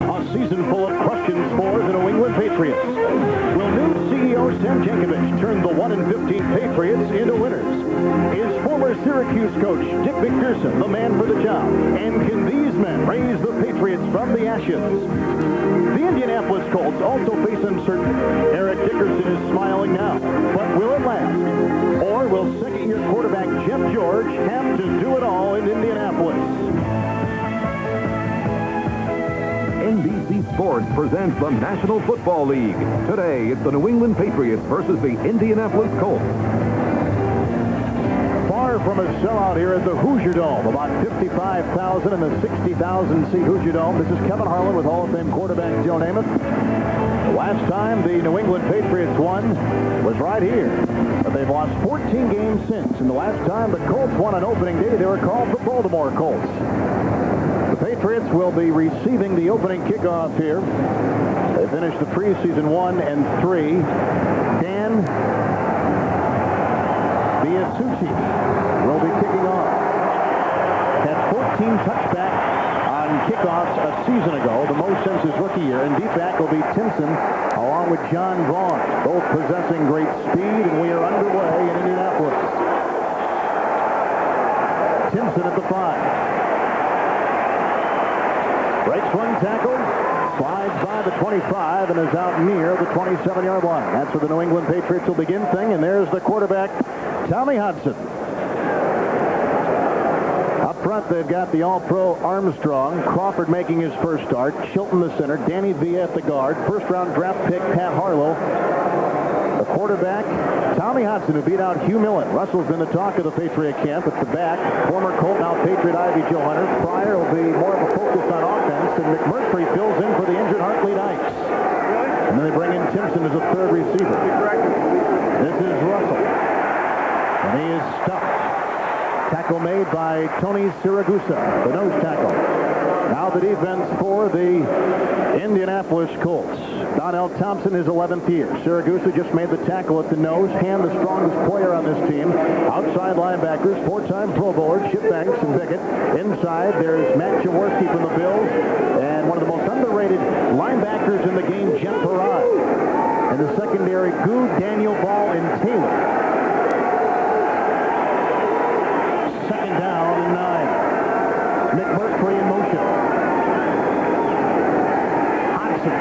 A season full of questions for the New England Patriots. Will new CEO Sam Jankovich turn the 1-15 Patriots into winners? Is former Syracuse coach Dick McPherson the man for the job? And can these men raise the Patriots from the ashes? The Indianapolis Colts also face uncertainty. Eric Dickerson is smiling now, but will it last? Or will second-year quarterback Jeff George have to do it all in Indianapolis? NBC Sports presents the National Football League. Today, it's the New England Patriots versus the Indianapolis Colts. Far from a sellout here at the Hoosier Dome. About 55,000 in the 60,000-seat Hoosier Dome. This is Kevin Harlan with Hall of Fame quarterback Joe Namath. The last time the New England Patriots won was right here. But they've lost 14 games since. And the last time the Colts won on opening day, they were called the Baltimore Colts. The Patriots will be receiving the opening kickoff here. They finished the preseason 1-3. Dan Biasucci will be kicking off. Had 14 touchback on kickoffs a season ago, the most since his rookie year. And deep back will be Timpson along with John Vaughn, both possessing great speed, and we are underway in Indianapolis. Timpson at the 5. Breaks one tackle, slides by the 25, and is out near the 27-yard line. That's where the New England Patriots will begin thing, and there's the quarterback, Tommy Hudson. Up front, they've got the All-Pro Armstrong, Crawford making his first start, Chilton the center, Danny Villa at the guard, first-round draft pick Pat Harlow. The quarterback, Tommy Hudson, who beat out Hugh Millen. Russell's been the talk of the Patriot camp at the back. Former Colt, now Patriot Ivy Joe Hunter. Pryor will be more of a focus on offense, and McMurtry fills in for the injured Hartley Dykes. And then they bring in Timpson as a third receiver. This is Russell. And he is stuffed. Tackle made by Tony Siragusa, the nose tackle. Now the defense for the Indianapolis Colts. Donnell Thompson, his 11th year. Siragusa just made the tackle at the nose. Hand the strongest player on this team. Outside linebackers, four-time Pro Bowlers, Chip Banks and Pickett. Inside, there's Matt Jaworski from the Bills. And one of the most underrated linebackers in the game, Jeff Perrott. And the secondary, Good, Daniel Ball, and Taylor. Second down and 9. McMurtry in motion. Hodgson.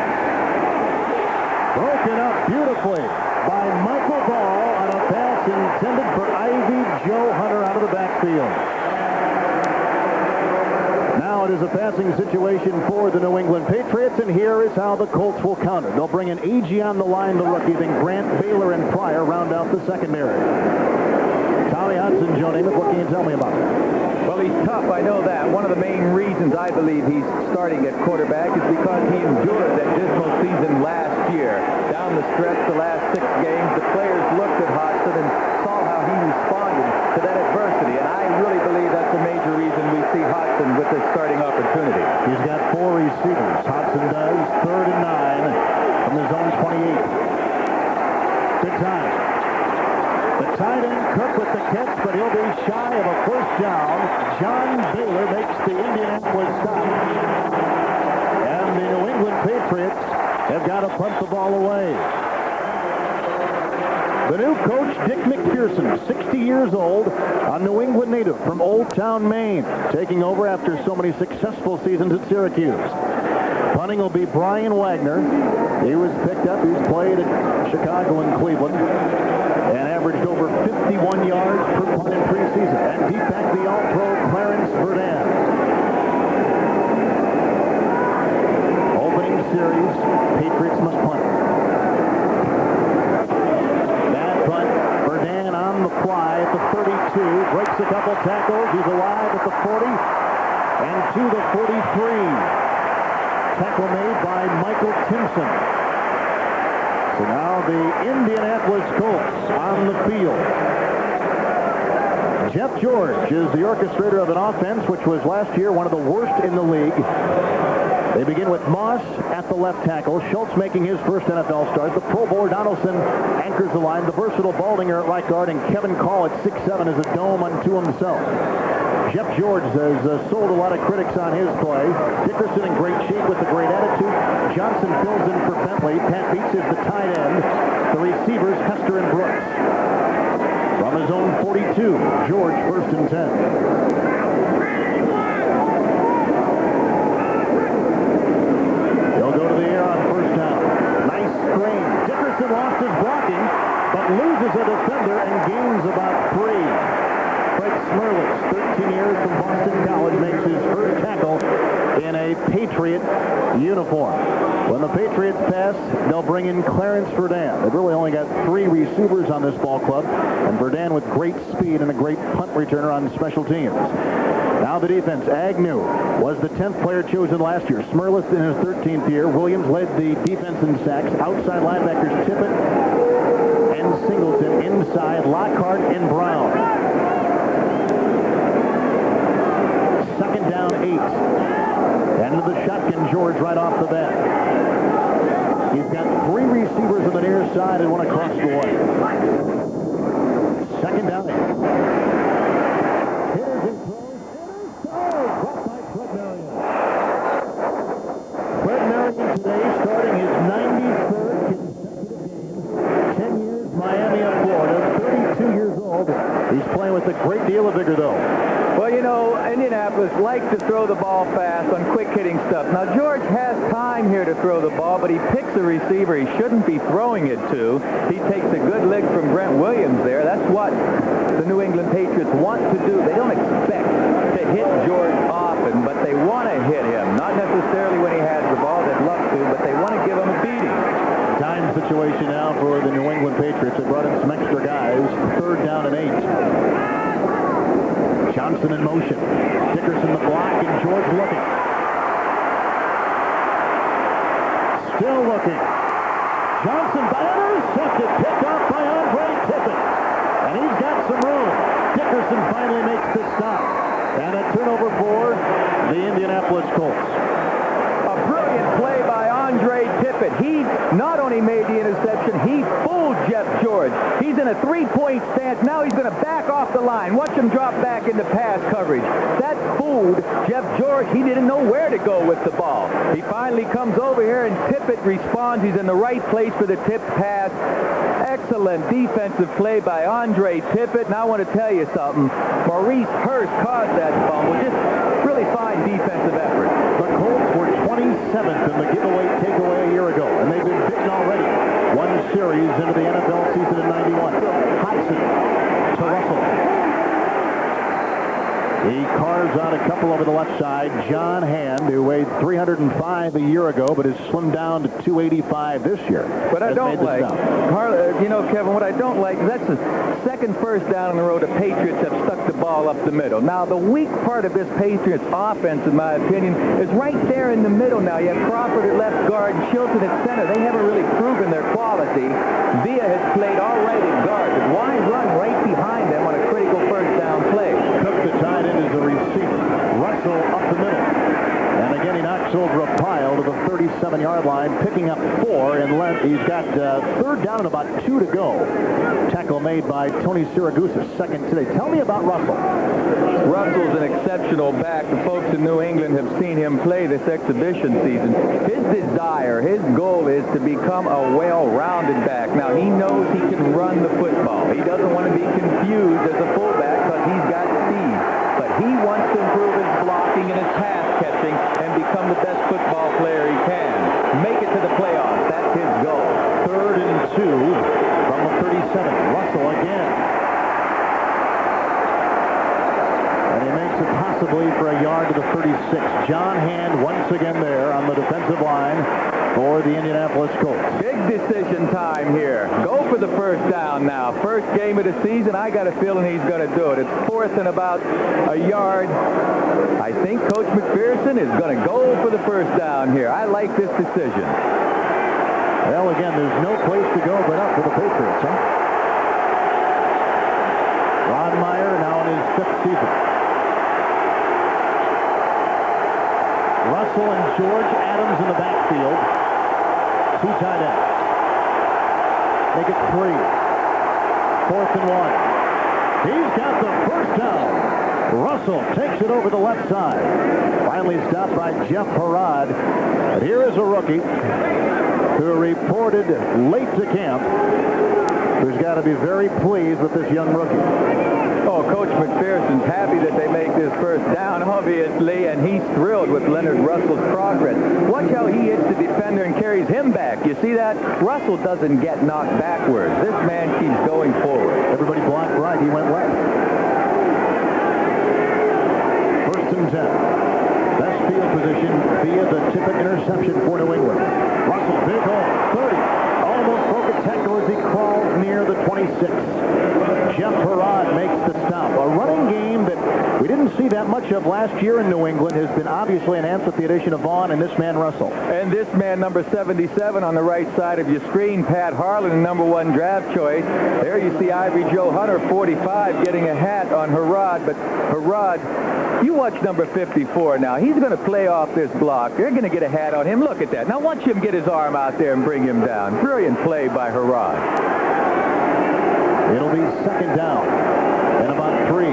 Broken up beautifully by Michael Ball on a pass intended for Ivy Joe Hunter out of the backfield. Now it is a passing situation for the New England Patriots, and here is how the Colts will counter. They'll bring in A.G. on the line, the rookie, then Grant, Baylor, and Pryor round out the secondary. Tommy Hudson, Joe Namath, what can you tell me about it? Well, he's tough, I know that. One of the main reasons I believe he's starting at quarterback is because he endured that dismal season last year. Down the stretch, the last 6 games, the players looked at Hodgson and saw how he responded to that adversity. And I really believe that's a major reason we see Hodgson with this starting opportunity. He's got 4 receivers. Hodgson does. 3rd and 9 from the zone 28. Good time. The tight end, Cook with the catch, but he'll be shy of a first down. John Baylor makes the Indianapolis stop. And the New England Patriots have got to punt the ball away. The new coach, Dick McPherson, 60 years old, a New England native from Old Town, Maine, taking over after so many successful seasons at Syracuse. Punting will be Brian Wagner. He was picked up. He's played at Chicago and Cleveland and averaged over 51 yards per punt in preseason. And deep back, the All-Pro Clarence Verdun. Opening series, Patriots must punt. Bad punt. Verdun on the fly at the 32. Breaks a couple tackles. He's alive at the 40 and to the 43. Tackle made by Michael Timpson. So now the Indianapolis Colts on the field. Jeff George is the orchestrator of an offense which was last year one of the worst in the league. They begin with Moss at the left tackle. Schultz making his first NFL start. The Pro Bowler Donaldson anchors the line. The versatile Baldinger at right guard. And Kevin Call at 6'7" is a dome unto himself. Jeff George has sold a lot of critics on his play. Dickerson in great shape with a great attitude. Johnson fills in for Bentley. Pat Beach is the tight end. The receivers, Hester and Brooks. From his own 42, George, 1st and 10. They'll go to the air on 1st down. Nice screen. Dickerson lost his blocking, but loses a defender and gains about 3. Fred Smerlis, 13 years from Boston College, makes his first tackle in a Patriot uniform. When the Patriots pass, they'll bring in Clarence Verdun. They've really only got 3 receivers on this ball club, and Verdun with great speed and a great punt returner on special teams. Now the defense. Agnew was the 10th player chosen last year. Smerlis in his 13th year. Williams led the defense in sacks. Outside linebackers Tippett and Singleton. Inside Lockhart and Brown. 2nd down 8. End of the shotgun, George right off the bat. He's got 3 receivers on the near side and 1 across the way. 2nd down 8. Here's his throw. Caught by Fred Marion. Fred Marion today starting his 93rd consecutive game. 10 years Miami of Florida. 32 years old. He's playing with a great deal of vigor, though. Well, you know, Indianapolis likes to throw the ball fast on quick-hitting stuff. Now, George has time here to throw the ball, but he picks a receiver he shouldn't be throwing it to. He takes a good lick from Brent Williams there. That's what the New England Patriots want to do. They don't expect to hit George often, but they want to hit him. Not necessarily when he has the ball. They'd love to, but they want to give him a beating. Time situation now for the New England Patriots. They brought in some extra guys. 3rd down and 8. Johnson in motion. Dickerson the block, and George looking. Still looking. Johnson by intercepted. Picked off by Andre Tippett. And he's got some room. Dickerson finally makes the stop. And a turnover for the Indianapolis Colts. A brilliant play by Andre Tippett. He not only made the interception, he fooled Jeff George. He's in a 3-point stance. Now he's going to back off the line. Watch him drop back into pass coverage. That fooled Jeff George. He didn't know where to go with the ball. He finally comes over here, and Tippett responds. He's in the right place for the tip pass. Excellent defensive play by Andre Tippett. Now I want to tell you something. Maurice Hurst caused that fumble. Just really fine defensive effort. The Colts were 27th in the giveaway takeaway a year ago, and they've been bitten already. 1 series into the NFL season in 91. Hodgson to Russell. He carves out a couple over the left side. John Hand, who weighed 305 a year ago, but has slimmed down to 285 this year. But I don't like, you know, Kevin, what I don't like is that's the 2nd first down in a row the Patriots have stuck the ball up the middle. Now, the weak part of this Patriots offense, in my opinion, is right there in the middle now. You have Crawford at left guard and Shilton at center. They haven't really proven their quality. Villa has played all right at guard, but why run right behind them on a critical first down play? Cook, the tight end, is a receiver. Russell up the middle. And again, he knocks over a pile to the 37-yard line, picking up 4 and left. He's got 3rd down and about 2 to go. Tackle made by Tony Siragusa, 2nd today. Tell me about Russell. Russell's an exceptional back. The folks in New England have seen him play this exhibition season. His desire, his goal is to become a well-rounded back. Now, he knows he can run the football. He doesn't want to be confused as a fullback because he's got speed. But he wants to improve his blocking and his pass catching and become the best football player he can. Make it to the playoffs. That's his goal. 3rd and 2 from the 37. Russell again. And he makes it possibly for a yard to the 36. John Hand once again there on the defensive line for the Indianapolis Colts. Big decision time here. Go for the first down now. First game of the season. I got a feeling he's going to do it. It's 4th and about a yard. I think Coach McPherson is going to go for the first down here. I like this decision. Well, again, there's no place to go but up for the Patriots, huh? Ron Meyer now in his 5th season. Russell and George Adams in the backfield. 2 tight ends. Make it 3. 4th and 1. He's got the first down. Russell takes it over the left side. Finally stopped by Jeff Harrod. But here is a rookie who reported late to camp, who's got to be very pleased with this young rookie. Oh, Coach McPherson's happy that they make this first down, obviously, and he's thrilled with Leonard Russell's progress. Watch how he hits the defender and carries him back. You see that? Russell doesn't get knocked backwards. This man keeps going forward. Everybody blocked right. He went left. First and 10. Best field position via the Tippett interception for New England. Russell, big hole, 30. Almost broke a tackle as he crawled near the 26. Jeff Harrod makes the stop. A running game that we didn't see that much of last year in New England has been obviously enhanced with the addition of Vaughn and this man Russell. And this man, number 77 on the right side of your screen, Pat Harlan, number 1 draft choice. There you see Ivory Joe Hunter, 45, getting a hat on Harrod. But Harrod, you watch number 54 now. He's going to play off this block. They're going to get a hat on him. Look at that. Now watch him get his arm out there and bring him down. Brilliant play by Harrod. It'll be second down and about 3.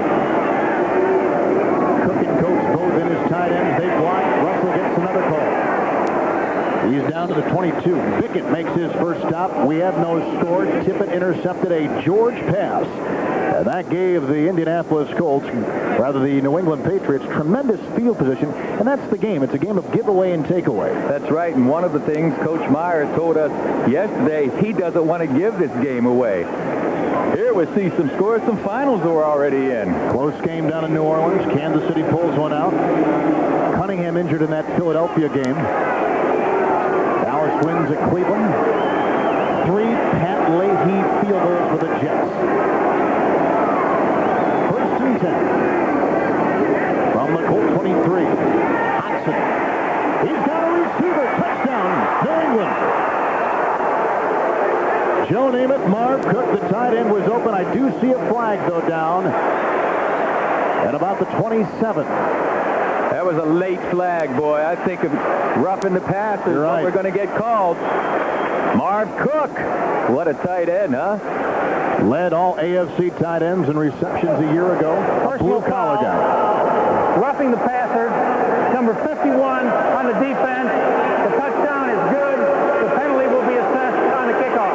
Cook and Coates both in his tight ends. They block. Russell gets another call. He's down to the 22. Bickett makes his first stop. We have no score. Tippett intercepted a George pass. And that gave the Indianapolis Colts, rather the New England Patriots, tremendous field position. And that's the game. It's a game of giveaway and takeaway. That's right. And one of the things Coach Meyer told us yesterday, he doesn't want to give this game away. Here we see some scores, some finals we're already in. Close game down in New Orleans. Kansas City pulls one out. Cunningham injured in that Philadelphia game. Dallas wins at Cleveland. 3 Pat Leahy field goals for the Jets. First and 10. From the Colt 23. Hodgson. He's got a receiver. Touchdown, New England. Joe Namath, Marv Cook, the tight end was open. I do see a flag, though, down at about the 27. That was a late flag, boy. I think of roughing the passer is what we're going to get called. Marv Cook. What a tight end, huh? Led all AFC tight ends in receptions a year ago. A blue-collar guy. Roughing the passer, number 51 on the defense. The touchdown is good. The penalty will be assessed on the kickoff.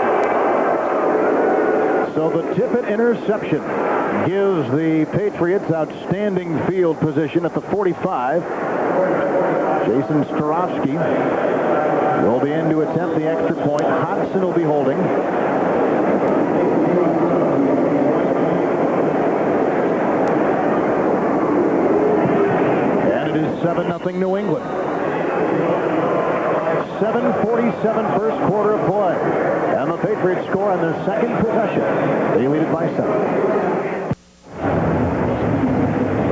So the Tippett interception gives the Patriots outstanding field position at the 45. Jason Starofsky will be in to attempt the extra point. Hodgson will be holding. And it is 7-0 New England. 7:47 first quarter of play. And the Patriots score on their second possession. They lead it by 7.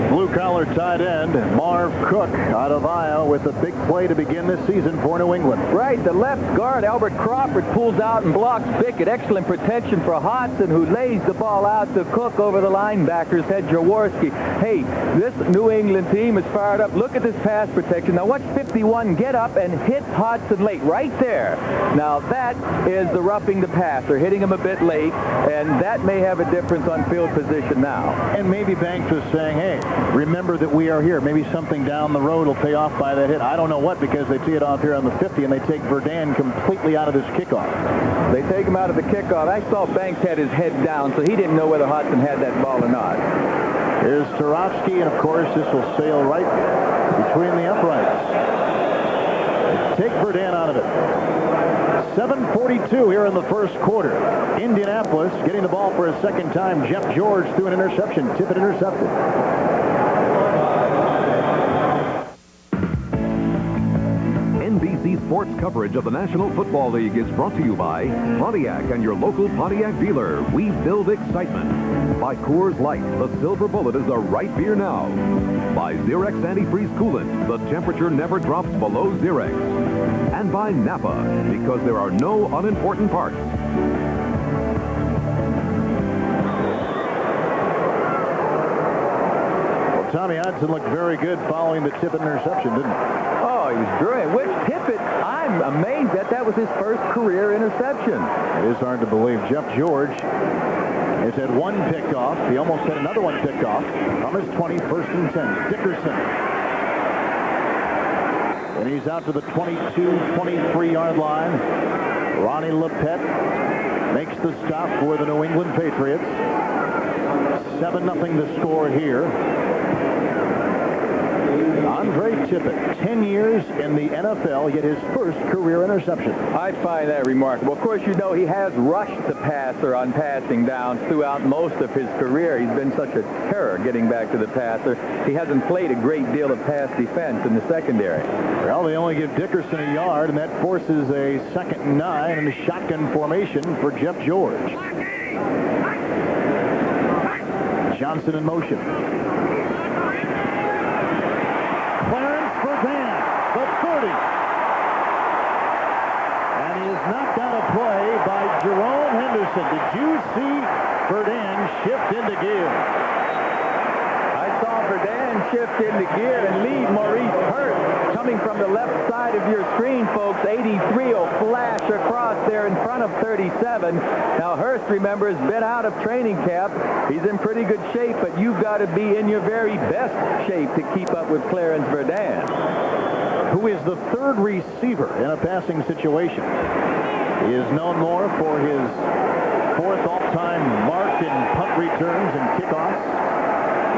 Blue-collar tight end Marv Cook out of Iowa with a big play to begin this season for New England. Right, the left guard, Albert Crawford, pulls out and blocks Bickett. Excellent protection for Hodgson, who lays the ball out to Cook over the linebacker's head, Jaworski. Hey, this New England team is fired up. Look at this pass protection. Now watch 51 get up and hit Hodgson late, right there. Now that is the roughing the passer, hitting him a bit late, and that may have a difference on field position now. And maybe Banks was saying, hey, remember that we are here. Maybe something down the road will pay off by that hit. I don't know what, because they tee it off here on the 50, and they take Verdun completely out of this kickoff. They take him out of the kickoff. I saw Banks had his head down, so he didn't know whether Hodgson had that ball or not. Here's Starofsky, and of course this will sail right between the uprights. Take Verdun out of it. 7:42 here in the first quarter. Indianapolis getting the ball for a second time. Jeff George threw an interception. Tippett intercepted. NBC Sports coverage of the National Football League is brought to you by Pontiac and your local Pontiac dealer. We build excitement. By Coors Light, the Silver Bullet is the right beer now. By Xerox Antifreeze Coolant, the temperature never drops below Xerox. And by Napa, because there are no unimportant parts. Well, Tommy Hodgson looked very good following the Tippett interception, didn't he? Oh, he was brilliant. Which Tippett, I'm amazed that was his first career interception. It is hard to believe. Jeff George He's had one picked off. He almost had another one picked off. From his 20, first and 10. Dickerson. And he's out to the 22, 23-yard line. Ronnie Lepet makes the stop for the New England Patriots. 7-0 the score here. Andre Tippett, 10 years in the NFL, yet his first career interception. I find that remarkable. Of course, you know he has rushed the passer on passing downs throughout most of his career. He's been such a terror getting back to the passer. He hasn't played a great deal of pass defense in the secondary. Well, they only give Dickerson a yard, and that forces a 2nd and 9 in a shotgun formation for Jeff George. Johnson in motion. The 30. And he is knocked out of play by Jerome Henderson. Did you see Verdun shift into gear? I saw Verdun shift into gear and lead Maurice Hurst coming from the left side of your screen, folks. 83 will flash across there in front of 37. Now Hurst, remember, has been out of training camp. He's in pretty good shape, but you've got to be in your very best shape to keep up with Clarence Verdun, who is the 3rd receiver in a passing situation. He is known more for his 4th all-time mark in punt returns and kickoffs.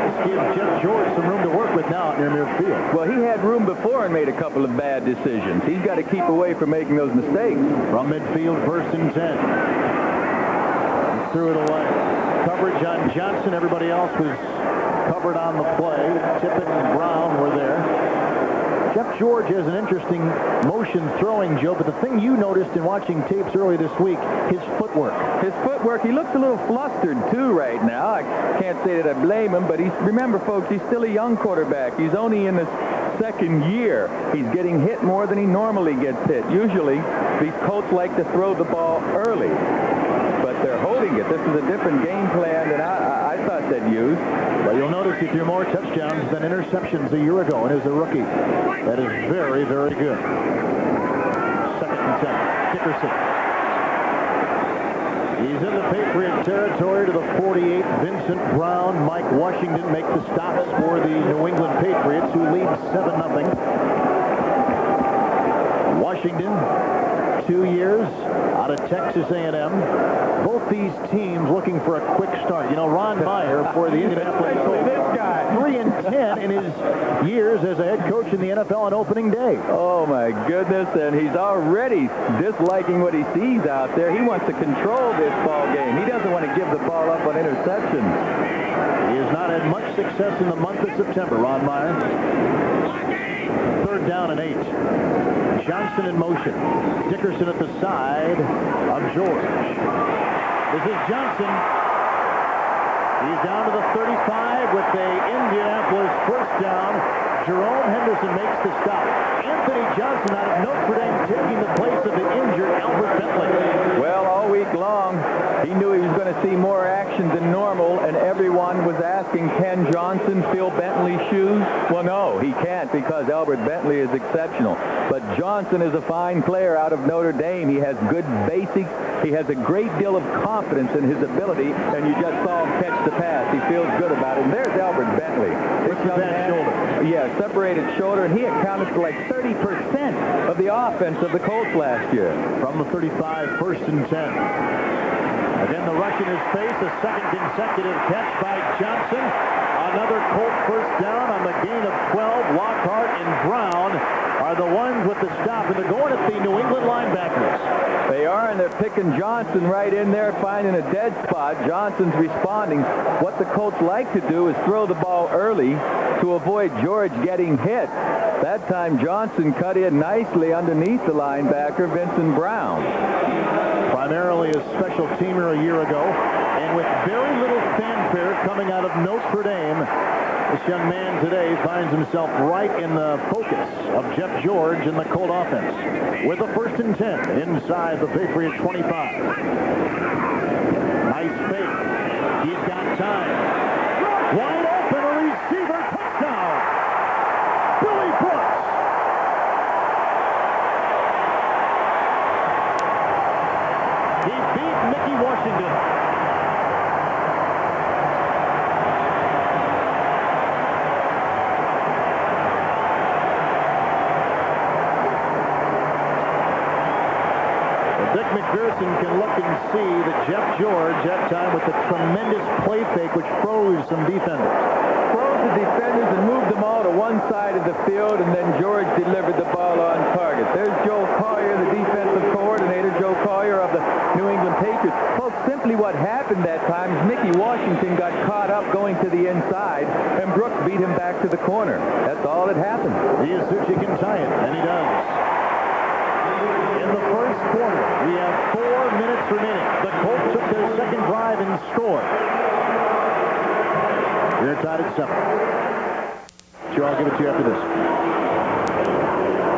This gives Jeff George some room to work with now near midfield. Well, he had room before and made a couple of bad decisions. He's got to keep away from making those mistakes. From midfield, 1st and 10. He threw it away. Coverage on Johnson. Everybody else was covered on the play. Tippett and Brown were there. Jeff George has an interesting motion throwing, Joe, but the thing you noticed in watching tapes earlier this week, his footwork. His footwork, he looks a little flustered, too, right now. I can't say that I blame him, but remember, folks, he's still a young quarterback. He's only in his 2nd year. He's getting hit more than he normally gets hit. Usually, these Colts like to throw the ball early, but they're holding it. This is a different game plan than I thought they'd use. Well, you'll notice he threw more touchdowns than interceptions a year ago and is a rookie. That is very, very good. 2nd and 10. Dickerson. He's in the Patriot territory to the 48. Vincent Brown, Mike Washington make the stops for the New England Patriots, who lead 7-0. Washington, 2 years out of Texas A&M. Both these teams looking for a quick start. You know, Ron Meyer for the Indianapolis Colts, 3-10 in his years as a head coach in the NFL on opening day. Oh, my goodness, and he's already disliking what he sees out there. He wants to control this ball game. He doesn't want to give the ball up on interceptions. He has not had much success in the month of September, Ron Meyer. 3rd down and 8. Johnson in motion. Dickerson at the side of George. This is Johnson. He's down to the 35 with a Indianapolis 1st down. Jerome Henderson makes the stop. Anthony Johnson out of Notre Dame taking the place of the injured Albert Bentley. Well, all week long, he knew he was going to see more action than normal, and everyone was asking, can Johnson fill Bentley's shoes? Well, no, he can't, because Albert Bentley is exceptional. But Johnson is a fine player out of Notre Dame. He has good basics. He has a great deal of confidence in his ability, and you just saw him catch the pass. He feels good about it. And there's Albert Bentley. This young man, shoulder. Yeah, separated shoulder, and he accounted for like 30% of the offense of the Colts last year. From the 35, 1st and 10. Again, the rush in his face, a 2nd consecutive catch by Johnson. Another Colt 1st down on the gain of 12. Lockhart and Brown are the ones with the stop, and they're going at the New England linebackers. They are, and they're picking Johnson right in there, finding a dead spot. Johnson's responding. What the Colts like to do is throw the ball early to avoid George getting hit. That time, Johnson cut in nicely underneath the linebacker, Vincent Brown. Primarily a special teamer a year ago, and with very little fanfare coming out of Notre Dame, this young man today finds himself right in the focus of Jeff George and the Colt offense. With a 1st and 10 inside the Patriot 25. Nice fake. He's got time. Wide open, a receiver, touchdown. Billy Brooks. He beat Mickey Washington. Dick McPherson can look and see that Jeff George, that time with the tremendous play fake, which froze some defenders. Froze the defenders and moved them all to one side of the field, and then George delivered the ball on target. There's Joe Collier, the defensive coordinator, Joe Collier of the New England Patriots. Folks, simply what happened that time is Mickey Washington got caught up going to the inside, and Brooks beat him back to the corner. That's all that happened. Isuchi can tie it, and he does. In the first quarter, we have 4 minutes remaining. The Colts took their second drive and scored. We're tied at 7. Sure, I'll give it to you after this.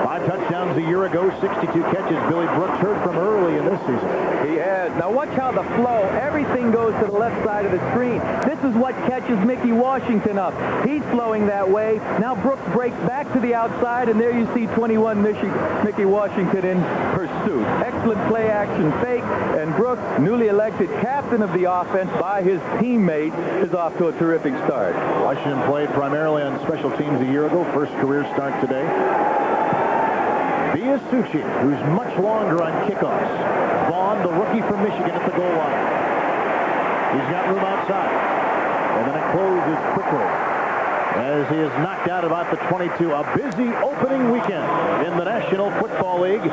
5 touchdowns a year ago, 62 catches. Billy Brooks heard from early in this season. He has. Now watch how the flow, everything goes to the left side of the screen. This is what catches Mickey Washington up. He's flowing that way. Now Brooks breaks back to the outside, and there you see 21 Mickey Washington in pursuit. Excellent play action fake, and Brooks, newly elected captain of the offense by his teammate, is off to a terrific start. Washington played primarily on special teams a year ago. First career start today. Isuchi, who's much longer on kickoffs. Vaughn, the rookie from Michigan, at the goal line. He's got room outside. And then it closes quickly as he is knocked out about the 22. A busy opening weekend in the National Football League.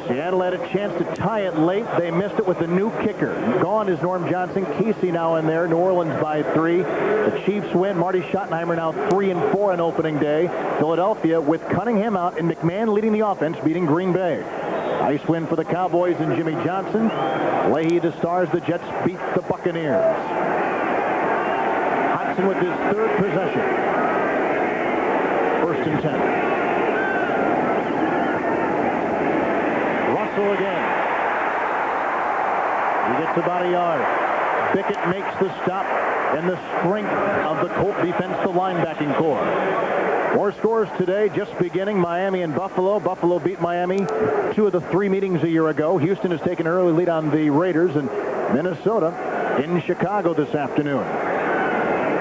Seattle had a chance to tie it late. They missed it with a new kicker. Gone is Norm Johnson. Casey now in there. New Orleans by 3. The Chiefs win. Marty Schottenheimer now 3-4 on opening day. Philadelphia with Cunningham out and McMahon leading the offense, beating Green Bay. Nice win for the Cowboys and Jimmy Johnson. Leahy the Stars. The Jets beat the Buccaneers. Hudson with his third possession. 1st and 10. Russell again. He gets about a yard. Bickett makes the stop, and the strength of the Colt defense, the linebacking core. More scores today, just beginning. Miami and Buffalo. Buffalo beat Miami 2 of the 3 meetings a year ago. Houston has taken an early lead on the Raiders, and Minnesota in Chicago this afternoon.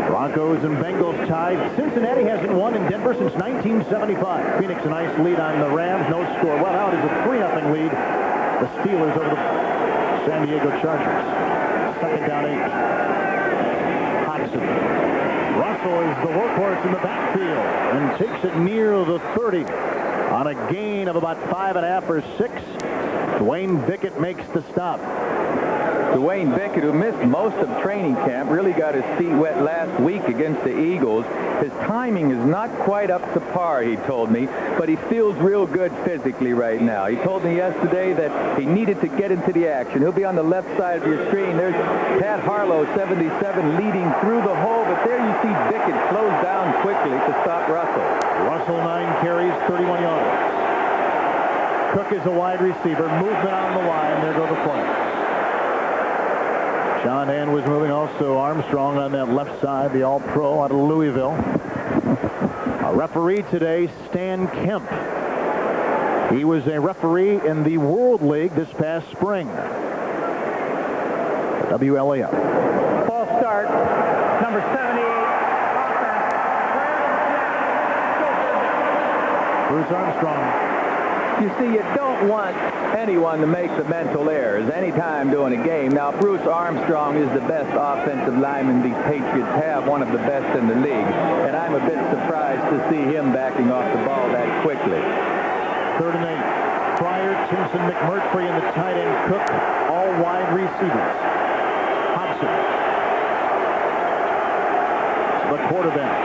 Broncos and Bengals tied. Cincinnati hasn't won in Denver since 1975. Phoenix a nice lead on the Rams. No score. Well, now it is a 3-0 lead. The Steelers over the San Diego Chargers. 2nd down 8. Hodgson. Russell is the workhorse in the backfield and takes it near the 30 on a gain of about 5.5 or 6. Dwayne Bickett makes the stop. Dwayne Bickett, who missed most of training camp, really got his feet wet last week against the Eagles. His timing is not quite up to par, he told me, but he feels real good physically right now. He told me yesterday that he needed to get into the action. He'll be on the left side of your screen. There's Pat Harlow, 77, leading through the hole, but there you see Bickett slows down quickly to stop Russell. Russell 9 carries, 31 yards. Cook is a wide receiver. Movement on the line. There go the play. John Hand was moving, also Armstrong on that left side, the All-Pro out of Louisville. A referee today, Stan Kemp. He was a referee in the World League this past spring. WLAF. False start. Number 78. Bruce Armstrong. You see, you don't want anyone to make the mental errors anytime during a game. Now, Bruce Armstrong is the best offensive lineman these Patriots have, one of the best in the league. And I'm a bit surprised to see him backing off the ball that quickly. 3rd and 8. Pryor, Timpson, McMurtry, and the tight end Cook, all wide receivers. Hobson. The quarterback.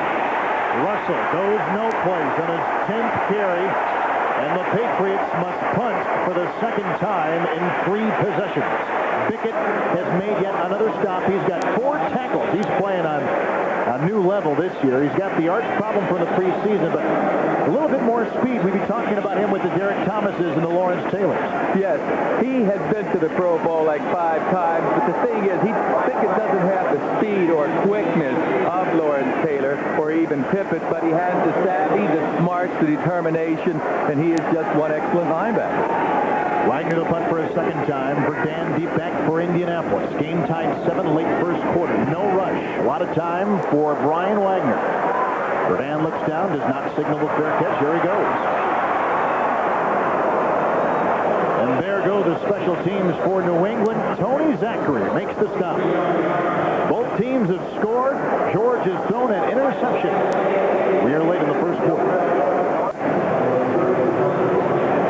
Russell goes no place on his 10th carry. And the Patriots must punt for the 2nd time in 3 possessions. Bickett has made yet another stop. He's got 4 tackles. He's playing on a new level this year. He's got the arch problem from the preseason, but a little bit more speed. We'd be talking about him with the Derek Thomases and the Lawrence Taylors. Yes, he has been to the Pro Bowl like 5 times, but the thing is, Bickett doesn't have the speed or quickness of Lawrence Taylor or even Pippett, but he has the savvy, the smarts, the determination, and he is just one excellent linebacker. Wagner the punt for a 2nd time. Burdan deep back for Indianapolis. Game tied 7 late first quarter. No rush. A lot of time for Brian Wagner. Burdan looks down, does not signal the fair catch. Here he goes. And there go the special teams for New England. Tony Zachary makes the stop. Both teams have scored. George has thrown an interception. We are late in the first quarter.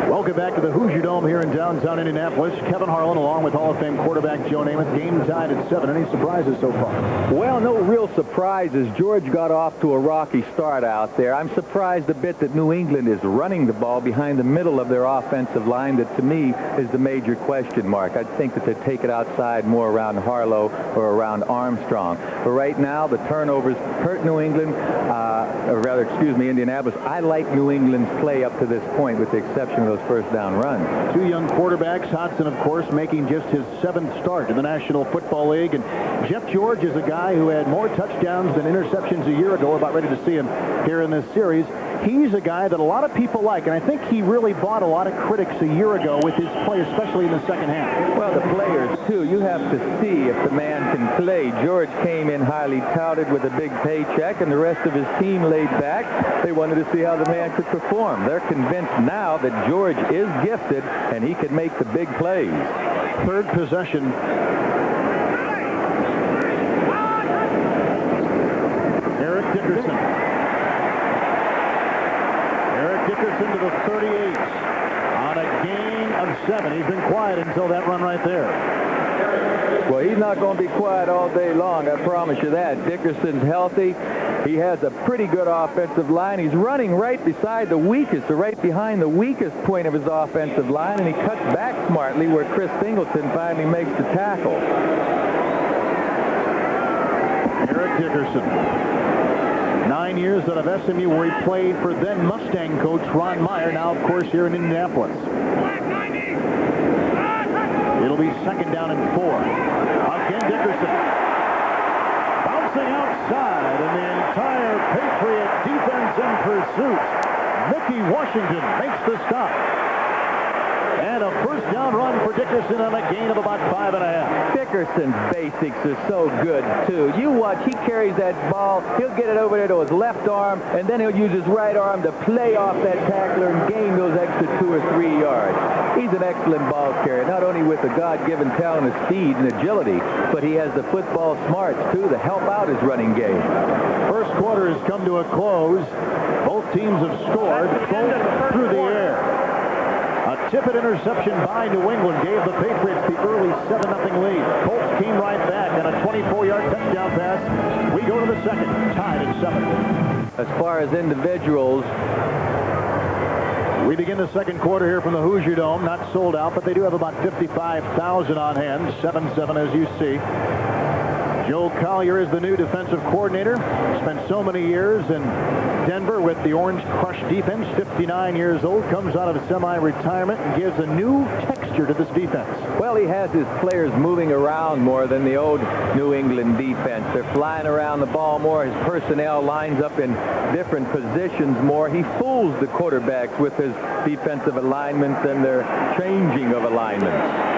Welcome back to the Hoosier Dome here in downtown Indianapolis. Kevin Harlan along with Hall of Fame quarterback Joe Namath. Game tied at 7. Any surprises so far? Well, no real surprises. George got off to a rocky start out there. I'm surprised a bit that New England is running the ball behind the middle of their offensive line. That, to me, is the major question mark. I'd think that they'd take it outside more around Harlow or around Armstrong. But right now, the turnovers hurt New England, or rather, excuse me, Indianapolis. I like New England's play up to this point, with the exception of those first down runs. Two young quarterbacks. Hodson, of course, making just his 7th start in the National Football League. And Jeff George is a guy who had more touchdowns than interceptions a year ago. We're about ready to see him here in this series. He's a guy that a lot of people like, and I think he really bought a lot of critics a year ago with his play, especially in the second half. Well, the players, too. You have to see if the man can play. George came in highly touted with a big paycheck, and the rest of his team laid back. They wanted to see how the man could perform. They're convinced now that George is gifted, and he can make the big plays. Third possession. Eric Dickerson. Dickerson to the 38 on a gain of 7. He's been quiet until that run right there. Well, he's not going to be quiet all day long, I promise you that. Dickerson's healthy. He has a pretty good offensive line. He's running right beside the weakest, or right behind the weakest point of his offensive line, and he cuts back smartly where Chris Singleton finally makes the tackle. Eric Dickerson. 9 years out of SMU, where he played for then Mustang coach Ron Meyer, now of course here in Indianapolis. It'll be 2nd down and 4. Again, Dickerson bouncing outside, and the entire Patriot defense in pursuit. Mickey Washington makes the stop. And a first down run for Dickerson on a gain of about 5.5. Dickerson's basics are so good, too. You watch, he carries that ball, he'll get it over there to his left arm, and then he'll use his right arm to play off that tackler and gain those extra 2 or 3 yards. He's an excellent ball carrier, not only with the God-given talent of speed and agility, but he has the football smarts, too, to help out his running game. First quarter has come to a close. Both teams have scored, both through the air. A tippet interception by New England gave the Patriots the early 7-0 lead. Colts came right back on a 24-yard touchdown pass. We go to the second, tied at 7. As far as individuals, we begin the second quarter here from the Hoosier Dome. Not sold out, but they do have about 55,000 on hand. 7-7 as you see. Joe Collier is the new defensive coordinator. Spent so many years in Denver with the Orange Crush defense. 59 years old, comes out of semi-retirement and gives a new texture to this defense. Well, he has his players moving around more than the old New England defense. They're flying around the ball more. His personnel lines up in different positions more. He fools the quarterbacks with his defensive alignments and their changing of alignments.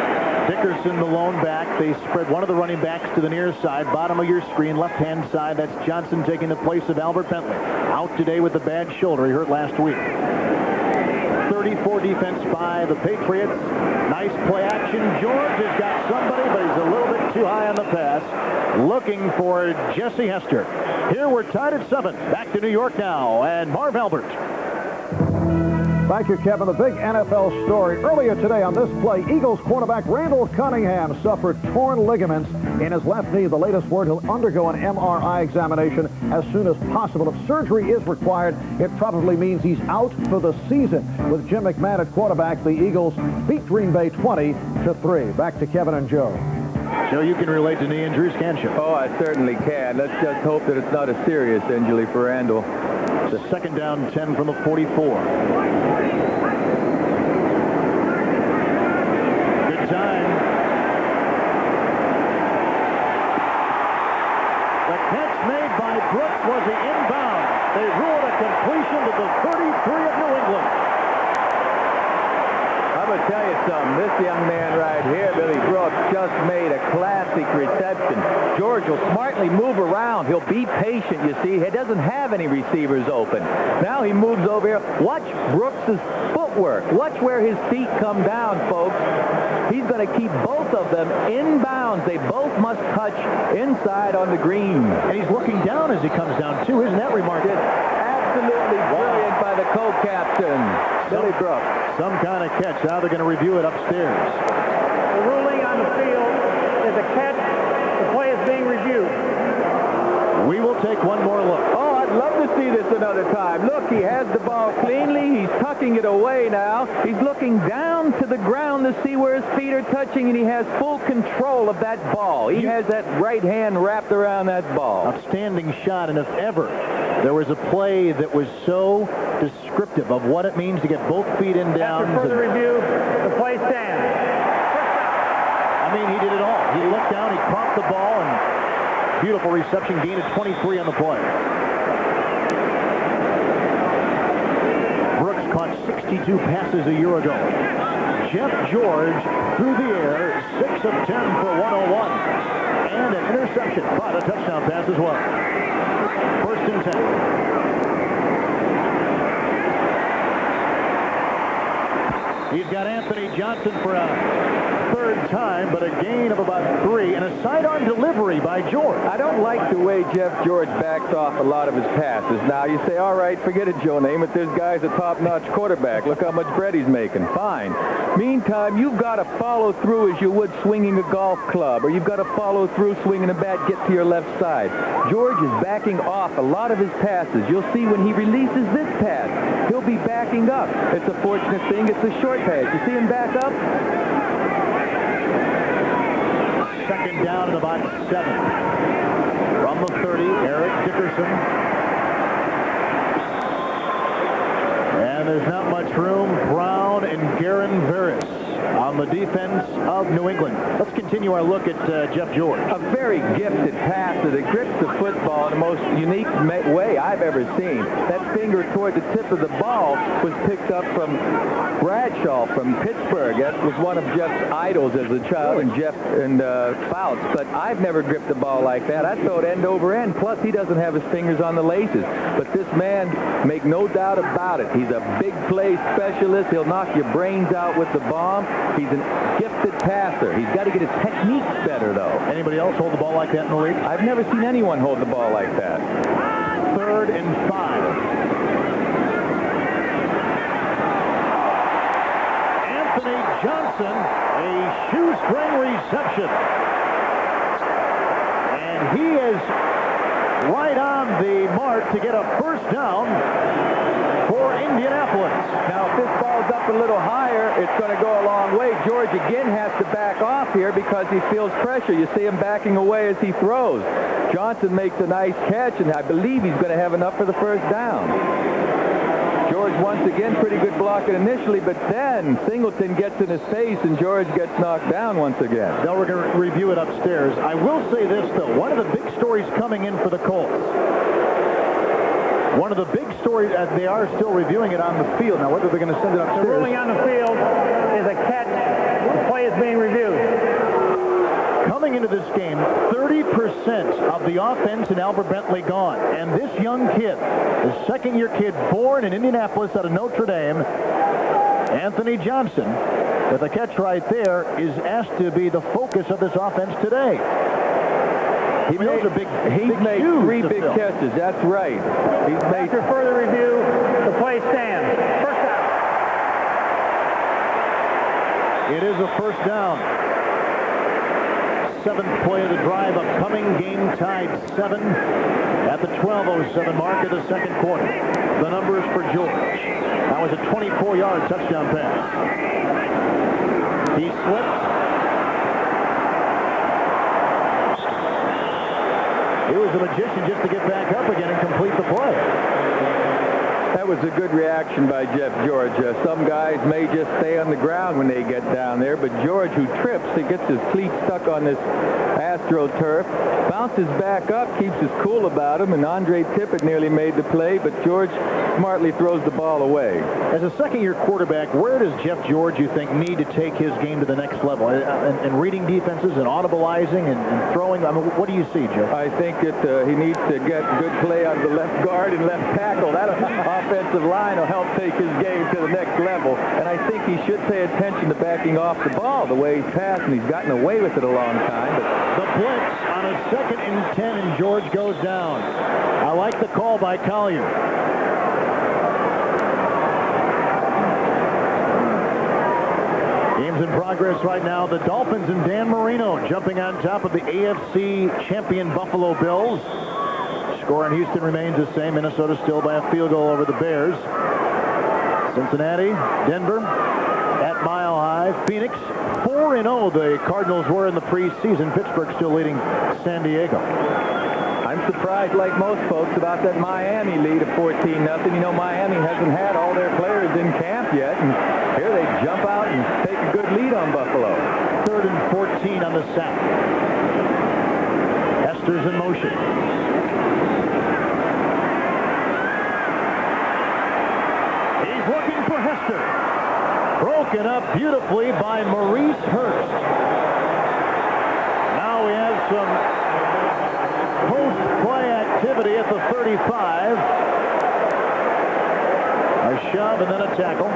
Dickerson, the lone back. They spread one of the running backs to the near side. Bottom of your screen, left-hand side. That's Johnson taking the place of Albert Bentley. Out today with a bad shoulder. He hurt last week. 34 defense by the Patriots. Nice play action. George has got somebody, but he's a little bit too high on the pass. Looking for Jesse Hester. Here we're tied at 7. Back to New York now, and Marv Albert. Thank you, Kevin. The big NFL story earlier today on this play, Eagles quarterback Randall Cunningham suffered torn ligaments in his left knee. The latest word, he'll undergo an MRI examination as soon as possible. If surgery is required, it probably means he's out for the season. With Jim McMahon at quarterback, the Eagles beat Green Bay 20-3. Back to Kevin and Joe. Joe, you can relate to knee injuries, can't you? Oh, I certainly can. Let's just hope that it's not a serious injury for Randall. The 2nd down, 10 from the 44. Good time. The catch made by Brooks was the inbound. They ruled a completion to the 33 of New England. How I'm going to tell you something. This young man right here, Billy Brooks, just made a classic reception. George will smartly move around. He'll be patient, you see. He doesn't have any receivers open. Now he moves over here. Watch Brooks's footwork. Watch where his feet come down, folks. He's going to keep both of them in bounds. They both must touch inside on the green. And he's looking down as he comes down, too. Isn't that remarkable? Absolutely brilliant by the co-captain, Billy Brooks. Some kind of catch. Now they're going to review it upstairs. The ruling on the field is a catch. The play is being reviewed. We will take one more look. Oh, I'd love to see this another time. Look, he has the ball cleanly. He's tucking it away now. He's looking down to the ground to see where his feet are touching, and he has full control of that ball. He has that right hand wrapped around that ball. Outstanding shot, and if ever there was a play that was so descriptive of what it means to get both feet in down. After further review, the play stands. I mean, he did it all. He looked down, he caught the ball, and beautiful reception, gain of 23 on the play. Brooks caught 62 passes a year ago. Jeff George through the air, 6 of 10 for 101. And an interception, but a touchdown pass as well. First and 10. He's got Anthony Johnson for a third time, but a gain of about 3, and a sidearm delivery by George. I don't like the way Jeff George backs off a lot of his passes. Now, you say, all right, forget it, Joe Namath. This guy's a top-notch quarterback. Look how much bread he's making. Fine. Meantime, you've got to follow through as you would swinging a golf club, or you've got to follow through swinging a bat, get to your left side. George is backing off a lot of his passes. You'll see when he releases this pass, he'll be backing up. It's a fortunate thing. It's a short pass. You see him back up? Second down and about 7. From the 30, Eric Dickerson. And there's not much room. Brown and Garen Veris on the defense of New England. Let's continue our look at Jeff George. A very gifted passer that grips the football in the most unique way I've ever seen. That finger toward the tip of the ball was picked up from Bradshaw from Pittsburgh. That was one of Jeff's idols as a child, and Jeff and Fouts. But I've never gripped a ball like that. I throw it end over end. Plus, he doesn't have his fingers on the laces. But this man, make no doubt about it, he's a big play specialist. He'll knock your brains out with the bomb. He's a gifted passer. He's got to get his techniques better, though. Anybody else hold the ball like that in the league? I've never seen anyone hold the ball like that. 3rd and 5. Anthony Johnson, a shoestring reception. And he is right on the mark to get a first down for Indianapolis. Now, if this ball's up a little higher, it's going to go a long way. George again has to back off here because he feels pressure. You see him backing away as he throws. Johnson makes a nice catch, and I believe he's going to have enough for the first down. George, once again, pretty good blocking initially, but then Singleton gets in his face, and George gets knocked down once again. Now we're going to review it upstairs. I will say this, though. One of the big stories coming in for the Colts. One of the big stories, they are still reviewing it on the field. Now, whether they're going to send it upstairs. The ruling on the field is a catch. The play is being reviewed. Coming into this game, 30% of the offense in Albert Bentley gone. And this young kid, the second-year kid born in Indianapolis out of Notre Dame, Anthony Johnson, with a catch right there, is asked to be the focus of this offense today. He's made 3 big catches. That's right. After further review, the play stands. First down. It is a first down. 7th play of the drive, upcoming, game tied 7 at the 12:07 mark of the second quarter. The numbers for George. That was a 24-yard touchdown pass. He slipped. He was a magician just to get back up again and complete the play. That was a good reaction by Jeff George. Some guys may just stay on the ground when they get down there, but George, who trips, he gets his cleat stuck on this AstroTurf, bounces back up, keeps his cool about him, and Andre Tippett nearly made the play, but George smartly throws the ball away. As a second-year quarterback, where does Jeff George, you think, need to take his game to the next level? And reading defenses and audibilizing and throwing? I mean, what do you see, Jeff? I think that he needs to get good play out of the left guard and left tackle. That offensive line will help take his game to the next level. And I think he should pay attention to backing off the ball the way he's passed, and he's gotten away with it a long time. But the blitz on a 2nd and 10, and George goes down. I like the call by Collier. Game's in progress right now. The Dolphins and Dan Marino jumping on top of the AFC champion Buffalo Bills. Score in Houston remains the same. Minnesota still by a field goal over the Bears. Cincinnati, Denver, at Mile High. Phoenix, 4-0 the Cardinals were in the preseason. Pittsburgh still leading San Diego. I'm surprised, like most folks, about that Miami lead of 14-0. You know, Miami hasn't had all their players in camp yet, and here they jump out and take a good lead on Buffalo. 3rd and 14 on the sack. Hester's in motion. He's looking for Hester. Broken up beautifully by Maurice Hurst. Now we have some post-play activity at the 35. A shove and then a tackle.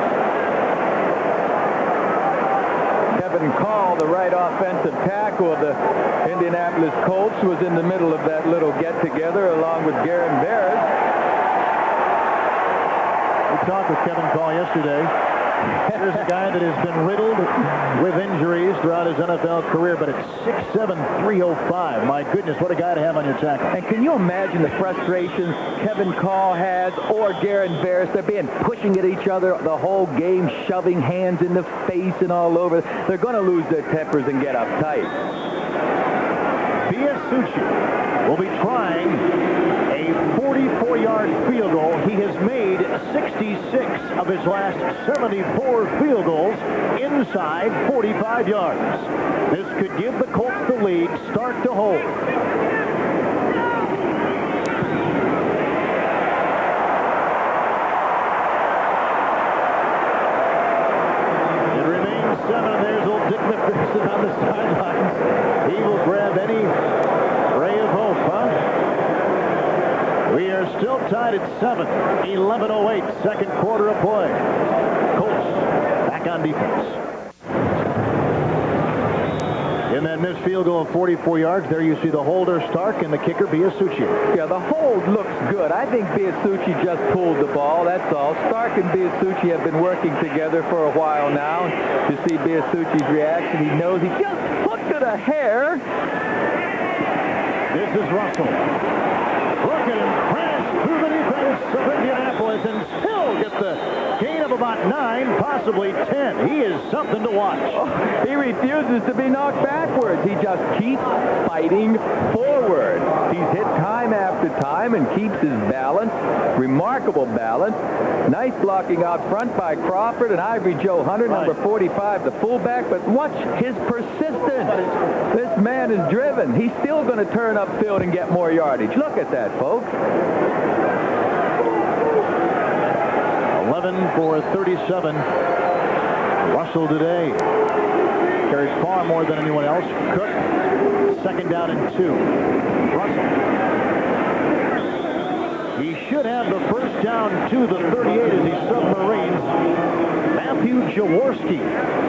Kevin Call, the right offensive tackle of the Indianapolis Colts, was in the middle of that little get-together along with Garen Barrett. We talked with Kevin Call yesterday. Here's a guy that has been riddled with injuries throughout his NFL career, but it's 6'7", 305. My goodness, what a guy to have on your tackle. And can you imagine the frustrations Kevin Call has, or Garen Barris? They're being pushing at each other the whole game, shoving hands in the face and all over. They're going to lose their tempers and get uptight. Biasucci will be trying a 44-yard field goal. He has made 66 of his last 74 field goals inside 45 yards. This could give the Colts the lead, start to hold. It remains 7. There's old Dick McPherson on the sidelines. He will grab any ray of hope, huh? We are still tied at 7. 11:08, second quarter of play. Colts back on defense. In that missed field goal of 44 yards, there you see the holder Stark and the kicker Biasucci. Yeah, the hold looks good. I think Biasucci just pulled the ball, that's all. Stark and Biasucci have been working together for a while now. To see Biasucci's reaction, he knows he just hooked it a hair. This is Russell. Look at him crash through the defense of Indianapolis and still get the gain of about 9, possibly 10. He is something to watch. Oh, he refuses to be knocked backwards. He just keeps fighting forward. He's hit time after time and keeps his balance. Remarkable balance. Nice blocking out front by Crawford and Ivory Joe Hunter, number 45, the fullback. But watch his persistence. This man is driven. He's still going to turn upfield and get more yardage. Look at that, folks. 11 for 37. Russell today carries far more than anyone else. Cook, 2nd down and 2. Russell. He should have the first down to the 38 as he submarines. Matthew Jaworski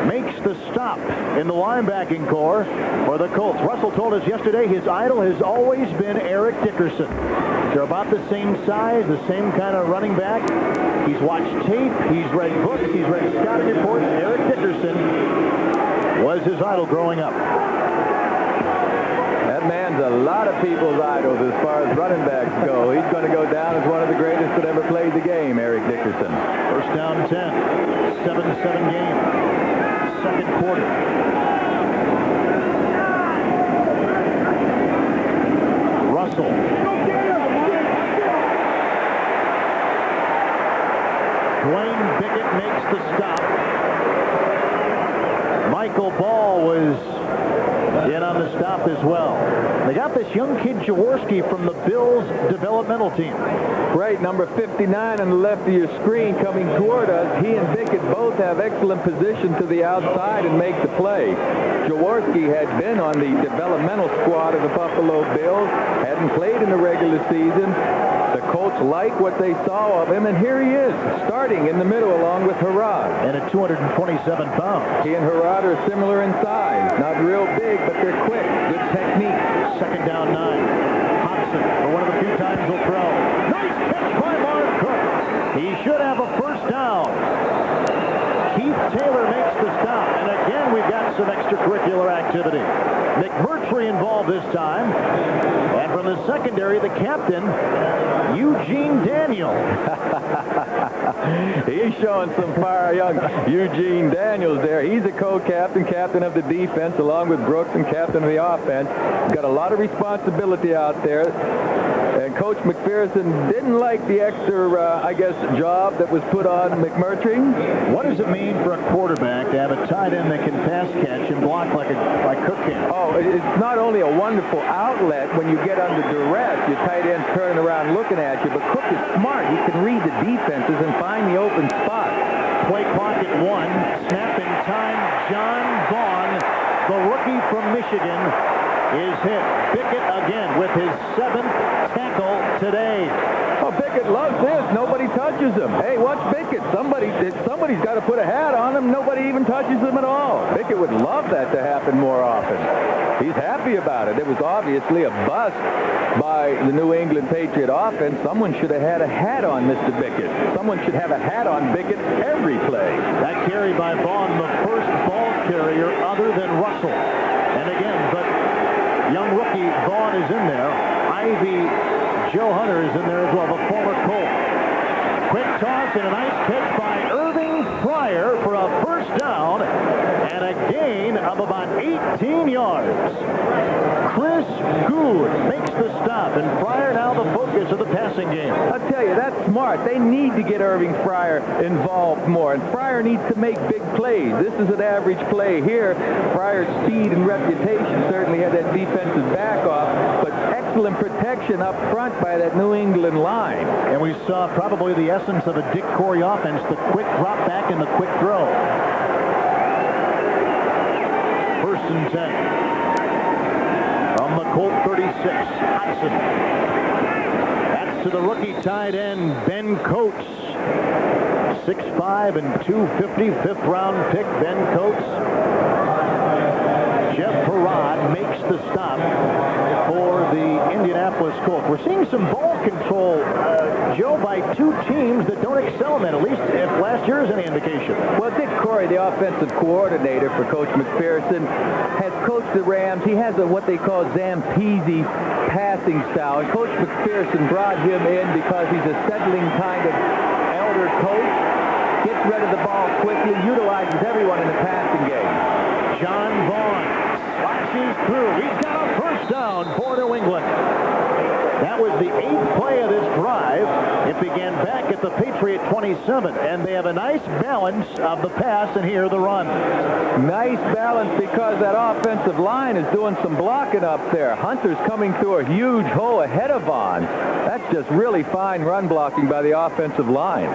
makes the stop in the linebacking core for the Colts. Russell told us yesterday his idol has always been Eric Dickerson. They're about the same size, the same kind of running back. He's watched tape, he's read books, he's read scouting reports. Eric Dickerson was his idol growing up. That man's a lot of people's idols as far as running backs go. He's going to go down as one of the greatest that ever played the game, Eric Dickerson. First down 10, 7-7 game, second quarter. Russell. Bickett makes the stop. Michael Ball was in on the stop as well. They got this young kid Jaworski from the Bills developmental team. Right, number 59 on the left of your screen coming toward us. He and Bickett both have excellent position to the outside and make the play. Jaworski had been on the developmental squad of the Buffalo Bills, hadn't played in the regular season. The Colts like what they saw of him, and here he is, starting in the middle along with Harrod. And at 227 pounds. He and Harrod are similar in size. Not real big, but they're quick. Good technique. Second down 9. Hobson, for one of the few times he'll throw. Nice catch by Mark Cook. He should have a first down. Keith Taylor makes the stop. And again, we've got some extracurricular activity. McMurtry involved this time. And from the secondary, the captain, Eugene Daniel. He's showing some fire, young Eugene Daniels there. He's a co-captain, captain of the defense, along with Brooks and captain of the offense. He's got a lot of responsibility out there. And Coach McPherson didn't like the extra, job that was put on McMurtry. What does it mean for a quarterback to have a tight end that can pass catch and block like Cook can? Oh, it's not only a wonderful outlet when you get under duress, your tight end's turning around looking at you, but Cook is smart. He can read the defenses and find the open spot. Play clock at 1. Snap in time. John Vaughn, the rookie from Michigan, is hit. Bickett again with his 7th tackle today. Oh, Bickett loves this. Nobody touches him. Hey, watch Bickett. Somebody's got to put a hat on him. Nobody even touches him at all. Bickett would love that to happen more often. He's happy about it. It was obviously a bust by the New England Patriot offense. Someone should have had a hat on Mr. Bickett. Someone should have a hat on Bickett every play. That carry by Vaughn, the first ball carrier other than Russell. And again, but young rookie Vaughn is in there. Joe Hunter is in there as well, the former Colt. Quick toss and a nice catch by Irving Fryer for a first down and a gain of about 18 yards. Chris Good makes the stop, and Fryer now the focus of the passing game. I'll tell you, that's smart. They need to get Irving Fryer involved more, and Fryer needs to make big plays. This is an average play here. Fryer's speed and reputation certainly had that defensive back off, but excellent protection up front by that New England line. And we saw probably the essence of a Dick Corey offense, the quick drop back and the quick throw. First and 10. From the Colt 36, Hudson. That's to the rookie tight end, Ben Coates. 6'5" and 250, 5th round pick, Ben Coates. Jeff Harrod makes the stop for the Indianapolis Colts. We're seeing some ball control, Joe, by two teams that don't excel in that, at least if last year is any indication. Well, Dick Corey, the offensive coordinator for Coach McPherson, has coached the Rams. He has what they call Zampese passing style. And Coach McPherson brought him in because he's a settling kind of elder coach. Gets rid of the ball quickly, utilizes everyone in the passing game. John Vaughn slashes through. He's got a first down for New England. That was the 8th play of this drive. It began back at the Patriot 27, and they have a nice balance of the pass and here the run. Nice balance because that offensive line is doing some blocking up there. Hunter's coming through a huge hole ahead of Vaughn. That's just really fine run blocking by the offensive line.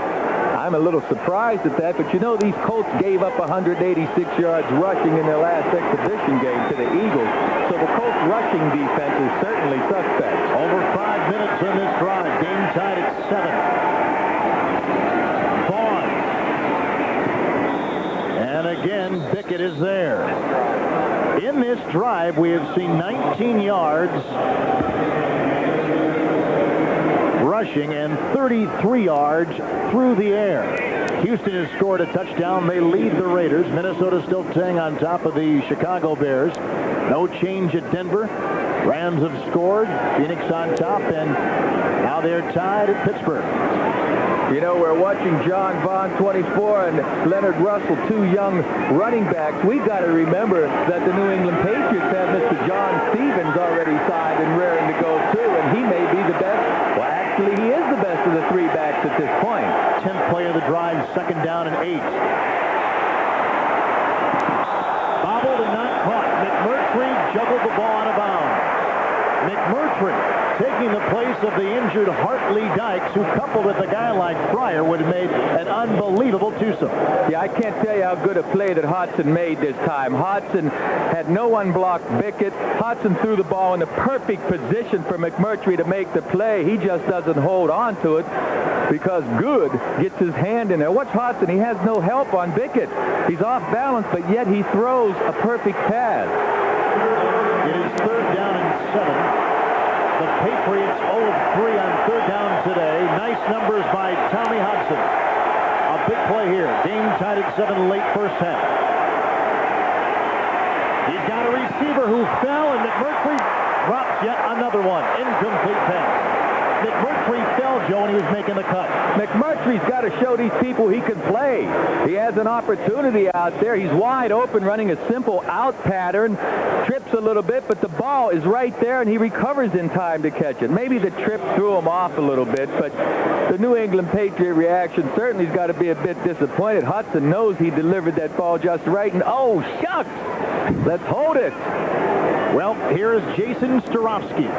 I'm a little surprised at that, but you know these Colts gave up 186 yards rushing in their last exhibition game to the Eagles. So the Colts rushing defense is certainly suspect. Over 5 minutes in this drive. Game tied at 7. Vaughn. And again, Bickett is there. In this drive, we have seen 19 yards rushing and 33 yards through the air. Houston has scored a touchdown. They lead the Raiders. Minnesota still staying on top of the Chicago Bears. No change at Denver. Rams have scored. Phoenix on top, and now they're tied at Pittsburgh. You know, we're watching John Vaughn, 24, and Leonard Russell, 2 young running backs. We've got to remember that the New England Patriots have Mr. John Stevens already signed and raring to go, too, and he may be the best. Well, actually, he is the best of the 3 backs at this point. 10th play of the drive, 2nd down and 8. Bobbled and not caught. McMurtry juggled the ball out of bounds. McMurtry taking the place of the injured Hartley Dykes, who coupled with a guy like Fryer would have made an unbelievable twosome. Yeah, I can't tell you how good a play that Hodson made this time. Hodson had no one block Bickett. Hodson threw the ball in the perfect position for McMurtry to make the play. He just doesn't hold on to it because Good gets his hand in there. Watch Hodson. He has no help on Bickett. He's off balance, but yet he throws a perfect pass. It is 3rd down and 7. The Patriots 0 of 3 on 3rd down today. Nice numbers by Tommy Hodson. A big play here. Game tied at 7 late first half. He's got a receiver who fell, and McMurtry drops yet another one. Incomplete pass. McMurtry fell, Joe, and he was making the cut. McMurtry's got to show these people he can play. He has an opportunity out there. He's wide open, running a simple out pattern. Trips a little bit, but the ball is right there, and he recovers in time to catch it. Maybe the trip threw him off a little bit, but the New England Patriot reaction certainly has got to be a bit disappointed. Hudson knows he delivered that ball just right, and oh, shucks! Let's hold it. Well, here is Jason Starofsky.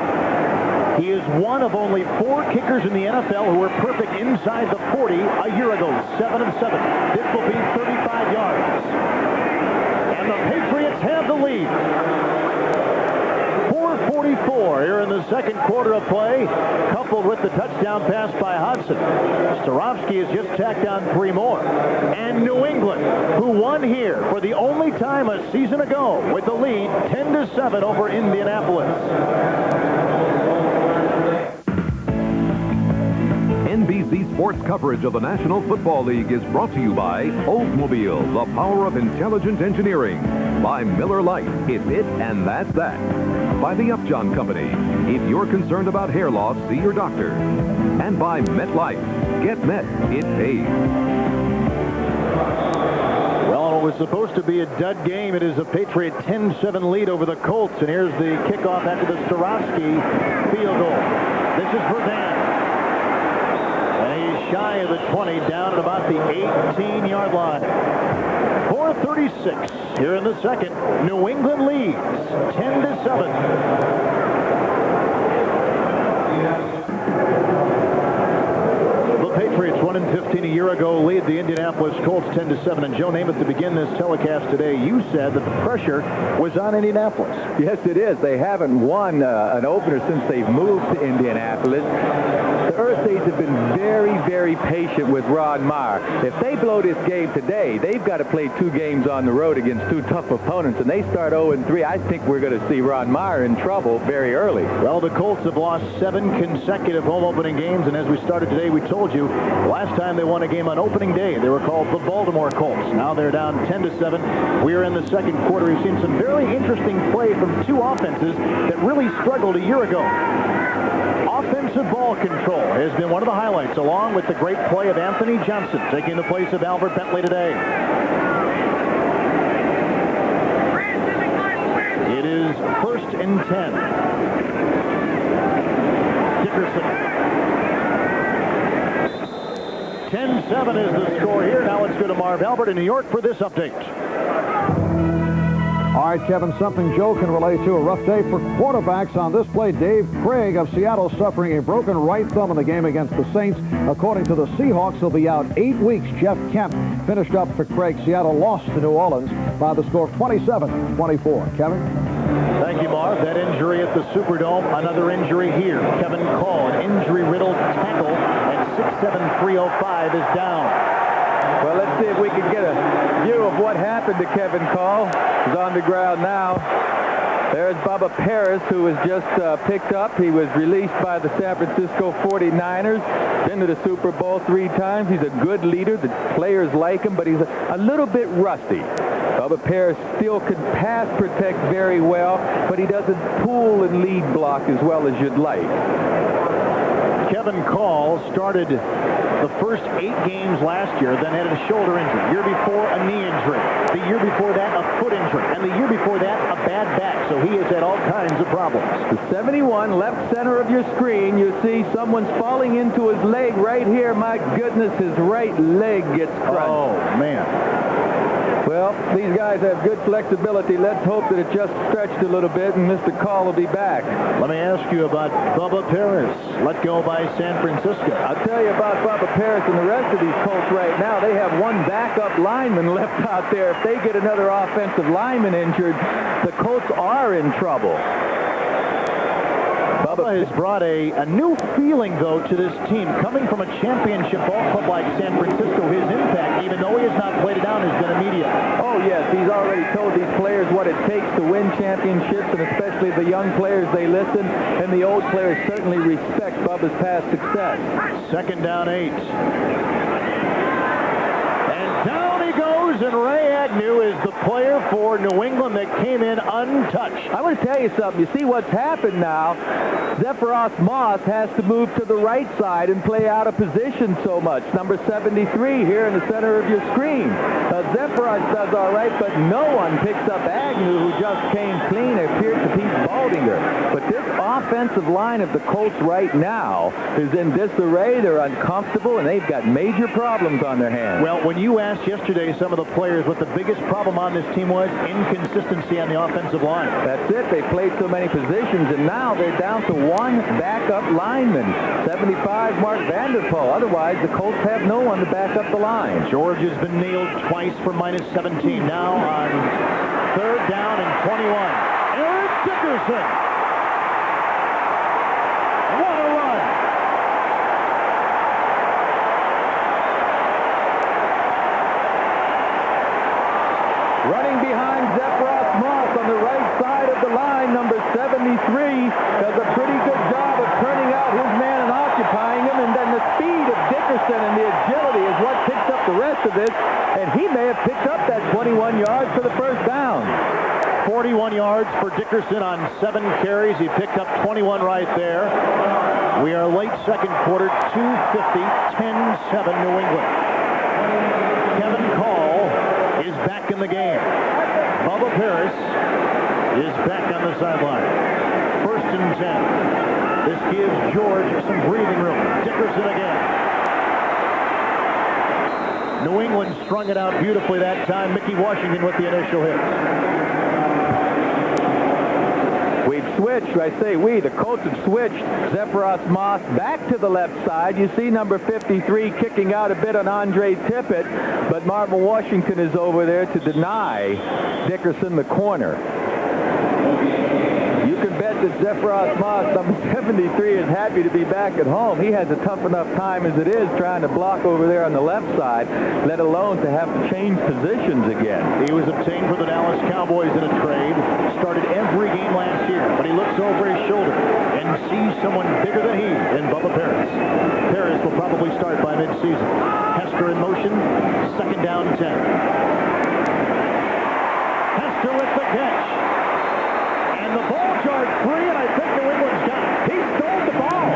He is one of only 4 kickers in the NFL who were perfect inside the 40 a year ago. 7 of 7. This will be 35 yards. And the Patriots have the lead. 4:44 here in the 2nd quarter of play, coupled with the touchdown pass by Hodson. Starofsky has just tacked on 3 more. And New England, who won here for the only time a season ago with the lead 10-7 over Indianapolis. NBC Sports coverage of the National Football League is brought to you by Oldsmobile, the power of intelligent engineering. By Miller Lite, it's it and that's that. By the Upjohn Company, if you're concerned about hair loss, see your doctor. And by MetLife, get Met, it pays. Well, it was supposed to be a dud game. It is a Patriot 10-7 lead over the Colts. And here's the kickoff after the Starofsky field goal. This is Verdant. Shy of the 20, down at about the 18-yard line. 4:36 here in the 2nd. New England leads 10-7. The Patriots 1-15 a year ago lead the Indianapolis Colts 10-7. And Joe Namath, to begin this telecast today, you said that the pressure was on Indianapolis. Yes, it is. They haven't won an opener since they've moved to Indianapolis. The Earthsaids have been very, very patient with Ron Meyer. If they blow this game today, they've got to play 2 games on the road against 2 tough opponents, and they start 0-3. I think we're going to see Ron Meyer in trouble very early. Well, the Colts have lost 7 consecutive home opening games, and as we started today, we told you last time they won a game on opening day, they were called the Baltimore Colts. Now they're down 10-7. We are in the 2nd quarter. We've seen some very interesting play from 2 offenses that really struggled a year ago. Offensive ball control has been one of the highlights, along with the great play of Anthony Johnson taking the place of Albert Bentley today. It is 1st and 10. Dickerson. 10-7 is the score here. Now let's go to Marv Albert in New York for this update. All right, Kevin, something Joe can relate to. A rough day for quarterbacks on this play. Dave Craig of Seattle suffering a broken right thumb in the game against the Saints. According to the Seahawks, he'll be out 8 weeks. Jeff Kemp finished up for Craig. Seattle lost to New Orleans by the score of 27-24. Kevin? Thank you, Marv. That injury at the Superdome, another injury here. Kevin Call, an injury-riddled tackle, and 6'7", 305 is down. Well, let's see if we can get a view of what happened to Kevin Call. He's on the ground now. There's Bubba Paris, who was just picked up. He was released by the San Francisco 49ers. Been to the Super Bowl 3 times. He's a good leader. The players like him, but he's a little bit rusty. Bubba Paris still can pass protect very well, but he doesn't pull and lead block as well as you'd like. Kevin Call started the first 8 games last year, then had a shoulder injury. Year before, a knee injury. The year before that, a foot injury. And the year before that, a bad back. So he has had all kinds of problems. The 71, left center of your screen, you see someone's falling into his leg right here. My goodness, his right leg gets crushed. Oh, man. Well, these guys have good flexibility. Let's hope that it just stretched a little bit and Mr. Call will be back. Let me ask you about Bubba Paris, let go by San Francisco. I'll tell you about Bubba Paris and the rest of these Colts right now. They have one backup lineman left out there. If they get another offensive lineman injured, the Colts are in trouble. Bubba has brought a new feeling, though, to this team. Coming from a championship ball club like San Francisco, his impact, even though he has not played it down, has been immediate. Oh, yes, he's already told these players what it takes to win championships, and especially the young players, they listen, and the old players certainly respect Bubba's past success. 2nd down 8. And down he goes, and Ray Agnew is the player for New England that came in untouched. I want to tell you something. You see what's happened now? Zephyros Moss has to move to the right side and play out of position so much. Number 73 here in the center of your screen. Zephyros does all right, but no one picks up Agnew, who just came clean. It appeared to Pete Baldinger. But this offensive line of the Colts right now is in disarray. They're uncomfortable, and they've got major problems on their hands. Well, when you asked yesterday some of the players what the biggest problem on this team was, inconsistency on the offensive line. That's it. They played so many positions, and now they're down to one backup lineman, 75 Mark Vanderpool. Otherwise, the Colts have no one to back up the line. George has been nailed twice for -17. Now on 3rd down and 21. Eric Dickerson. What a run. Running behind Zephyros Moss on the right side of the line, number 73 does a pretty good job of turning out his man and occupying him, and then the speed of Dickerson and the agility is what picks up the rest of this, and he may have picked up that 21 yards for the first down. 41 yards for Dickerson on 7 carries. He picked up 21 right there. We are late 2nd quarter, 2:50, 10-7 New England. Kevin Call is back in the game. Bubba Paris is back on the sideline. 1st and 10. This gives George some breathing room. Dickerson again. New England strung it out beautifully that time. Mickey Washington with the initial hit. We've switched. I say we. The Colts have switched. Zephyros Moss back to the left side. You see number 53 kicking out a bit on Andre Tippett, but Marvin Washington is over there to deny Dickerson the corner. You can bet that Zephyros Moss, number 73, is happy to be back at home. He has a tough enough time as it is trying to block over there on the left side, let alone to have to change positions again. He was obtained for the Dallas Cowboys in a trade. Started every game last year, but he looks over his shoulder and sees someone bigger than he in Bubba Paris. Paris will probably start by midseason. Hester in motion, 2nd down 10. Hester with the catch. And the ball charged free, and I think New England's got it. He stole the ball.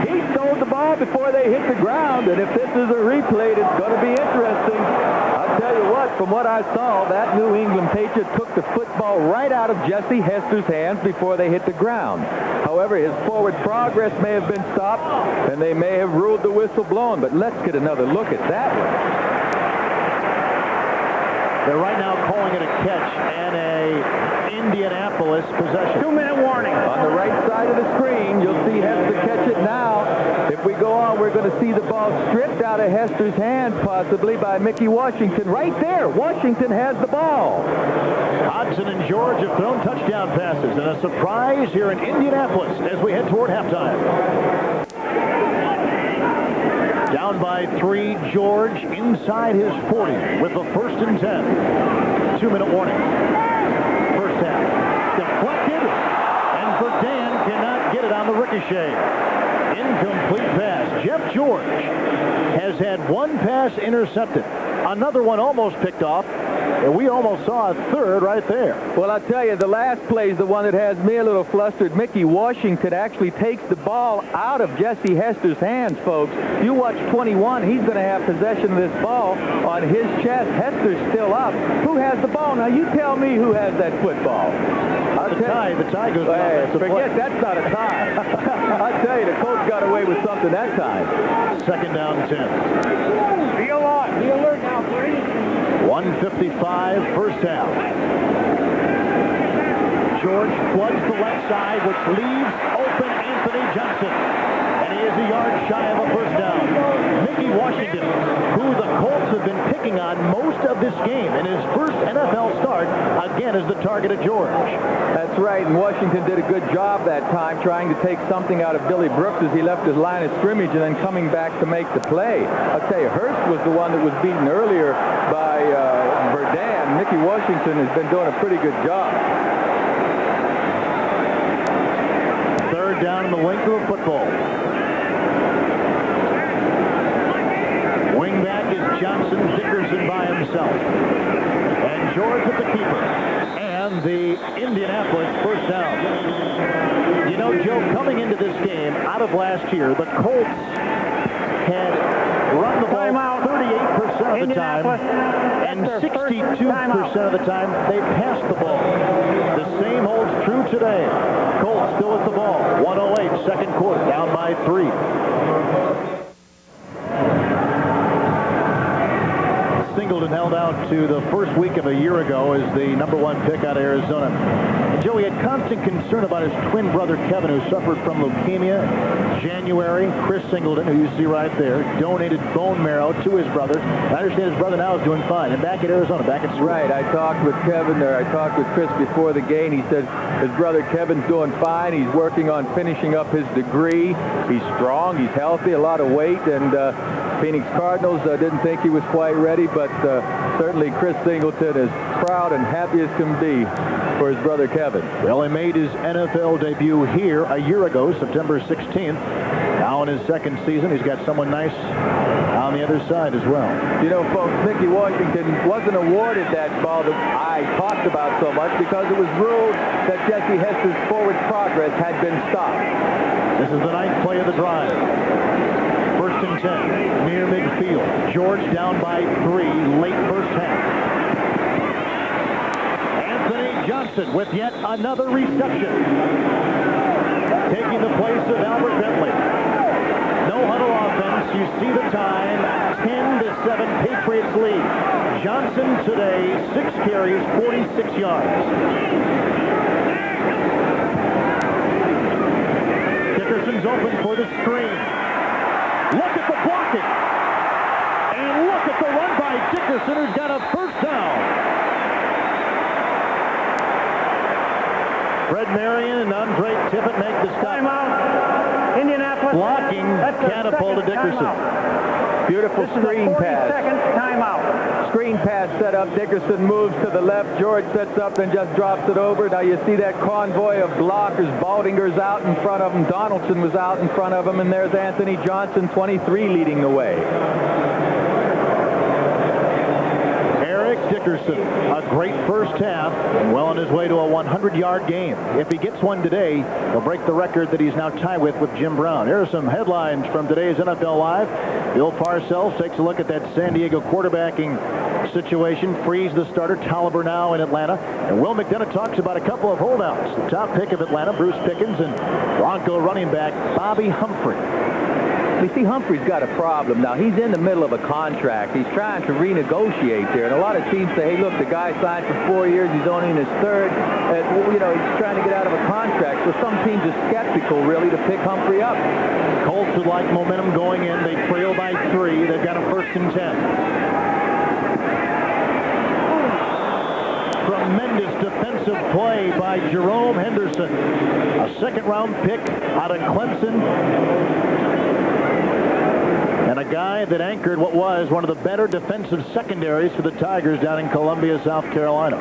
He stole the ball before they hit the ground, and if this is a replay, it's going to be interesting. I'll tell you what, from what I saw, that New England Patriot took the football right out of Jesse Hester's hands before they hit the ground. However, his forward progress may have been stopped, and they may have ruled the whistle blown, but let's get another look at that one. They're right now calling it a catch and a Indianapolis possession. 2-minute warning. On the right side of the screen, you'll see Hester catch it now. If we go on, we're going to see the ball stripped out of Hester's hands, possibly by Mickey Washington. Right there, Washington has the ball. Hodgson and George have thrown touchdown passes, and a surprise here in Indianapolis as we head toward halftime. Down by 3, George inside his 40 with the 1st and 10. 2-minute warning. First half. Deflected, and Verdan cannot get it on the ricochet. Incomplete pass. Jeff George has had 1 pass intercepted Another one almost picked off, and we almost saw a third right there. Well, I'll tell you, the last play is the one that has me a little flustered. Mickey Washington actually takes the ball out of Jesse Hester's hands, folks. You watch 21, he's going to have possession of this ball on his chest. Hester's still up. Who has the ball? Now, you tell me who has that football. The tie goes down. Forget that's not a tie. I'll tell you, the Colts got away with something that time. Second down, 10. Be alert now, please. 1:55, first half. George floods the left side, which leaves open Anthony Johnson. And he is a yard shy of a first down. Mickey Washington, who the Colts have been picking on most of this game, in his first NFL start, again is the target of George. That's right, and Washington did a good job that time trying to take something out of Billy Brooks as he left his line of scrimmage and then coming back to make the play. I'll tell you, Hurst was the one that was beaten earlier by Verdun. Mickey Washington has been doing a pretty good job. Third down in the length of the football. Wingback is Johnson, Dickerson by himself. And George with the keeper. And the Indianapolis first down. You know, Joe, coming into this game out of last year, the Colts had run the ball 38% of the time, and 62% of the time they passed the ball. The same holds true today. Colts still with the ball. 1:08, second quarter, down by 3. Singleton held out to the first week of a year ago as the #1 pick out of Arizona. And Joey had constant concern about his twin brother Kevin, who suffered from leukemia in January. Chris Singleton, who you see right there, donated bone marrow to his brother. I understand his brother now is doing fine and back at Arizona, back at school. Right, I talked with Kevin there. I talked with Chris before the game. He said his brother Kevin's doing fine. He's working on finishing up his degree. He's strong. He's healthy, a lot of weight, and Phoenix Cardinals didn't think he was quite ready, but certainly Chris Singleton is proud and happy as can be for his brother Kevin. Well, he made his NFL debut here a year ago, September 16th. Now in his second season, he's got someone nice on the other side as well. You know, folks, Mickey Washington wasn't awarded that ball that I talked about so much because it was ruled that Jesse Hester's forward progress had been stopped. This is the ninth play of the drive. First and 10, near midfield. George down by 3, late first half. Anthony Johnson with yet another reception. Taking the place of Albert Bentley. No huddle offense. You see the time. 10-7 Patriots lead. Johnson today, 6 carries, 46 yards. Dickerson's open for the screen. Look at the blocking. And look at the run by Dickerson, who's got a first down. Fred Marion and Andre Tippett make the stop. Timeout. Indianapolis. Blocking catapulted Dickerson. Beautiful screen pass. 42nd timeout. Screen pass set up. Dickerson moves to the left. George sets up and just drops it over. Now you see that convoy of blockers. Baldinger's out in front of him. Donaldson was out in front of him. And there's Anthony Johnson, 23, leading the way. Dickerson, a great first half, and well on his way to a 100-yard game. If he gets one today, he'll break the record that he's now tied with Jim Brown. Here are some headlines from today's NFL Live. Bill Parcells takes a look at that San Diego quarterbacking situation. Freeze the starter, Tolliver now in Atlanta. And Will McDonough talks about a couple of holdouts. The top pick of Atlanta, Bruce Pickens, and Bronco running back Bobby Humphrey. You see, Humphrey's got a problem now. He's in the middle of a contract. He's trying to renegotiate there. And a lot of teams say, hey, look, the guy signed for 4 years. He's only in his third. You know, he's trying to get out of a contract. So some teams are skeptical, really, to pick Humphrey up. Colts would like momentum going in. They trail by 3. They've got a first and 10. Tremendous defensive play by Jerome Henderson. A second-round pick out of Clemson. And a guy that anchored what was one of the better defensive secondaries for the Tigers down in Columbia, South Carolina.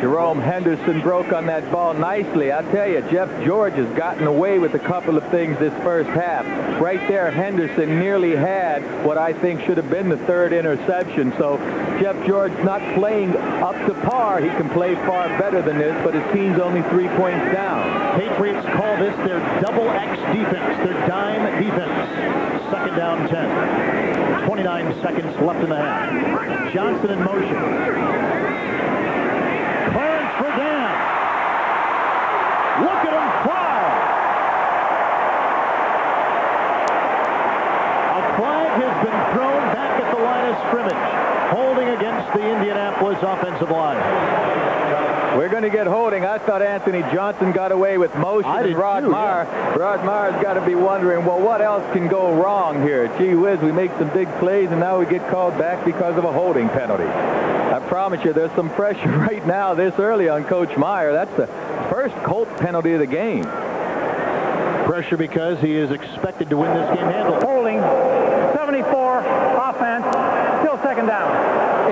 Jerome Henderson broke on that ball nicely. I tell you, Jeff George has gotten away with a couple of things this first half. Right there, Henderson nearly had what I think should have been the third interception. So Jeff George not playing up to par. He can play far better than this, but his team's only 3 points down. Patriots call this their double X defense, their dime defense. Second down 10. 29 seconds left in the half. Johnson in motion. Clearance for down. Look at him fly. A flag has been thrown back at the line of scrimmage, holding against the Indianapolis offensive line. We're going to get holding. I thought Anthony Johnson got away with motion. I did Rod too, Maher. Rod Maher's got to be wondering, well, what else can go wrong here? Gee whiz, we make some big plays, and now we get called back because of a holding penalty. I promise you, there's some pressure right now this early on Coach Maher. That's the first Colts penalty of the game. Pressure because he is expected to win this game handily. Holding, 74, offense, still second down.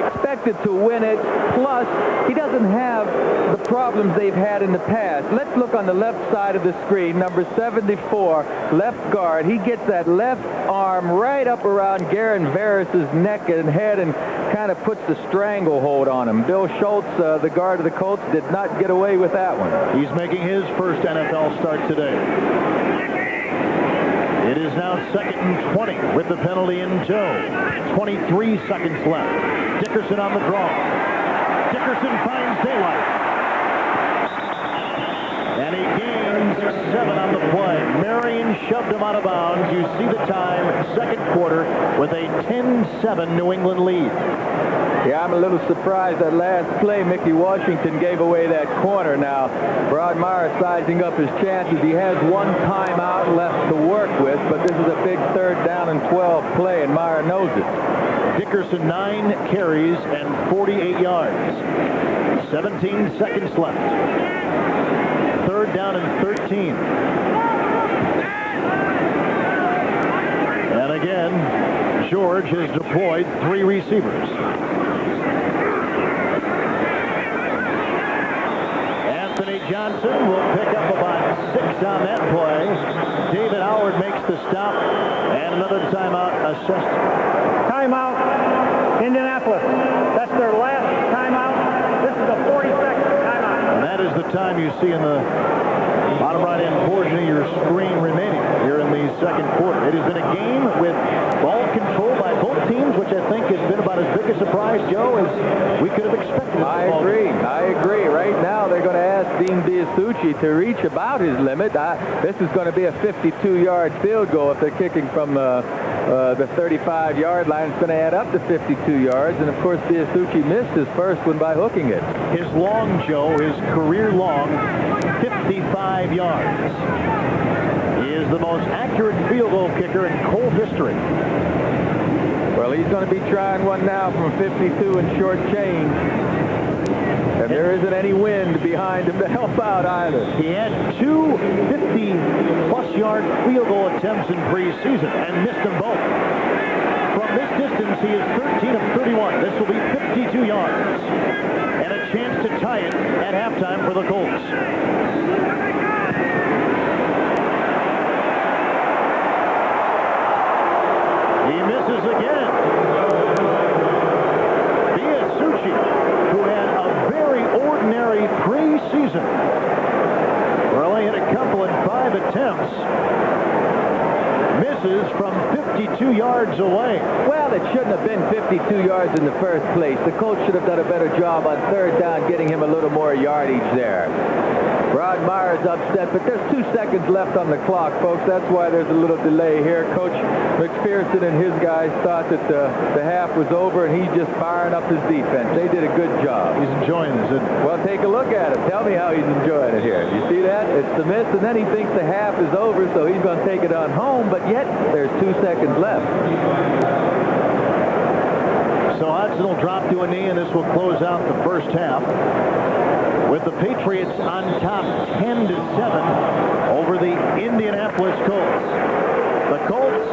Expected to win it, plus he doesn't have the problems they've had in the past. Let's look on the left side of the screen. Number 74, left guard. He gets that left arm right up around Garen Varus's neck and head and kind of puts the stranglehold on him. Bill Schultz, the guard of the Colts, did not get away with that one. He's making his first NFL start today. It is now 2nd and 20 with the penalty in tow. 23 seconds left. Dickerson on the draw. Dickerson finds daylight. And he gains 7 on the play. Marion shoved him out of bounds. You see the time, second quarter, with a 10-7 New England lead. Yeah, I'm a little surprised that last play Mickey Washington gave away that corner. Now, Rod Maher sizing up his chances. He has one timeout left to work with, but this is a big 3rd down and 12 play, and Maher knows it. Dickerson 9 carries and 48 yards. 17 seconds left. 3rd down and 13. And again, George has deployed 3 receivers. Anthony Johnson will pick up about 6 on that play. David Howard makes the stop, and another timeout assessed. Timeout, Indianapolis. That's their last timeout. This is a 40-second timeout. And that is the time you see in the bottom right-hand portion of your screen remaining here in the second quarter. It has been a game with ball control by both teams, which I think has been about as big a surprise, Joe, as we could have expected. I agree. Right now, they're going to ask Dean Biasucci to reach about his limit. This is going to be a 52-yard field goal if they're kicking from the 35-yard line. It's going to add up to 52 yards. And, of course, Biasucci missed his first one by hooking it. His long, Joe, his career long, 55 yards. He is the most accurate field goal kicker in Colt history. Well, he's going to be trying one now from 52 and short change. And there isn't any wind behind him to help out either. He had 2 50-plus yard field goal attempts in preseason and missed them both. From this distance, he is 13 of 31. This will be 52 yards. And a chance to tie it at halftime for the Colts. He misses again. Biasucci, who had a very ordinary preseason, only hit a couple in 5 attempts, misses from 52 yards away. Well, it shouldn't have been 52 yards in the first place. The Colts should have done a better job on 3rd down, getting him a little more yardage there. Rod Maher's upset, but there's 2 seconds left on the clock, folks. That's why there's a little delay here. Coach McPherson and his guys thought that the half was over, and he's just firing up his defense. They did a good job. He's enjoying this, isn't he? Well, take a look at it. Tell me how he's enjoying it here. You see that? It's the miss, and then he thinks the half is over, so he's going to take it on home, but yet there's 2 seconds left. So Hodgson will drop to a knee, and this will close out the first half, with the Patriots on top 10-7 over the Indianapolis Colts. The Colts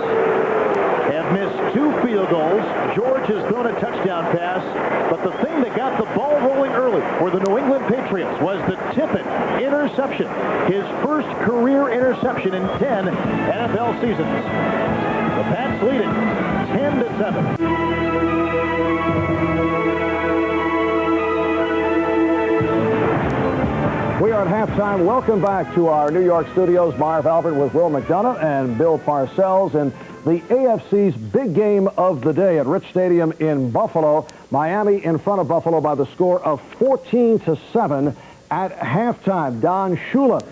have have missed 2 field goals. George has thrown a touchdown pass. But the thing that got the ball rolling early for the New England Patriots was the Tippett interception. His first career interception in 10 NFL seasons. The Pats lead it 10-7. We are at halftime. Welcome back to our New York studios. Marv Albert with Will McDonough and Bill Parcells. And the AFC's big game of the day at Rich Stadium in Buffalo. Miami in front of Buffalo by the score of 14-7 at halftime. Don Shula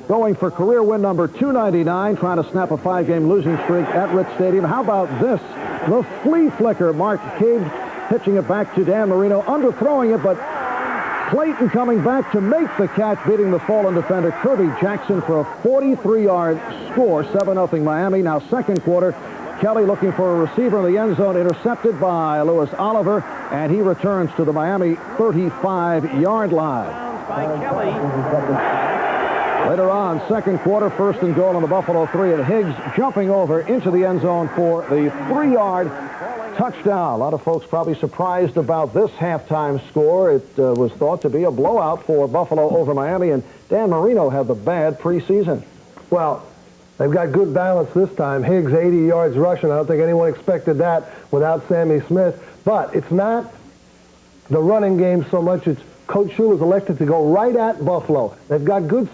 going for career win number 299, trying to snap a 5-game losing streak at Rich Stadium. How about this? The flea flicker. Mark Cade pitching it back to Dan Marino, underthrowing it, but Clayton coming back to make the catch, beating the fallen defender Kirby Jackson for a 43-yard score, 7-0 Miami. Now second quarter, Kelly looking for a receiver in the end zone, intercepted by Lewis Oliver, and he returns to the Miami 35-yard line. By Kelly. Later on, second quarter, first and goal on the Buffalo 3, and Higgs jumping over into the end zone for the 3-yard touchdown. A lot of folks probably surprised about this halftime score. It was thought to be a blowout for Buffalo over Miami, and Dan Marino had the bad preseason. Well, they've got good balance this time. Higgs 80 yards rushing. I don't think anyone expected that without Sammy Smith. But it's not the running game so much. It's Coach Shula's elected to go right at Buffalo. They've got good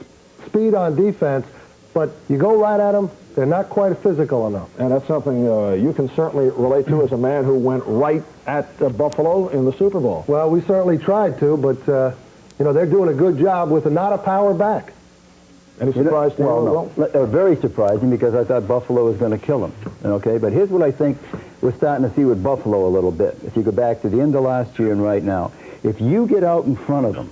speed on defense, but you go right at them, they're not quite physical enough. And that's something you can certainly relate to as a man who went right at Buffalo in the Super Bowl. Well, we certainly tried to, but, you know, they're doing a good job with not a power back. Any surprise to you? Well, no. Very surprising because I thought Buffalo was going to kill them. Okay, but here's what I think we're starting to see with Buffalo a little bit. If you go back to the end of last year and right now, if you get out in front of them,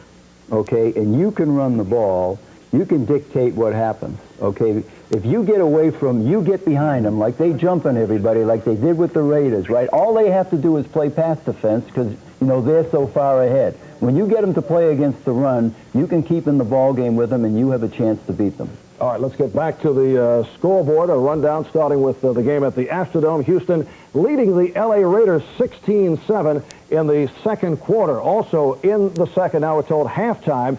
okay, and you can run the ball, you can dictate what happens, okay? If you get away from, you get behind them, like they jump on everybody, like they did with the Raiders, right? All they have to do is play pass defense because, you know, they're so far ahead. When you get them to play against the run, you can keep in the ball game with them, and you have a chance to beat them. All right, let's get back to the scoreboard. A rundown starting with the game at the Astrodome. Houston leading the L.A. Raiders 16-7 in the second quarter. Also in the second, now we're told halftime,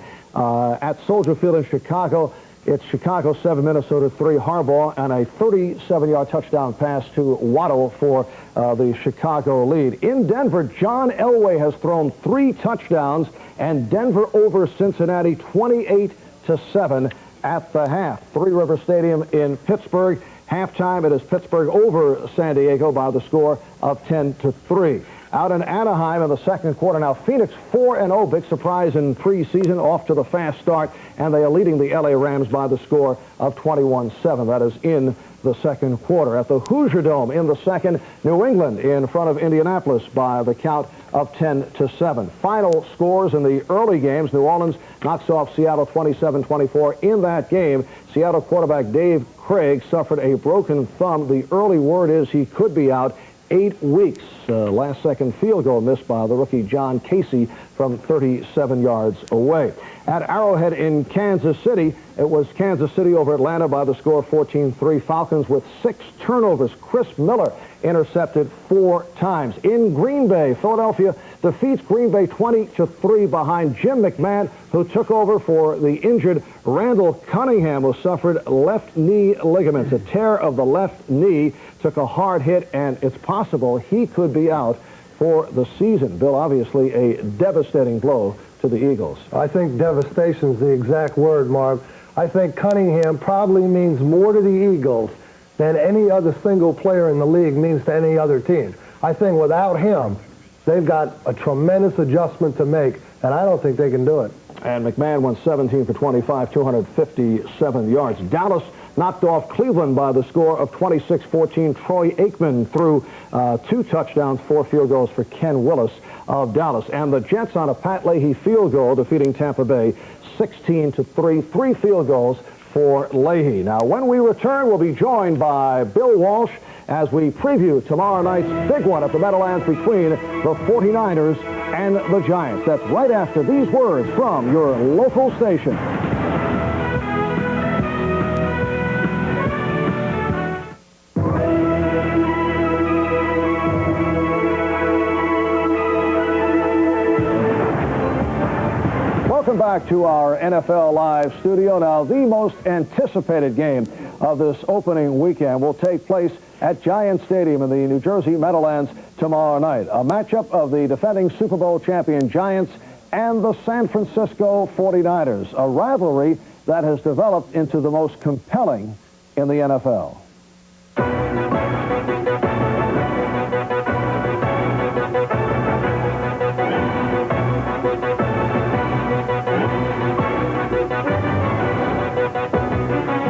at Soldier Field in Chicago. It's Chicago 7, Minnesota 3. Harbaugh and a 37-yard touchdown pass to Waddle for the Chicago lead. In Denver, John Elway has thrown 3 touchdowns, and Denver over Cincinnati 28-7 at the half. Three River Stadium in Pittsburgh. Halftime, it is Pittsburgh over San Diego by the score of 10-3. Out in Anaheim in the second quarter. Now, Phoenix 4-0, big surprise in preseason, off to the fast start, and they are leading the L.A. Rams by the score of 21-7. That is in the second quarter. At the Hoosier Dome in the second, New England in front of Indianapolis by the count of 10-7. Final scores in the early games. New Orleans knocks off Seattle 27-24. In that game, Seattle quarterback Dave Craig suffered a broken thumb. The early word is he could be out 8 weeks. Last-second field goal missed by the rookie John Casey from 37 yards away. At Arrowhead in Kansas City, it was Kansas City over Atlanta by the score of 14-3. Falcons with 6 turnovers. Chris Miller intercepted 4 times. In Green Bay, Philadelphia defeats Green Bay 20-3 behind Jim McMahon, who took over for the injured Randall Cunningham, who suffered left knee ligaments. A tear of the left knee, took a hard hit, and it's possible he could be out for the season. Bill, obviously a devastating blow to the Eagles. I think devastation is the exact word, Marv. I think Cunningham probably means more to the Eagles than any other single player in the league means to any other team. I think without him, they've got a tremendous adjustment to make, and I don't think they can do it. And McMahon went 17 for 25, 257 yards. Dallas knocked off Cleveland by the score of 26-14. Troy Aikman threw 2 touchdowns, 4 field goals for Ken Willis of Dallas. And the Jets on a Pat Leahy field goal defeating Tampa Bay 16-3. 3 field goals for Leahy. Now, when we return, we'll be joined by Bill Walsh as we preview tomorrow night's big one at the Meadowlands between the 49ers and the Giants. That's right after these words from your local station. Welcome back to our NFL Live studio. Now, the most anticipated game of this opening weekend will take place at Giant Stadium in the New Jersey Meadowlands tomorrow night. A matchup of the defending Super Bowl champion Giants and the San Francisco 49ers, a rivalry that has developed into the most compelling in the NFL.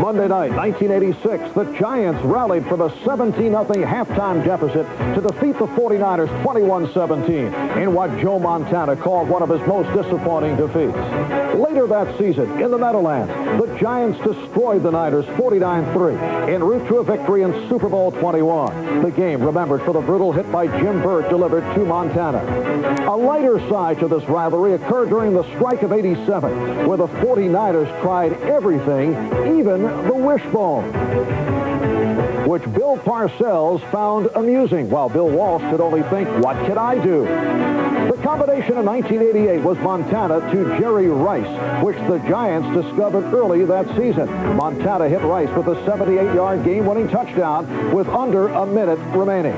Monday night, 1986, the Giants rallied from a 17-0 halftime deficit to defeat the 49ers 21-17 in what Joe Montana called one of his most disappointing defeats. Later that season, in the Meadowlands, the Giants destroyed the Niners 49-3 en route to a victory in Super Bowl 21. The game remembered for the brutal hit by Jim Burt delivered to Montana. A lighter side to this rivalry occurred during the strike of '87, where the 49ers tried everything, even the wishbone, which Bill Parcells found amusing, while Bill Walsh could only think, what can I do? The combination in 1988 was Montana to Jerry Rice, which the Giants discovered early that season. Montana hit Rice with a 78-yard game-winning touchdown with under a minute remaining.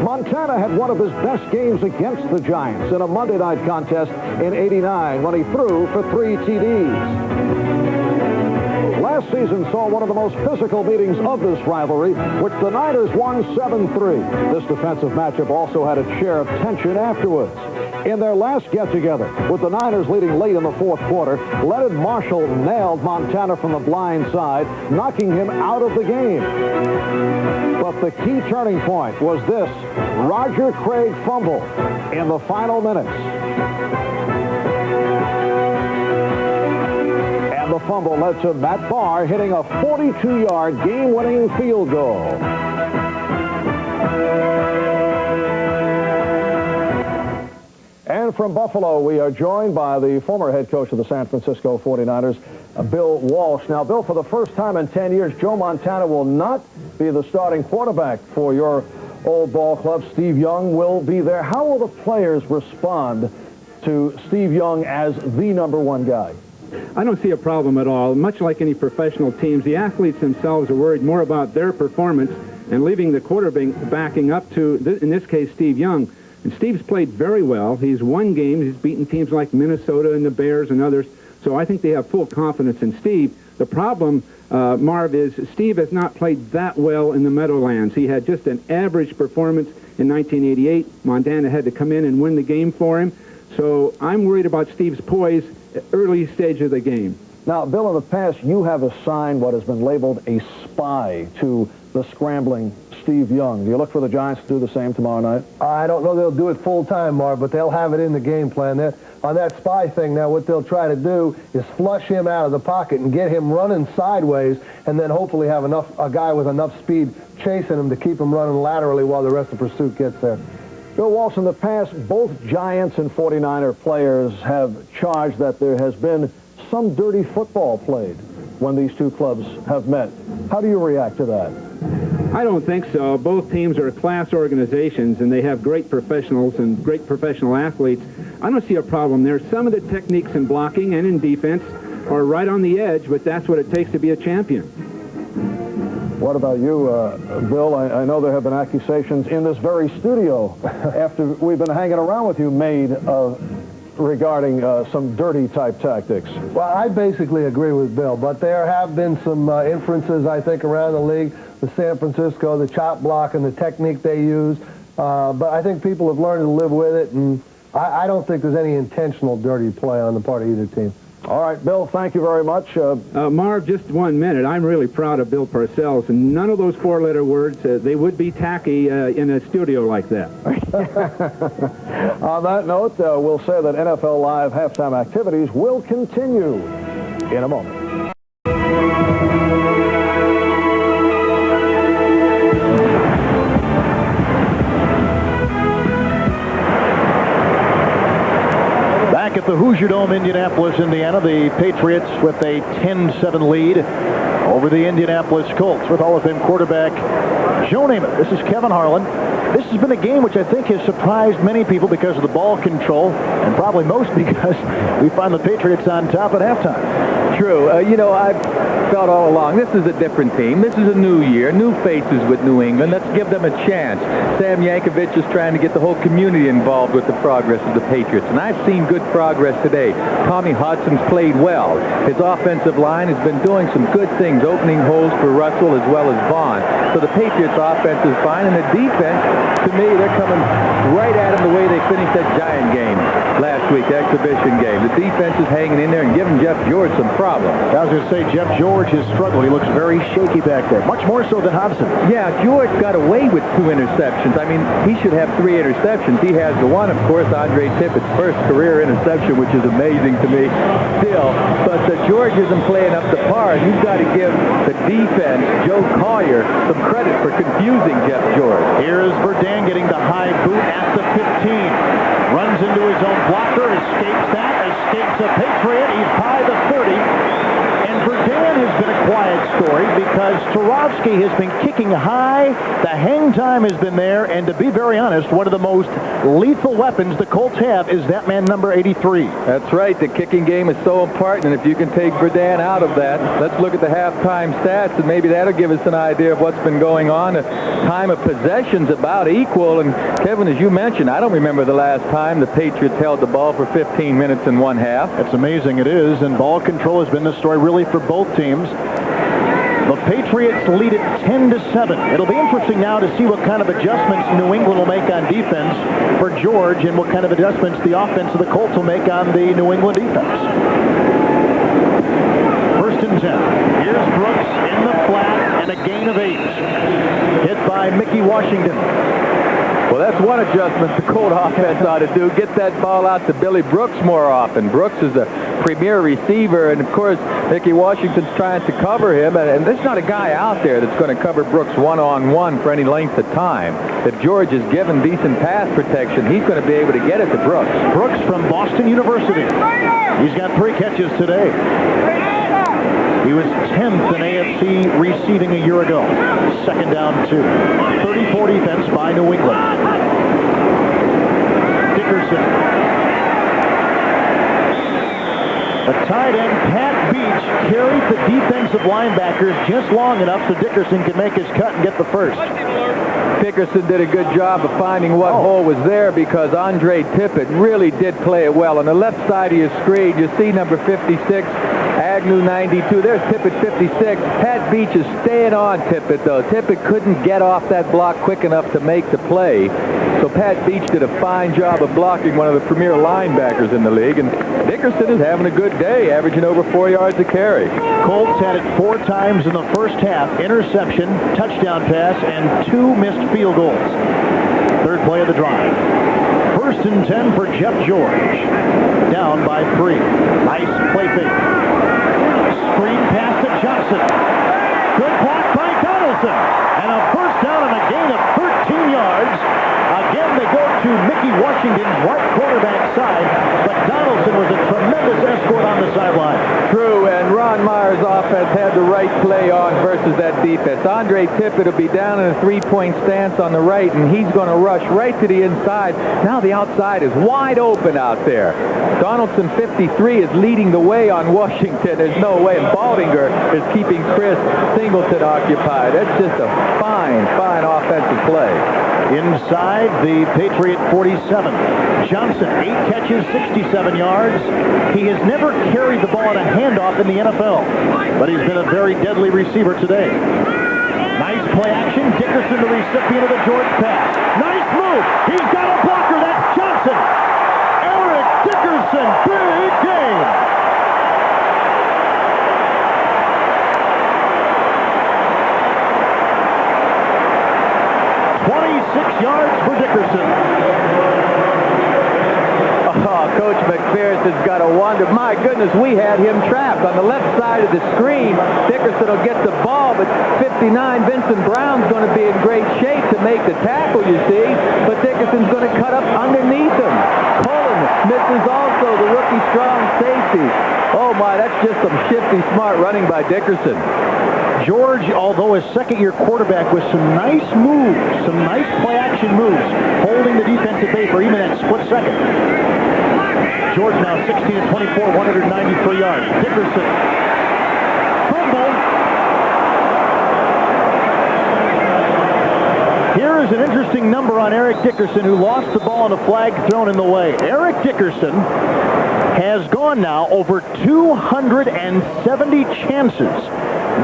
Montana had one of his best games against the Giants in a Monday night contest in '89 when he threw for 3 TDs. Last season saw one of the most physical meetings of this rivalry, which the Niners won 7-3. This defensive matchup also had its share of tension afterwards. In their last get-together, with the Niners leading late in the fourth quarter, Leonard Marshall nailed Montana from the blind side, knocking him out of the game. But the key turning point was this Roger Craig fumble in the final minutes. The fumble led to Matt Barr hitting a 42-yard game-winning field goal. And from Buffalo, we are joined by the former head coach of the San Francisco 49ers, Bill Walsh. Now, Bill, for the first time in 10 years, Joe Montana will not be the starting quarterback for your old ball club. Steve Young will be there. How will the players respond to Steve Young as the #1 guy? I don't see a problem at all. Much like any professional teams, the athletes themselves are worried more about their performance and leaving the quarterbacking up to, in this case, Steve Young. And Steve's played very well. He's won games. He's beaten teams like Minnesota and the Bears and others. So I think they have full confidence in Steve. The problem, Marv, is Steve has not played that well in the Meadowlands. He had just an average performance in 1988. Montana had to come in and win the game for him. So I'm worried about Steve's poise early stage of the game. Now, Bill, in the past, you have assigned what has been labeled a spy to the scrambling Steve Young. Do you look for the Giants to do the same tomorrow night? I don't know they'll do it full-time, Marv, but they'll have it in the game plan. On that spy thing now, what they'll try to do is flush him out of the pocket and get him running sideways, and then hopefully have a guy with enough speed chasing him to keep him running laterally while the rest of the pursuit gets there. Bill Walsh, in the past, both Giants and 49er players have charged that there has been some dirty football played when these two clubs have met. How do you react to that? I don't think so. Both teams are class organizations, and they have great professionals and great professional athletes. I don't see a problem there. Some of the techniques in blocking and in defense are right on the edge, but that's what it takes to be a champion. What about you, Bill? I know there have been accusations in this very studio after we've been hanging around with you made regarding some dirty-type tactics. Well, I basically agree with Bill, but there have been some inferences, I think, around the league. The San Francisco, the chop block, and the technique they use. But I think people have learned to live with it, and I don't think there's any intentional dirty play on the part of either team. All right, Bill, thank you very much. Marv, just 1 minute. I'm really proud of Bill Parcells, and none of those four-letter words, they would be tacky in a studio like that. On that note, we'll say that NFL Live halftime activities will continue in a moment. Back at the Hoosier Dome, Indianapolis, Indiana, the Patriots with a 10-7 lead over the Indianapolis Colts with Hall of Fame quarterback Joe Namath. This is Kevin Harlan. This has been a game which I think has surprised many people because of the ball control, and probably most because we find the Patriots on top at halftime. True. I've felt all along, this is a different team. This is a new year, new faces with New England. Let's give them a chance. Sam Yankovic is trying to get the whole community involved with the progress of the Patriots, and I've seen good progress today. Tommy Hudson's played well. His offensive line has been doing some good things, opening holes for Russell as well as Vaughn. So the Patriots offense is fine, and the defense, to me, they're coming right at him the way they finished that Giant game last week, the exhibition game. The defense is hanging in there and giving Jeff George some problems. I was going to say, Jeff George has struggled. He looks very shaky back there, much more so than Hobson. Yeah, George got away with 2 interceptions. I mean, he should have 3 interceptions. He has the one, of course, Andre Tippett's first career interception, which is amazing to me still. But George isn't playing up to par. You've got to give the defense, Joe Collier, some credit for confusing Jeff George. Here's Verdun getting the high boot at the 15. Runs into his own blocker, escapes a Patriot. He's by the 30. And Verdun has been a quiet story because Turovsky has been kicking high. The hang time has been there. And to be very honest, one of the most lethal weapons the Colts have is that man number 83. That's right. The kicking game is so important. And if you can take Verdun out of that, let's look at the halftime stats, and maybe that'll give us an idea of what's been going on. The time of possession's about equal. And Kevin, as you mentioned, I don't remember the last time the Patriots held the ball for 15 minutes in one half. It's amazing, it is. And ball control has been the story really for both teams. The Patriots lead it 10-7. It'll be interesting now to see what kind of adjustments New England will make on defense for George and what kind of adjustments the offense of the Colts will make on the New England defense. 1st and 10. Here's Brooks in the flat and a gain of 8. Hit by Mickey Washington. Well, that's one adjustment the Colt offense ought to do. Get that ball out to Billy Brooks more often. Brooks is a premier receiver, and of course, Mickey Washington's trying to cover him, and there's not a guy out there that's going to cover Brooks one-on-one for any length of time. If George is given decent pass protection, he's going to be able to get it to Brooks. Brooks from Boston University. He's got 3 catches today. He was 10th in AFC receiving a year ago. 2nd down 2. 34 defense by New England. Dickerson. The tight end, Pat Beach, carried the defensive linebackers just long enough so Dickerson could make his cut and get the first. Dickerson did a good job of finding what hole was there because Andre Tippett really did play it well. On the left side of your screen, you see number 56, Agnew 92. There's Tippett 56. Pat Beach is staying on Tippett, though. Tippett couldn't get off that block quick enough to make the play. So Pat Beach did a fine job of blocking one of the premier linebackers in the league. And Dickerson is having a good day, averaging over 4 yards a carry. Colts had it 4 times in the first half. Interception, touchdown pass, and 2 missed field goals. 3rd play of the drive. 1st and 10 for Jeff George. Down by 3. Nice play fake. Screen pass to Johnson. Good block by Donaldson. And a first down and a gain of 13 yards. Again, they go to Mickey Washington's right quarterback side, but Donaldson was a tremendous escort on the sideline. True, and Ron Meyer's offense had the right play on versus that defense. Andre Tippett will be down in a 3-point stance on the right, and he's going to rush right to the inside. Now the outside is wide open out there. Donaldson, 53, is leading the way on Washington. There's no way. And Baldinger is keeping Chris Singleton occupied. That's just a fine, fine offensive play. Inside the Patriot 47. Johnson, 8 catches, 67 yards. He has never carried the ball on a handoff in the NFL, but he's been a very deadly receiver today. Nice play action. Dickerson, the recipient of the George pass. Nice move. He's got a blocker. That's Johnson. Eric Dickerson, big game. 26 yards for Dickerson. Oh, Coach McPherson has got a wonder. My goodness, we had him trapped on the left side of the screen. Dickerson will get the ball, but 59, Vincent Brown's going to be in great shape to make the tackle, you see. But Dickerson's going to cut up underneath him. Cullen misses also, the rookie strong safety. Oh, my, that's just some shifty, smart running by Dickerson. George, although a second-year quarterback, with some nice moves, some nice play-action moves, holding the defensive bay for even that split second. George now 16 of 24, 193 yards. Dickerson. Fumble. Here is an interesting number on Eric Dickerson, who lost the ball on a flag thrown in the way. Eric Dickerson has gone now over 270 chances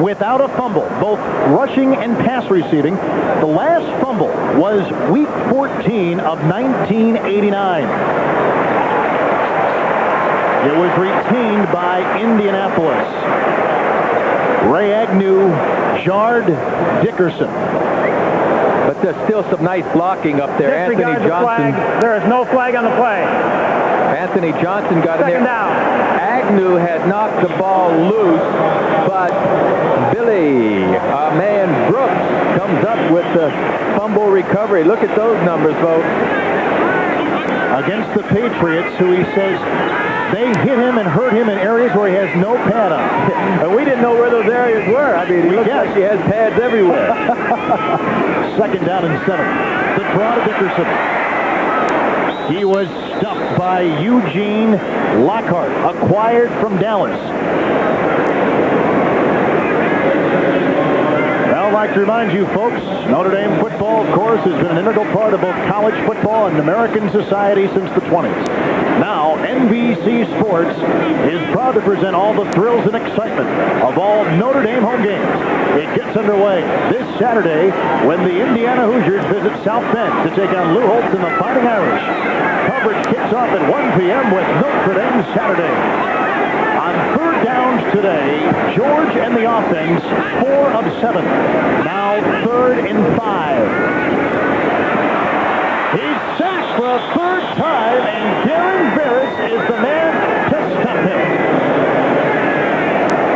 without a fumble, both rushing and pass receiving. The last fumble was week 14 of 1989. It was retained by Indianapolis. Ray Agnew jarred Dickerson. But there's still some nice blocking up there. Anthony Johnson. There is no flag on the play. Anthony Johnson got in there. Second down. Agnew had knocked the ball loose, but Billy, our man Brooks, comes up with the fumble recovery. Look at those numbers, folks. Against the Patriots, who he says they hit him and hurt him in areas where he has no pad on. And we didn't know where those areas were. I mean, he looks like he has pads everywhere. Second down and 7. The draw to Dickerson. He was stuffed by Eugene Lockhart, acquired from Dallas. I'd like to remind you, folks, Notre Dame football, of course, has been an integral part of both college football and American society since the 20s. Now, NBC Sports is proud to present all the thrills and excitement of all Notre Dame home games. It gets underway this Saturday when the Indiana Hoosiers visit South Bend to take on Lou Holtz and the Fighting Irish. Coverage kicks off at 1 p.m. with Notre Dame Saturday. On third downs today, George and the offense, 4 of 7. Now 3rd and 5. He's sacked for a third time, and Darren Barris is the man to stop him.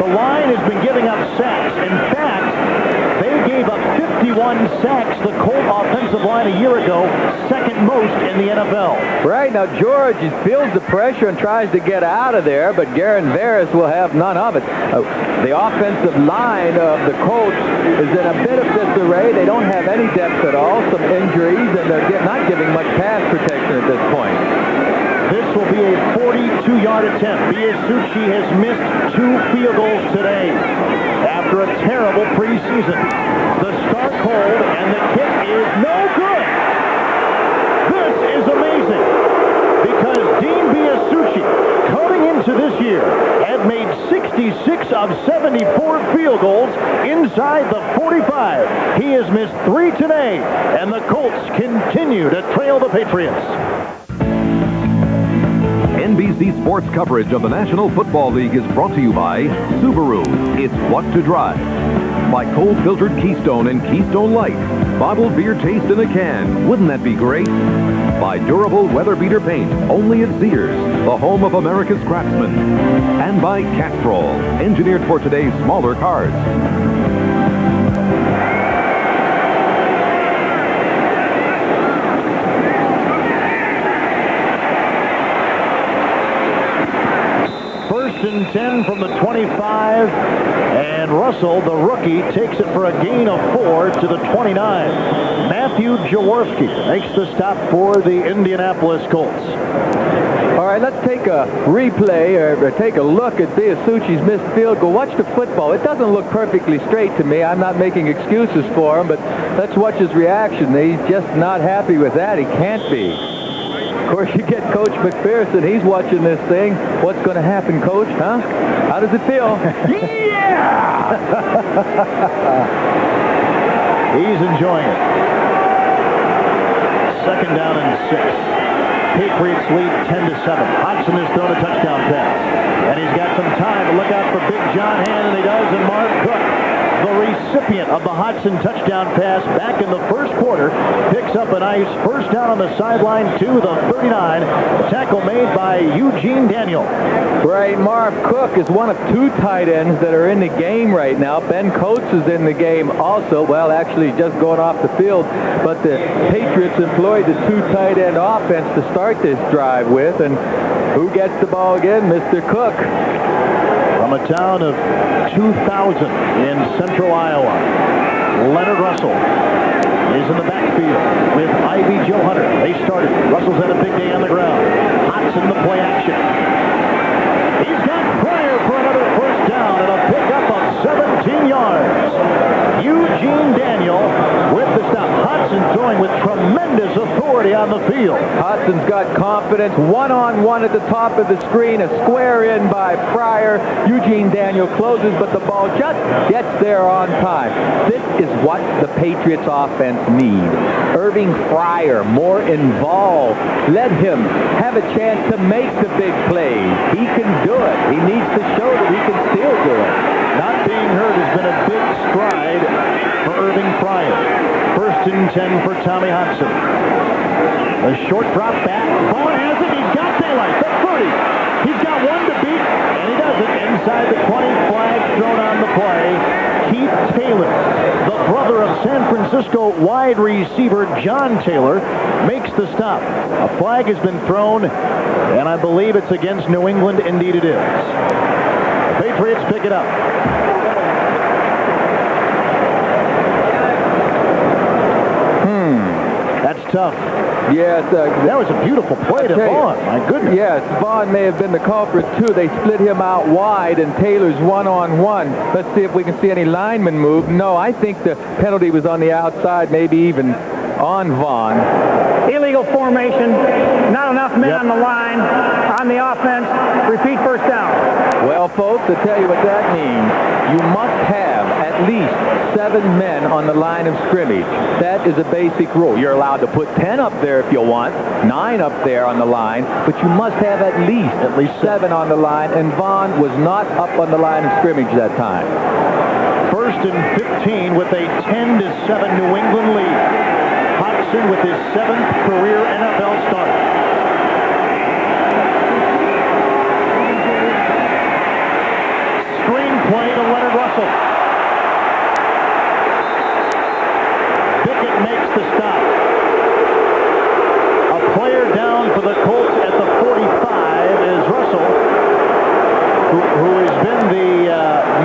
The line has been giving up sacks. In fact, they gave up 51 sacks, the Colt offensive line a year ago, second most in the NFL. Right, now George feels the pressure and tries to get out of there, but Darren Barris will have none of it. The offensive line of the Colts is in a bit of disarray. They don't have any depth at all, some injuries, and they're not giving much pass protection at this point. This will be a 42-yard attempt. Biasucci has missed 2 field goals today after a terrible preseason. The start hold, and the kick is no good. This is amazing, because Dean Biasucci, coming into this year, had made 66 of 74 field goals inside the 45. He has missed 3 today, and the Colts continue to trail the Patriots. NBC Sports coverage of the National Football League is brought to you by Subaru. It's what to drive. By cold filtered Keystone and Keystone Light. Bottled beer taste in a can. Wouldn't that be great? By durable weather beater paint, only at Sears, the home of America's craftsmen. And by Castrol, engineered for today's smaller cars. And 10 from the 25, and Russell, the rookie, takes it for a gain of 4 to the 29. Matthew Jaworski makes the stop for the Indianapolis Colts. All right, let's take a replay or take a look at Biasucci's missed field goal. Watch the football. It doesn't look perfectly straight to me. I'm not making excuses for him, but let's watch his reaction. He's just not happy with that. He can't be. Of course, you get Coach McPherson. He's watching this thing. What's going to happen, Coach? Huh? How does it feel? Yeah! He's enjoying it. Second down and 6. Patriots lead 10-7. Hodgson has thrown a touchdown pass. And he's got some time to look out for Big John Hannon, and he does, and Mark Cook, the recipient of the Hodgson touchdown pass back in the first quarter, picks up a nice first down on the sideline to the 39. A tackle made by Eugene Daniel. Right, Marv Cook is one of 2 tight ends that are in the game right now. Ben Coates is in the game also. Well, actually just going off the field. But the Patriots employed the 2 tight end offense to start this drive with. And who gets the ball again? Mr. Cook. From from a town of 2,000 in central Iowa. Leonard Russell is in the backfield with Ivy Joe Hunter. They started. Russell's had a big day on the ground. Hodson the play action. He's got Pryor for another first down and a pickup of 17 yards. Eugene Daniel with the stop. Hodson throwing with tremendous authority on the field. Hodson's got confidence. One-on-one at the top of the screen. A square in by Pryor. Eugene Daniel closes, but the ball just gets there on time. This is what the Patriots offense need. Irving Pryor more involved. Let him have a chance to make the big plays. He can do it. He needs to show that he can still do it. Not being hurt has been a big stride for Irving Pryor. First and 10 for Tommy Hodson. A short drop back. Ball has it. He's got daylight. The 30. He's got one to beat, and he does it. Inside the 20, flag thrown on the play. Keith Taylor, the brother of San Francisco wide receiver John Taylor, makes the stop. A flag has been thrown, and I believe it's against New England. Indeed it is. The Patriots pick it up. That's tough. Yes, that was a beautiful play to Vaughn. My goodness. Yes, Vaughn may have been the culprit, too. They split him out wide, and Taylor's one-on-one. Let's see if we can see any linemen move. No, I think the penalty was on the outside, maybe even on Vaughn. Illegal formation. Not enough men on the line. On the offense. Repeat first down. Well, folks, I'll tell you what that means. You must have at least 7 men on the line of scrimmage. That is a basic rule. You're allowed to put 10 up there if you want, 9 up there on the line, but you must have at least 7 on the line, and Vaughn was not up on the line of scrimmage that time. First and 15 with a 10-7 New England lead. Hodson with his 7th career NFL start. Screenplay to Leonard Russell. Makes the stop. A player down for the Colts at the 45 is Russell, who has been the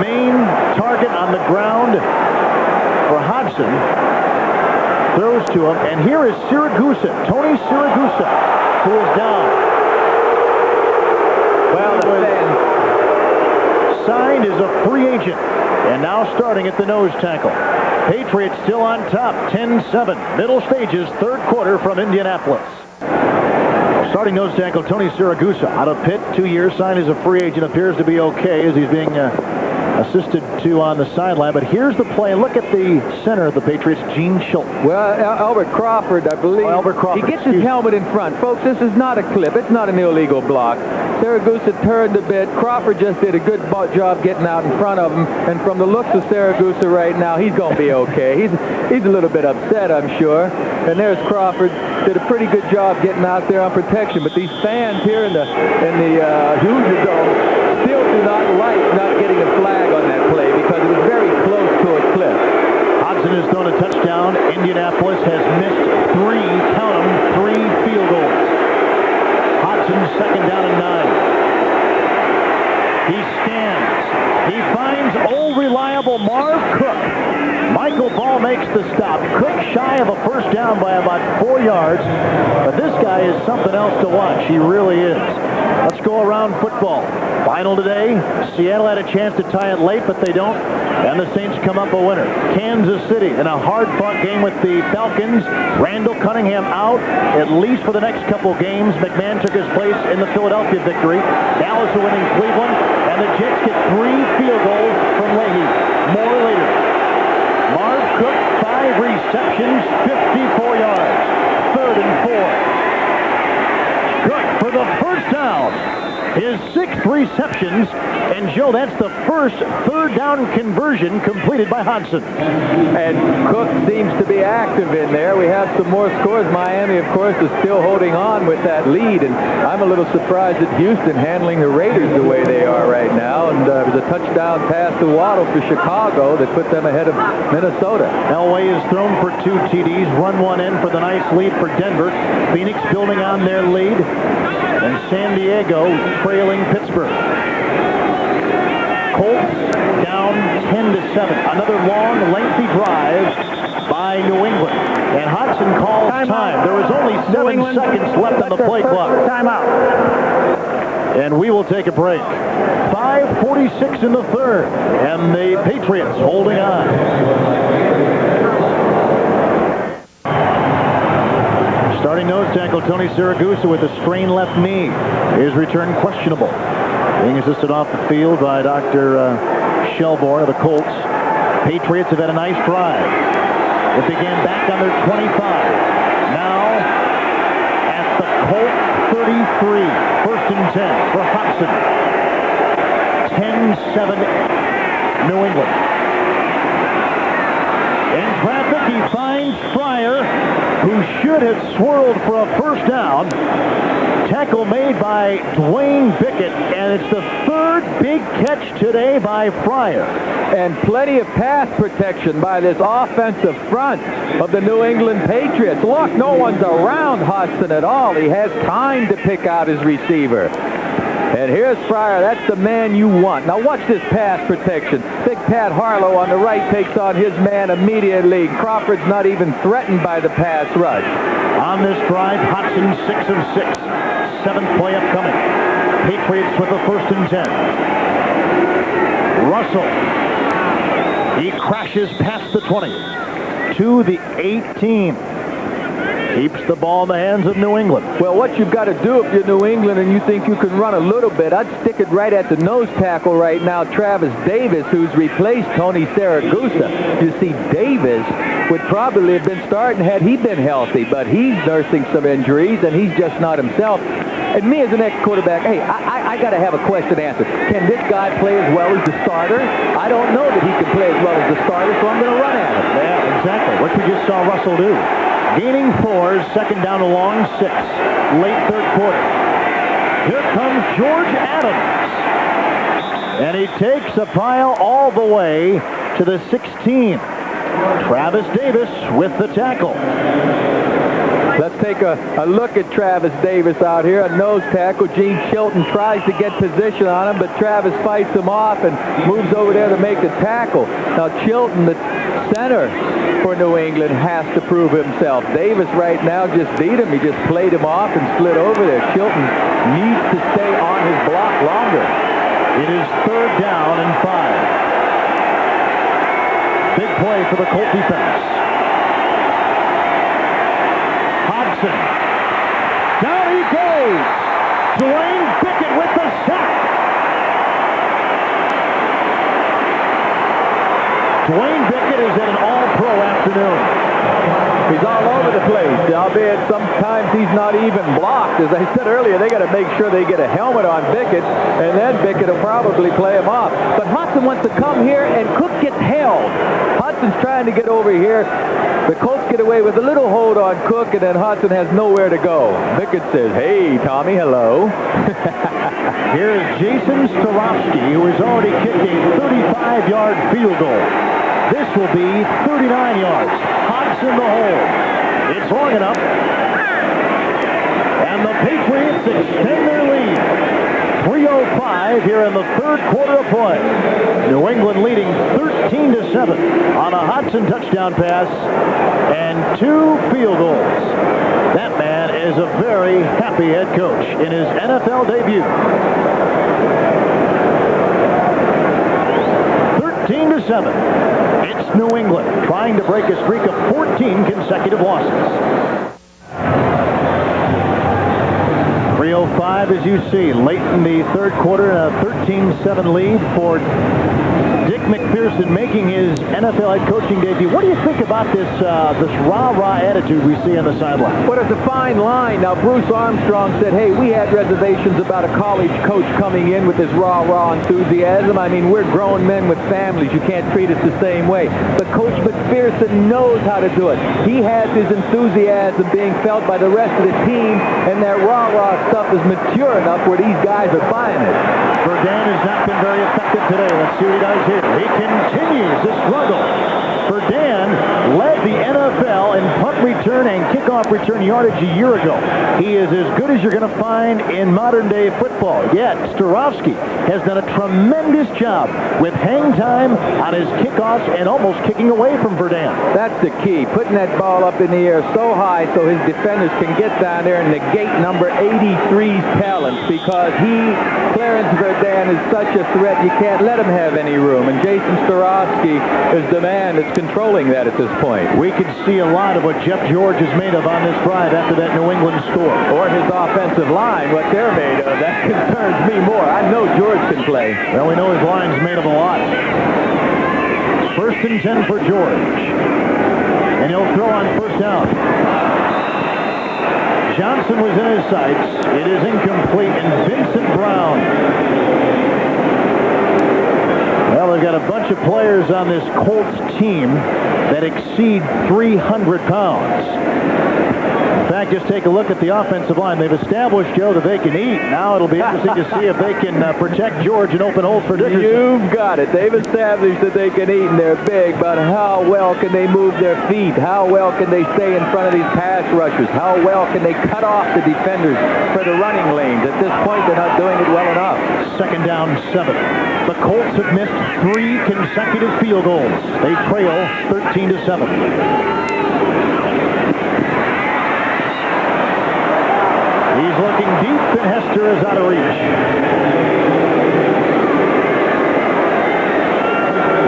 main target on the ground for Hodson. Throws to him, and here is Siragusa, Tony Siragusa, who is down. Well, the man signed as a free agent, and now starting at the nose tackle. Patriots still on top, 10-7. Middle stages, third quarter from Indianapolis. Starting nose tackle Tony Siragusa out of Pitt, 2 years, signed as a free agent, appears to be okay as he's being assisted to on the sideline. But here's the play. Look at the center of the Patriots, Gene Chilton. Well, Albert Crawford, I believe. Albert Crawford. He gets his helmet in front. Folks, this is not a clip. It's not an illegal block. Siragusa turned a bit. Crawford just did a good job getting out in front of him. And from the looks of Siragusa right now, he's going to be okay. He's a little bit upset, I'm sure. And there's Crawford. Did a pretty good job getting out there on protection. But these fans here in the Hoosier Dome still do not like not getting a flag on that play because it was very close to a cliff. Hodson has thrown a touchdown. Indianapolis has missed 3, count them, 3 field goals. Hodson second down and 9. He scans. He finds old reliable Marv Cook. Michael Ball makes the stop. Cook shy of a first down by about 4 yards. But this guy is something else to watch. He really is. Let's go around football. Final today. Seattle had a chance to tie it late, but they don't. And the Saints come up a winner. Kansas City in a hard-fought game with the Falcons. Randall Cunningham out, at least for the next couple games. McMahon took his place in the Philadelphia victory. Dallas are winning Cleveland. And the Jets get 3 field goals from Leahy. More later. Marv Cook, 5 receptions, 54 yards. 3rd and 4. Cook for the first down. His 6th receptions, and Joe, that's the first 3rd down conversion completed by Hodson. And Cook seems to be active in there. We have some more scores. Miami, of course, is still holding on with that lead, and I'm a little surprised at Houston handling the Raiders the way they are right now. And it was a touchdown pass to Waddle for Chicago that put them ahead of Minnesota. Elway is thrown for 2 TDs, run one in for the nice lead for Denver. Phoenix building on their lead. And San Diego trailing Pittsburgh. Colts down 10-7. Another long, lengthy drive by New England. And Hodgson calls time. There was only 7 seconds left on the play clock. Timeout. And we will take a break. 5:46 in the third. And the Patriots holding on. Starting nose tackle Tony Siragusa with a strained left knee. His return questionable. Being assisted off the field by Dr. Shelbourne of the Colts. Patriots have had a nice drive. It began back on their 25. Now at the Colts 33. 1st and 10 for Hodgson. 10-7 New England. In traffic, he finds Fryer, who should have swirled for a first down. Tackle made by Dwayne Bickett, and it's the 3rd big catch today by Fryer. And plenty of pass protection by this offensive front of the New England Patriots. Look, no one's around Hodgson at all. He has time to pick out his receiver. And here's Fryer. That's the man you want. Now watch this pass protection. Big Pat Harlow on the right takes on his man immediately. Crawford's not even threatened by the pass rush. On this drive, Hodgson 6 of 6. 7th play upcoming. Patriots with the 1st and 10. Russell. He crashes past the 20 to the 18. Keeps the ball in the hands of New England. Well, what you've got to do if you're New England and you think you can run a little bit, I'd stick it right at the nose tackle right now, Travis Davis, who's replaced Tony Siragusa. You see, Davis would probably have been starting had he been healthy, but he's nursing some injuries, and he's just not himself. And me as an ex-quarterback, hey, I got to have a question answered. Can this guy play as well as the starter? I don't know that he can play as well as the starter, so I'm going to run at him. Yeah, exactly. What we just saw Russell do. Gaining 4, 2nd down to long 6. Late 3rd quarter. Here comes George Adams. And he takes a pile all the way to the 16. Travis Davis with the tackle. Let's take a look at Travis Davis out here. A nose tackle. Gene Chilton tries to get position on him, but Travis fights him off and moves over there to make the tackle. Now Chilton, the center for New England, has to prove himself. Davis right now just beat him. He just played him off and slid over there. Chilton needs to stay on his block longer. It is 3rd down and 5. Big play for the Colt defense. Hodgson. Down he goes. Dwayne Bickett with the sack. Dwayne Bickett is at an all-pro afternoon. He's all over the place, albeit sometimes he's not even blocked. As I said earlier, they got to make sure they get a helmet on Bickett, and then Bickett will probably play him off. But Hodgson wants to come here, and Cook gets held. Hodgson's trying to get over here. The Colts get away with a little hold on Cook, and then Hodgson has nowhere to go. Bickett says, hey, Tommy, hello. Here is Jason Starofsky, who has already kicked a 35-yard field goal. This will be 39 yards. Hodgson the hold. It's long enough. And the Patriots extend their lead. 3:05 here in the 3rd quarter of play. New England leading 13-7 on a Hodgson touchdown pass and 2 field goals. That man is a very happy head coach in his NFL debut. 13-7. It's New England trying to break a streak of 14 consecutive losses. 3:05 as you see, late in the 3rd quarter, a 13-7 lead for Dick McPherson making his NFL head coaching debut. What do you think about this rah-rah attitude we see on the sideline? Well, it's a fine line. Now, Bruce Armstrong said, hey, we had reservations about a college coach coming in with this rah-rah enthusiasm. I mean, we're grown men with families. You can't treat us the same way. But Coach McPherson knows how to do it. He has his enthusiasm being felt by the rest of the team, and that rah-rah stuff is mature enough where these guys are buying it. Verdane has not been very effective today. Let's see what he does here. He continues to struggle. Verdane led the NFL NFL in punt return and kickoff return yardage a year ago. He is as good as you're going to find in modern-day football. Yet, Starofsky has done a tremendous job with hang time on his kickoffs and almost kicking away from Verdun. That's the key, putting that ball up in the air so high so his defenders can get down there and negate number 83's talents, because Clarence Verdun, is such a threat, you can't let him have any room. And Jason Starofsky is the man that's controlling that at this point. We could see a lot of what Jeff George is made of on this drive after that New England score. Or his offensive line, what they're made of. That concerns me more. I know George can play. Well, we know his line's made of a lot. 1st and 10 for George. And he'll throw on 1st down. Johnson was in his sights. It is incomplete, and Vincent Brown. Well, they've got a bunch of players on this Colts team that exceed 300 pounds. In fact, just take a look at the offensive line. They've established, Joe, that they can eat. Now it'll be interesting to see if they can protect George and open holes for Dickerson. You've got it. They've established that they can eat and they're big, but how well can they move their feet? How well can they stay in front of these pass rushers? How well can they cut off the defenders for the running lanes? At this point, they're not doing it well enough. 2nd down, 7. The Colts have missed 3 consecutive field goals. They trail 13-7. He's looking deep, and Hester is out of reach.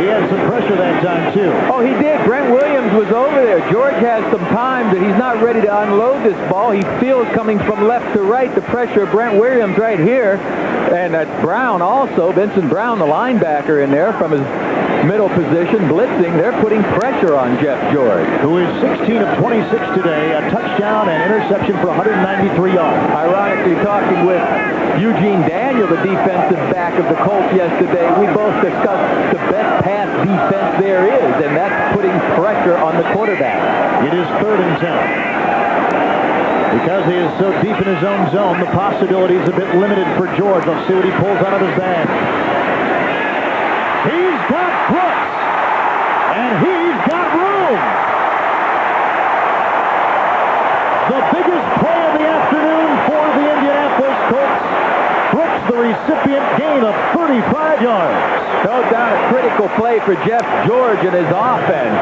He had some pressure that time, too. Oh, he did. Brent Williams was over there. George has some time that he's not ready to unload this ball. He feels coming from left to right, the pressure of Brent Williams right here. And that's Brown also, Vincent Brown, the linebacker in there from his middle position, blitzing. They're putting pressure on Jeff George, who is 16 of 26 today, a touchdown and interception for 193 yards. Ironically, talking with Eugene Daniel, the defensive back of the Colts yesterday, we both discussed the best pass defense there is, and that's putting pressure on the quarterback. It is 3rd and 10. Because he is so deep in his own zone, the possibility is a bit limited for George. Let's see what he pulls out of his bag. He's got Brooks, and he's got room. The biggest play of the afternoon for the Indianapolis Colts. Brooks, the recipient, gain of 35 yards. No doubt a critical play for Jeff George and his offense.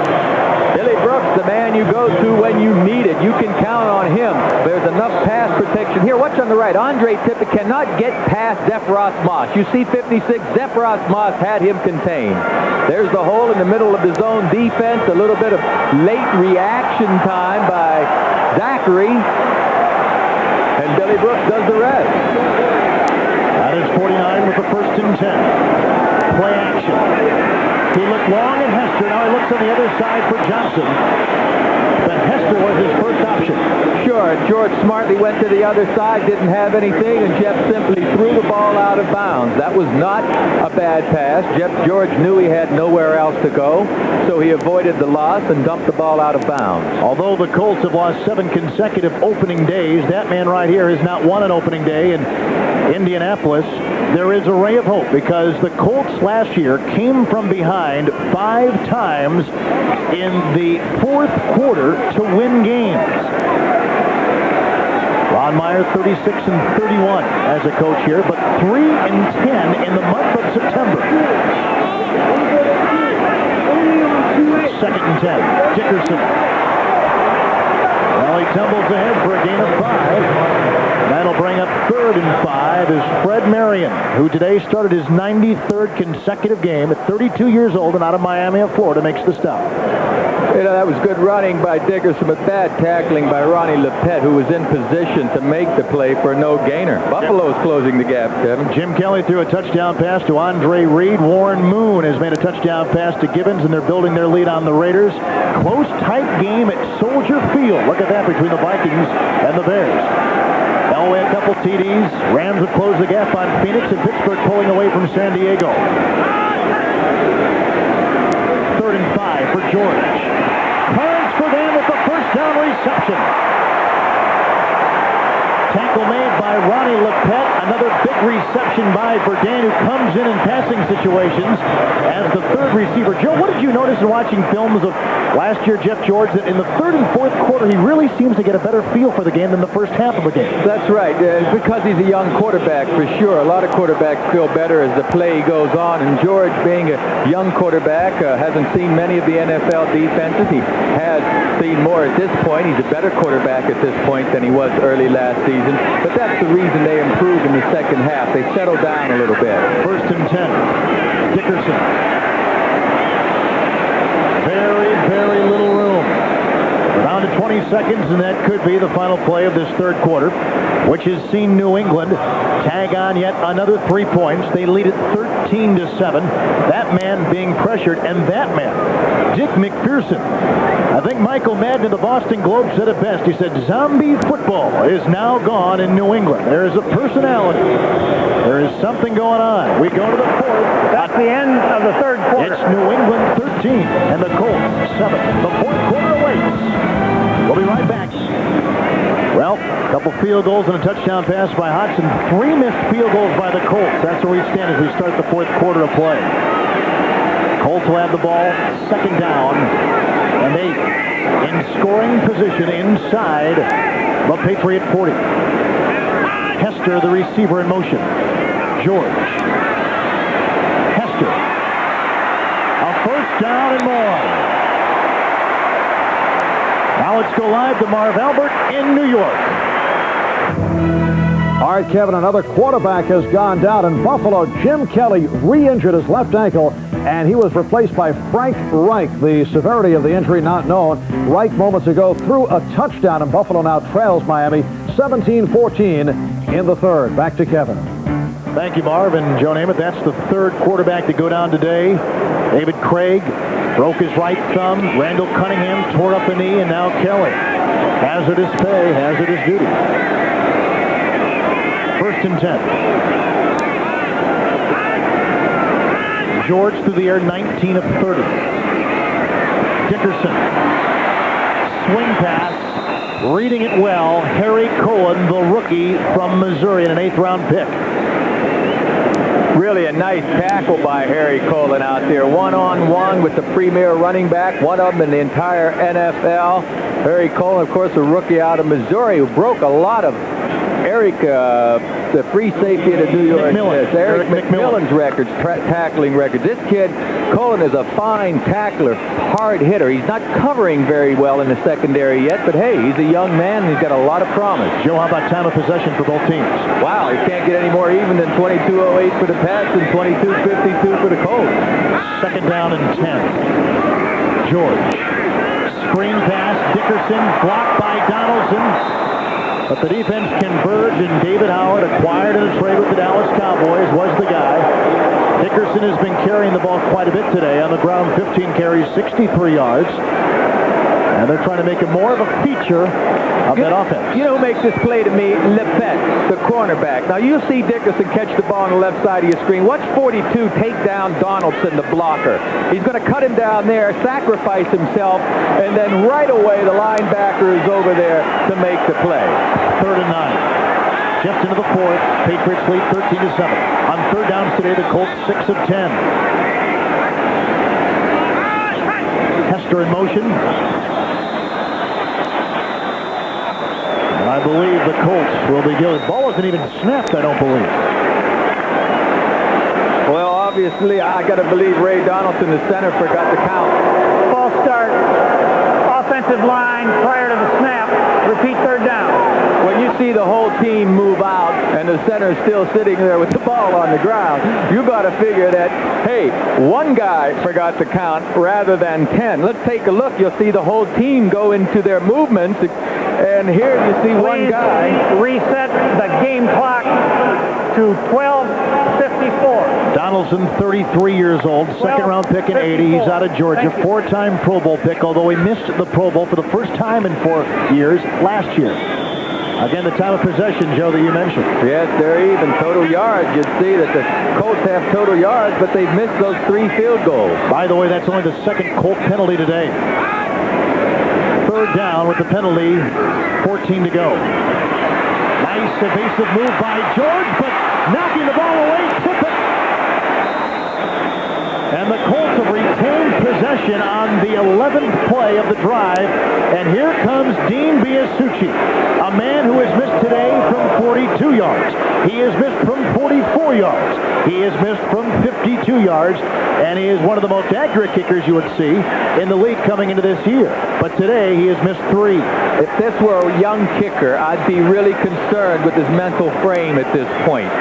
Billy Brooks, the man you go to when you need it. You can count on him. There's enough pass protection here. Watch on the right. Andre Tippett cannot get past Zephyrus Moss. You see 56, Zephyrus Moss had him contained. There's the hole in the middle of the zone defense. A little bit of late reaction time by Zachary. And Billy Brooks does the rest. That is 49 with the 1st and 10. Play action. He looked long at Hester. Now he looks on the other side for Johnson. But Hester was his first option. Sure, George smartly went to the other side, didn't have anything, and Jeff simply threw the ball out of bounds. That was not a bad pass. Jeff George knew he had nowhere else to go, so he avoided the loss and dumped the ball out of bounds. Although the Colts have lost 7 consecutive opening days, that man right here has not won an opening day in Indianapolis. There is a ray of hope, because the Colts last year came from behind 5 times in the 4th quarter to win games. Ron Meyer 36 and 31 as a coach here, but 3 and 10 in the month of September. 2nd and 10. Dickerson. Well, he tumbles ahead for a gain of 5. That'll bring up 3rd and 5 is Fred Marion, who today started his 93rd consecutive game at 32 years old and out of Miami of Florida, makes the stop. You know, that was good running by Dickerson, but bad tackling by Ronnie Lepet, who was in position to make the play for no gainer. Buffalo's closing the gap, Kevin. Jim Kelly threw a touchdown pass to Andre Reed. Warren Moon has made a touchdown pass to Gibbons, and they're building their lead on the Raiders. Close, tight game at Soldier Field. Look at that between the Vikings and the Bears. Elway a couple TDs. Rams have closed the gap on Phoenix, and Pittsburgh pulling away from San Diego. 3rd and 5 for George. Carnes for them with the 1st down reception. Tackle made by Ronnie Lepet. Another big reception by Burdan, who comes in passing situations as the third receiver. Joe, what did you notice in watching films of last year, Jeff George, that in the third and fourth quarter, he really seems to get a better feel for the game than the first half of the game? That's right. Because he's a young quarterback, for sure. A lot of quarterbacks feel better as the play goes on. And George, being a young quarterback, hasn't seen many of the NFL defenses. He has seen more at this point. He's a better quarterback at this point than he was early last season. But that's the reason they improved in the second half. They settled down a little bit. First and 10. Dickerson. Very little room. We're down to 20 seconds, and that could be the final play of this third quarter, which has seen New England tag on yet another 3 points. They lead it 13-7. That man being pressured, and that man, Dick McPherson. I think Michael Madden of the Boston Globe said it best. He said, zombie football is now gone in New England. There is a personality. There is something going on. We go to the fourth. That's the end of the third quarter. It's New England 13 and the Colts 7. The fourth quarter awaits. We'll be right back. Well, a couple field goals and a touchdown pass by Hodgson. 3 missed field goals by the Colts. That's where we stand as we start the fourth quarter of play. Colts will have the ball, second down, and they in scoring position inside the Patriot 40. Hester, the receiver, in motion. George. Hester. A first down and more. Now let's go live to Marv Albert in New York. All right, Kevin, another quarterback has gone down in Buffalo. Jim Kelly re-injured his left ankle, and he was replaced by Frank Reich. The severity of the injury not known. Reich moments ago threw a touchdown, and Buffalo now trails Miami 17-14 in the third. Back to Kevin. Thank you, Marv and Joe Namath. That's the third quarterback to go down today. David Craig broke his right thumb. Randall Cunningham tore up a knee, and now Kelly. Hazardous pay, hazardous duty. First and 10. George through the air, 19 of 30. Dickerson. Swing pass. Reading it well. Harry Cohen, the rookie from Missouri, and an 8th-round pick. Really a nice tackle by Harry Colin out there. One-on-one with the premier running back, one of them in the entire NFL. Harry Colin, of course, a rookie out of Missouri who broke a lot of Eric, the free safety of the New York Jets. Eric McMillan's records, tackling records. This kid, Colin, is a fine tackler, hard hitter. He's not covering very well in the secondary yet, but hey, he's a young man and he's got a lot of promise. Joe, how about time of possession for both teams? Wow, he can't get any more even than 22:08 for the Pats and 22:52 for the Colts. Second down and 10. George. Screen pass. Dickerson blocked by Donaldson. But the defense converged, and David Howard, acquired in a trade with the Dallas Cowboys, was the guy. Dickerson has been carrying the ball quite a bit today. On the ground, 15 carries, 63 yards. And they're trying to make it more of a feature of that offense. You know who makes this play to me? Lepet, the cornerback. Now, you see Dickerson catch the ball on the left side of your screen. Watch 42 take down Donaldson, the blocker. He's going to cut him down there, sacrifice himself, and then right away the linebacker is over there to make the play. 3rd and 9. Just into the fourth. Patriots lead 13-7. On third downs today, the Colts 6 of 10. Hester in motion. I believe the Colts will be guilty. The ball wasn't even snapped, I don't believe. Well, obviously, I got to believe Ray Donaldson, the center, forgot to count. False start. Offensive line prior to the snap. Repeat third down. When you see the whole team move out and the center is still sitting there with the ball on the ground, you got to figure that, hey, one guy forgot to count rather than 10. Let's take a look. You'll see the whole team go into their movements. And here you see one guy. Reset the game clock to 12:54. Donaldson, 33 years old, second-round pick in 80. He's out of Georgia, 4-time Pro Bowl pick, although he missed the Pro Bowl for the first time in 4 years last year. Again, the time of possession, Joe, that you mentioned. Yes, they're even total yards. You'd see that the Colts have total yards, but they've missed those 3 field goals. By the way, that's only the second Colt penalty today. Third down with the penalty, 14 to go. Nice evasive move by George, but knocking the ball away, tip it. And the Colts have retained possession on the 11th play of the drive. And here comes Dean Biasucci, a man who has missed today from 42 yards. He has missed from 44 yards. He has missed from 52 yards. And he is one of the most accurate kickers you would see in the league coming into this year. But today he has missed 3. If this were a young kicker, I'd be really concerned with his mental frame at this point.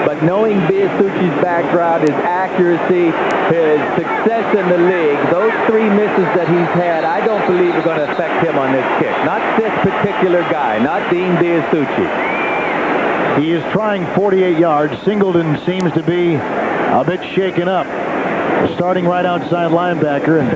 But knowing Biasucci's background, his accuracy, his success in the league, those 3 misses that he's had, I don't believe are going to affect him on this kick. Not this particular guy, not Dean Biasucci. He is trying 48 yards. Singleton seems to be a bit shaken up. Starting right outside linebacker, and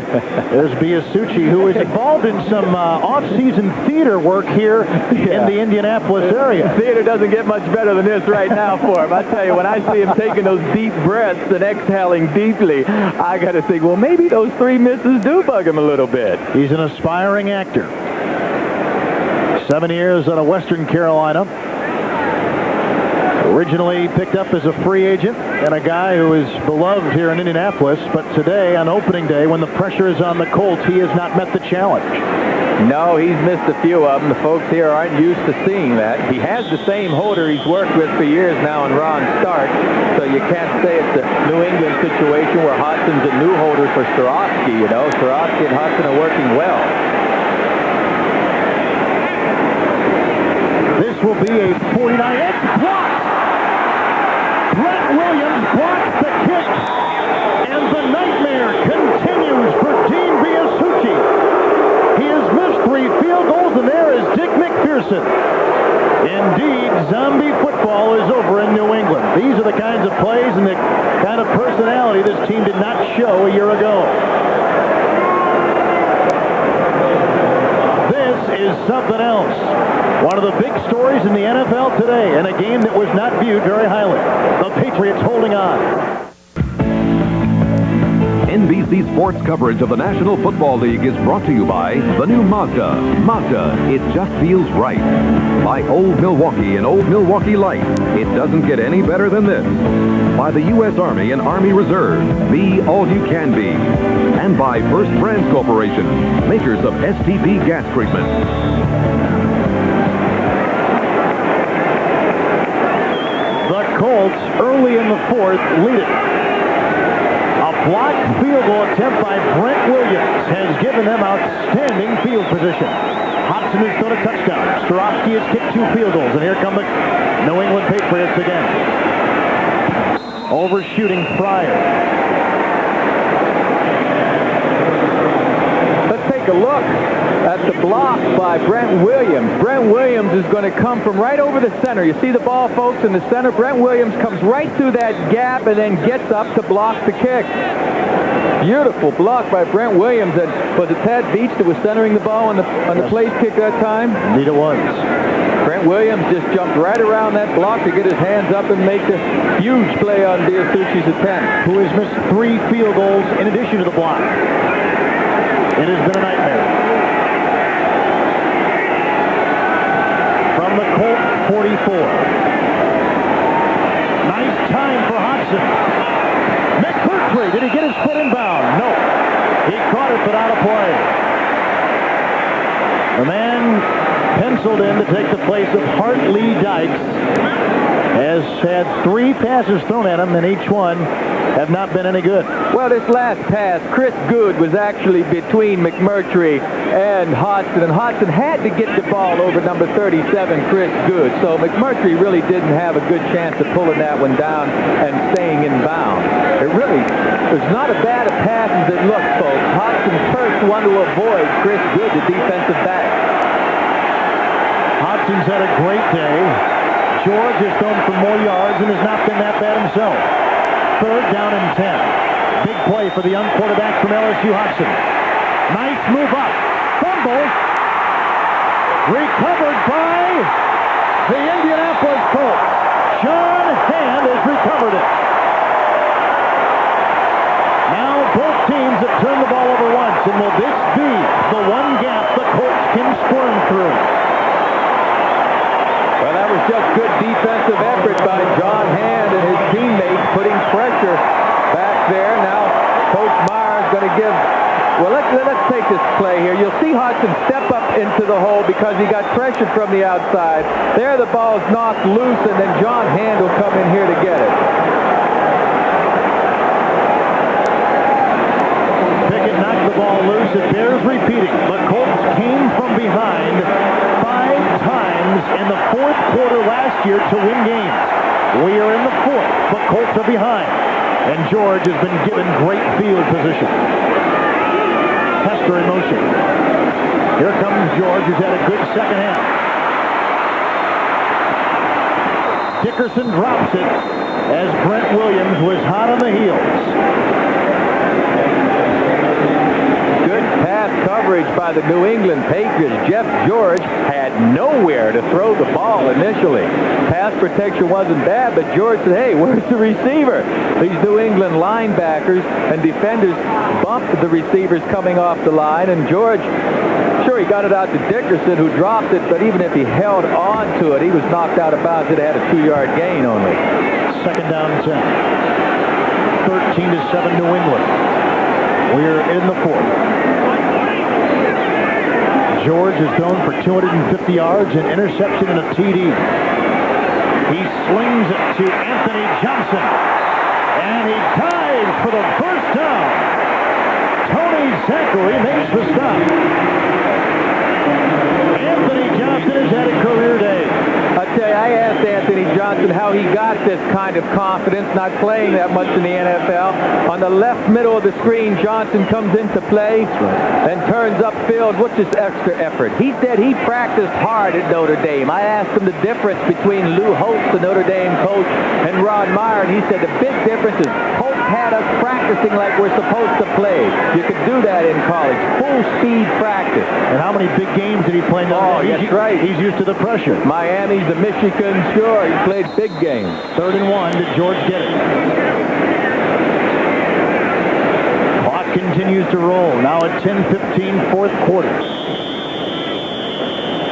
there's Biasucci, who is involved in some off-season theater work here in the Indianapolis area. Theater doesn't get much better than this right now for him. I tell you, when I see him taking those deep breaths and exhaling deeply, I got to think, well, maybe those 3 misses do bug him a little bit. He's an aspiring actor. 7 years out of Western Carolina. Originally picked up as a free agent and a guy who is beloved here in Indianapolis, but today, on opening day, when the pressure is on the Colts, he has not met the challenge. No, he's missed a few of them. The folks here aren't used to seeing that. He has the same holder he's worked with for years now in Ron Stark, so you can't say it's a New England situation where Hodson's a new holder for Swarovski. You know, Swarovski and Hodson are working well. This will be a 49-inch block. Brett Williams blocks the kick, and the nightmare continues for Dean Biasucci. He has missed 3 field goals, and there is Dick McPherson. Indeed, zombie football is over in New England. These are the kinds of plays and the kind of personality this team did not show a year ago. This is something else. One of the big stories in the NFL today, and a game that was not viewed very highly. The Patriots holding on. NBC Sports coverage of the National Football League is brought to you by the new Mazda. Mazda, it just feels right. By Old Milwaukee and Old Milwaukee Light. It doesn't get any better than this. By the U.S. Army and Army Reserve. Be all you can be. And by First Brands Corporation, makers of STP gas treatment. The Colts, early in the 4th, lead it. A blocked field goal attempt by Brent Williams has given them outstanding field position. Hodson has thrown a touchdown. Swarovski has kicked 2 field goals, and here come the New England Patriots again. Overshooting Fryer. Let's take a look at the block by Brent Williams. Brent Williams is going to come from right over the center. You see the ball, folks, in the center. Brent Williams comes right through that gap and then gets up to block the kick. Beautiful block by Brent Williams. And was it Tad Beach that was centering the ball on the place kick that time? Indeed it was. Brent Williams just jumped right around that block to get his hands up and make the huge play on Biasucci's attempt. Who has missed 3 field goals in addition to the block. It has been a nightmare. From the Colt 44. Nice time for Hodson. McMurtry, did he get his foot inbound? No. He caught it, but out of play. The man penciled in to take the place of Hartley Dykes has had 3 passes thrown at him, and each one have not been any good. Well, this last pass, Chris Good was actually between McMurtry and Hodson had to get the ball over number 37, Chris Good. So McMurtry really didn't have a good chance of pulling that one down and staying in bounds. It really was not as bad a pass as it looked, folks. Hodson's first one to avoid Chris Good, the defensive back. Hodson's had a great day. George has thrown for more yards and has not been that bad himself. 3rd down and 10. Big play for the young quarterback from LSU, Hodson. Nice move up. Fumble. Recovered by the Indianapolis Colts. John Hand has recovered it. Now both teams have turned the ball over once, and will this be the one gap the Colts can squirm through? Well, that was just Coach Meyer's going to give... Well, let's take this play here. You'll see Hudson step up into the hole because he got pressured from the outside. There the ball's knocked loose, and then John Hand will come in here to get it. Pickett knocked the ball loose. It bears repeating. The Colts came from behind 5 times in the fourth quarter last year to win games. We are in the fourth, but Colts are behind. And George has been given great field position. Hester in motion. Here comes George, who's had a good second half. Dickerson drops it as Brent Williams was hot on the heels. Good pass coverage by the New England Patriots. Jeff George had nowhere to throw the ball initially. Pass protection wasn't bad, but George said, hey, where's the receiver? These New England linebackers and defenders bumped the receivers coming off the line, and George, sure, he got it out to Dickerson, who dropped it, but even if he held on to it, he was knocked out of bounds. It had a 2-yard gain only. Second down 10. 13-7 New England. We're in the fourth. George is thrown for 250 yards, an interception, and a TD. He slings it to Anthony Johnson, and he dives for the first down. Tony Zachary makes the stop. Anthony Johnson has had a career day. I tell you, I asked Anthony Johnson how he got this kind of confidence, not playing that much in the NFL. On the left middle of the screen, Johnson comes into play and turns upfield. What's his extra effort? He said he practiced hard at Notre Dame. I asked him the difference between Lou Holtz, the Notre Dame coach, and Ron Meyer, and he said the big difference is Holtz had us practicing like we're supposed to play. You could do that in college. Full speed practice. And how many big games did he play? Oh, that's right. He's used to the pressure. Miami's the Michigan, sure. He played big games. 3rd and 1. Did George get it? Clock continues to roll. Now at 10:15, fourth quarter.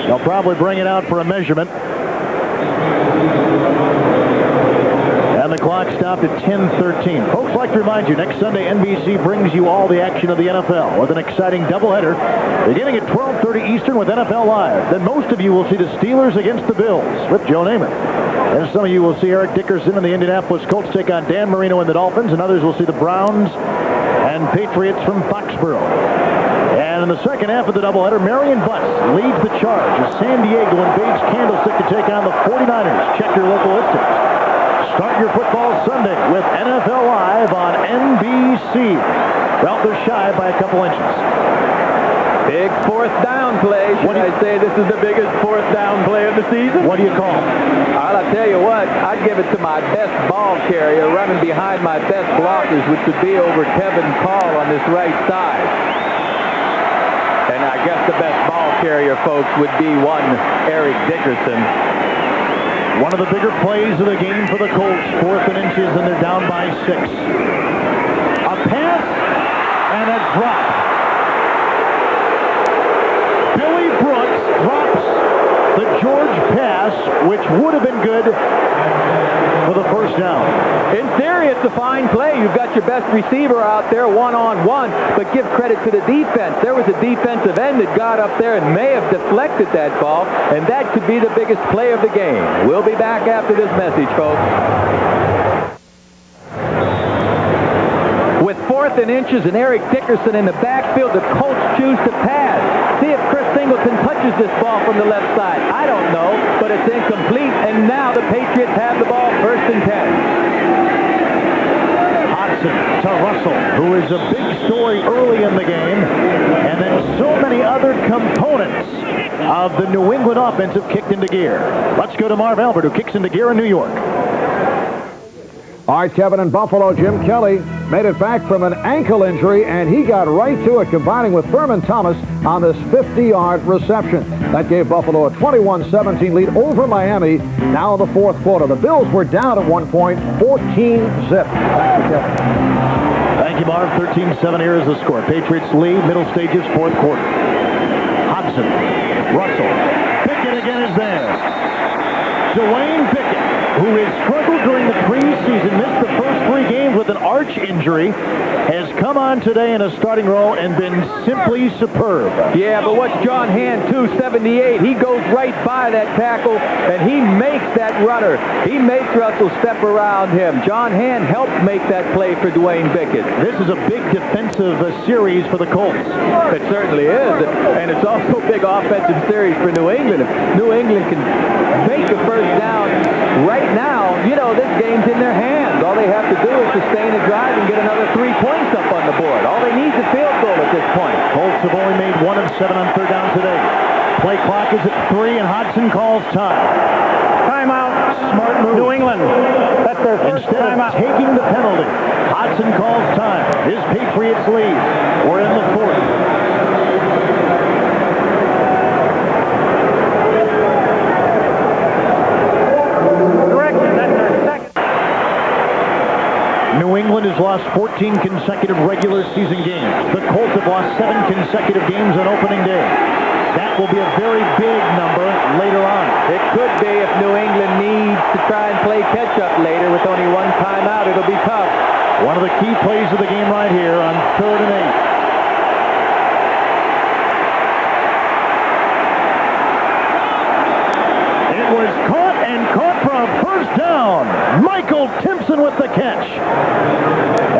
They'll probably bring it out for a measurement. And the clock stopped at 10:13. Folks, like to remind you, next Sunday, NBC brings you all the action of the NFL with an exciting doubleheader beginning at 12:30 Eastern with NFL Live. Then most of you will see the Steelers against the Bills with Joe Namath. And some of you will see Eric Dickerson and the Indianapolis Colts take on Dan Marino and the Dolphins, and others will see the Browns and Patriots from Foxborough. And in the second half of the doubleheader, Marion Butts leads the charge as San Diego invades Candlestick to take on the 49ers. Check your local listings. Start your football Sunday with NFL Live on NBC. Well, they're shy by a couple inches. Big fourth down play. Should I say this is the biggest fourth down play of the season? What do you call it? Well, I'll tell you what. I'd give it to my best ball carrier running behind my best blockers, which would be over Kevin Call on this right side. And I guess the best ball carrier, folks, would be one Eric Dickerson. One of the bigger plays of the game for the Colts. 4th and inches, and they're down by 6. A pass and a drop. Billy Brooks drops the George pass, which would have been good for the first down. In theory, it's a fine play. You've got your best receiver out there one-on-one, but give credit to the defense. There was a defensive end that got up there and may have deflected that ball, and that could be the biggest play of the game. We'll be back after this message, folks. With 4th and inches and Eric Dickerson in the backfield, the Colts choose to pass. See if Chris Singleton touches this ball from the left side. I don't know, but it's incomplete, and now the Patriots have the ball 1st and 10. Hodson to Russell, who is a big story early in the game, and then so many other components of the New England offense have kicked into gear. Let's go to Marv Albert, who kicks into gear in New York. All right, Kevin, in Buffalo, Jim Kelly made it back from an ankle injury, and he got right to it, combining with Thurman Thomas on this 50-yard reception. That gave Buffalo a 21-17 lead over Miami. Now in the fourth quarter, the Bills were down at one point, 14-zip. Back to Kevin. Thank you, Marv. 13-7 here is the score. Patriots lead, middle stages, fourth quarter. Hodson, Russell, Pickett again is there. Dwayne Pickett, who has struggled during the preseason, missed the first 3 games games with an arch injury, has come on today in a starting role and been simply superb. Yeah, but what's John Hand, 278? He goes right by that tackle, and he makes that runner. He makes Russell step around him. John Hand helped make that play for Dwayne Bickett. This is a big defensive series for the Colts. It certainly is, and it's also a big offensive series for New England. If New England can make a first down right now, you know, this game's in their hands. All they have to do is sustain a drive and get another 3 points up on the board. All they need is a field goal at this point. Colts have only made 1 of 7 on third down today. Play clock is at 3, and Hodgson calls time. Timeout. Smart move. New England. That's their first Instead timeout. of taking the penalty, Hodgson calls time. His Patriots lead. We're in the 4th. Correction, that's their second. New England has lost 14 consecutive regular season games. The Colts have lost 7 consecutive games on opening day. That will be a very big number later on. It could be if New England needs to try and play catch-up later with only 1 timeout. It'll be tough. One of the key plays of the game right here on 3rd and 8. It was caught for a first down. Michael Timpson with the catch.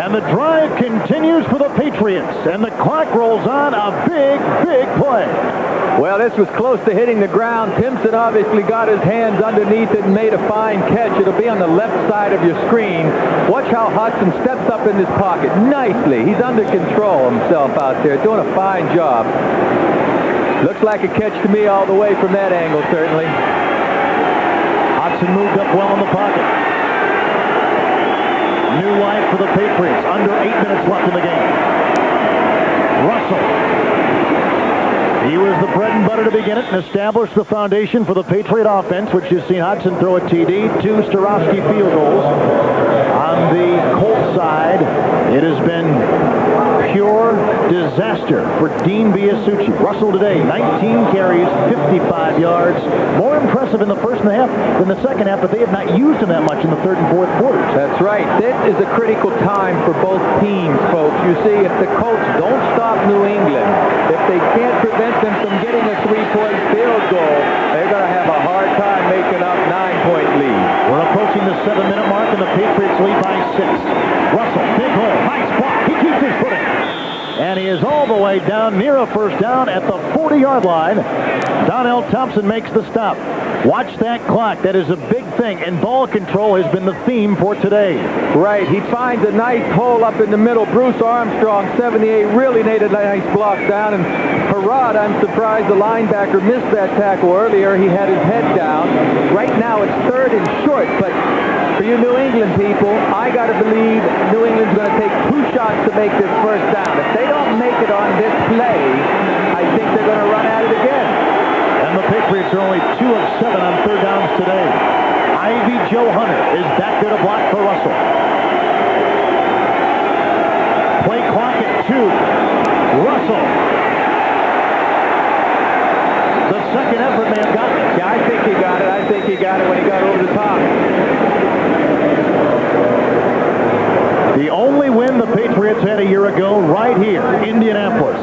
And the drive continues for the Patriots. And the clock rolls on. A big, big play. Well, this was close to hitting the ground. Timpson obviously got his hands underneath it and made a fine catch. It'll be on the left side of your screen. Watch how Hodgson steps up in this pocket nicely. He's under control himself out there, doing a fine job. Looks like a catch to me all the way from that angle, certainly. Hodgson moved up well in the pocket. New life for the Patriots. Under 8 minutes left in the game. Russell. He was the bread and butter to begin it and established the foundation for the Patriot offense, which has seen Hodgson throw a TD, 2 Starowski field goals. On the Colts side, it has been pure disaster for Dean Biasucci. Russell today, 19 carries, 55 yards. More impressive in the first and a half than the second half, but they have not used him that much in the third and fourth quarters. That's right. This is a critical time for both teams, folks. You see, if the Colts don't stop New England, if they can't prevent them from getting a 3-point field goal, they're going to have a hard time making up 9-point lead. We're approaching the 7-minute mark, and the Patriots lead by 6. Russell, big hole, nice block. He keeps his footing. And he is all the way down near a first down at the 40-yard line. Donnell Thompson makes the stop. Watch that clock. That is a big thing, and ball control has been the theme for today. Right. He finds a nice hole up in the middle. Bruce Armstrong, 78, really made a nice block down. And Parrott, I'm surprised the linebacker missed that tackle earlier. He had his head down. Right now it's 3rd and short, but for you New England people, I got to believe New England's going to take 2 shots to make this first down. If they don't make it on this play, I think they're going to run at it again. And the Patriots are only 2 of 7 on third downs today. Ivy Joe Hunter is back there to block for Russell. Play clock at 2. Russell. The second effort may have gotten it. Yeah, I think he got it. I think he got it when he got over the top. The only win the Patriots had a year ago right here, Indianapolis,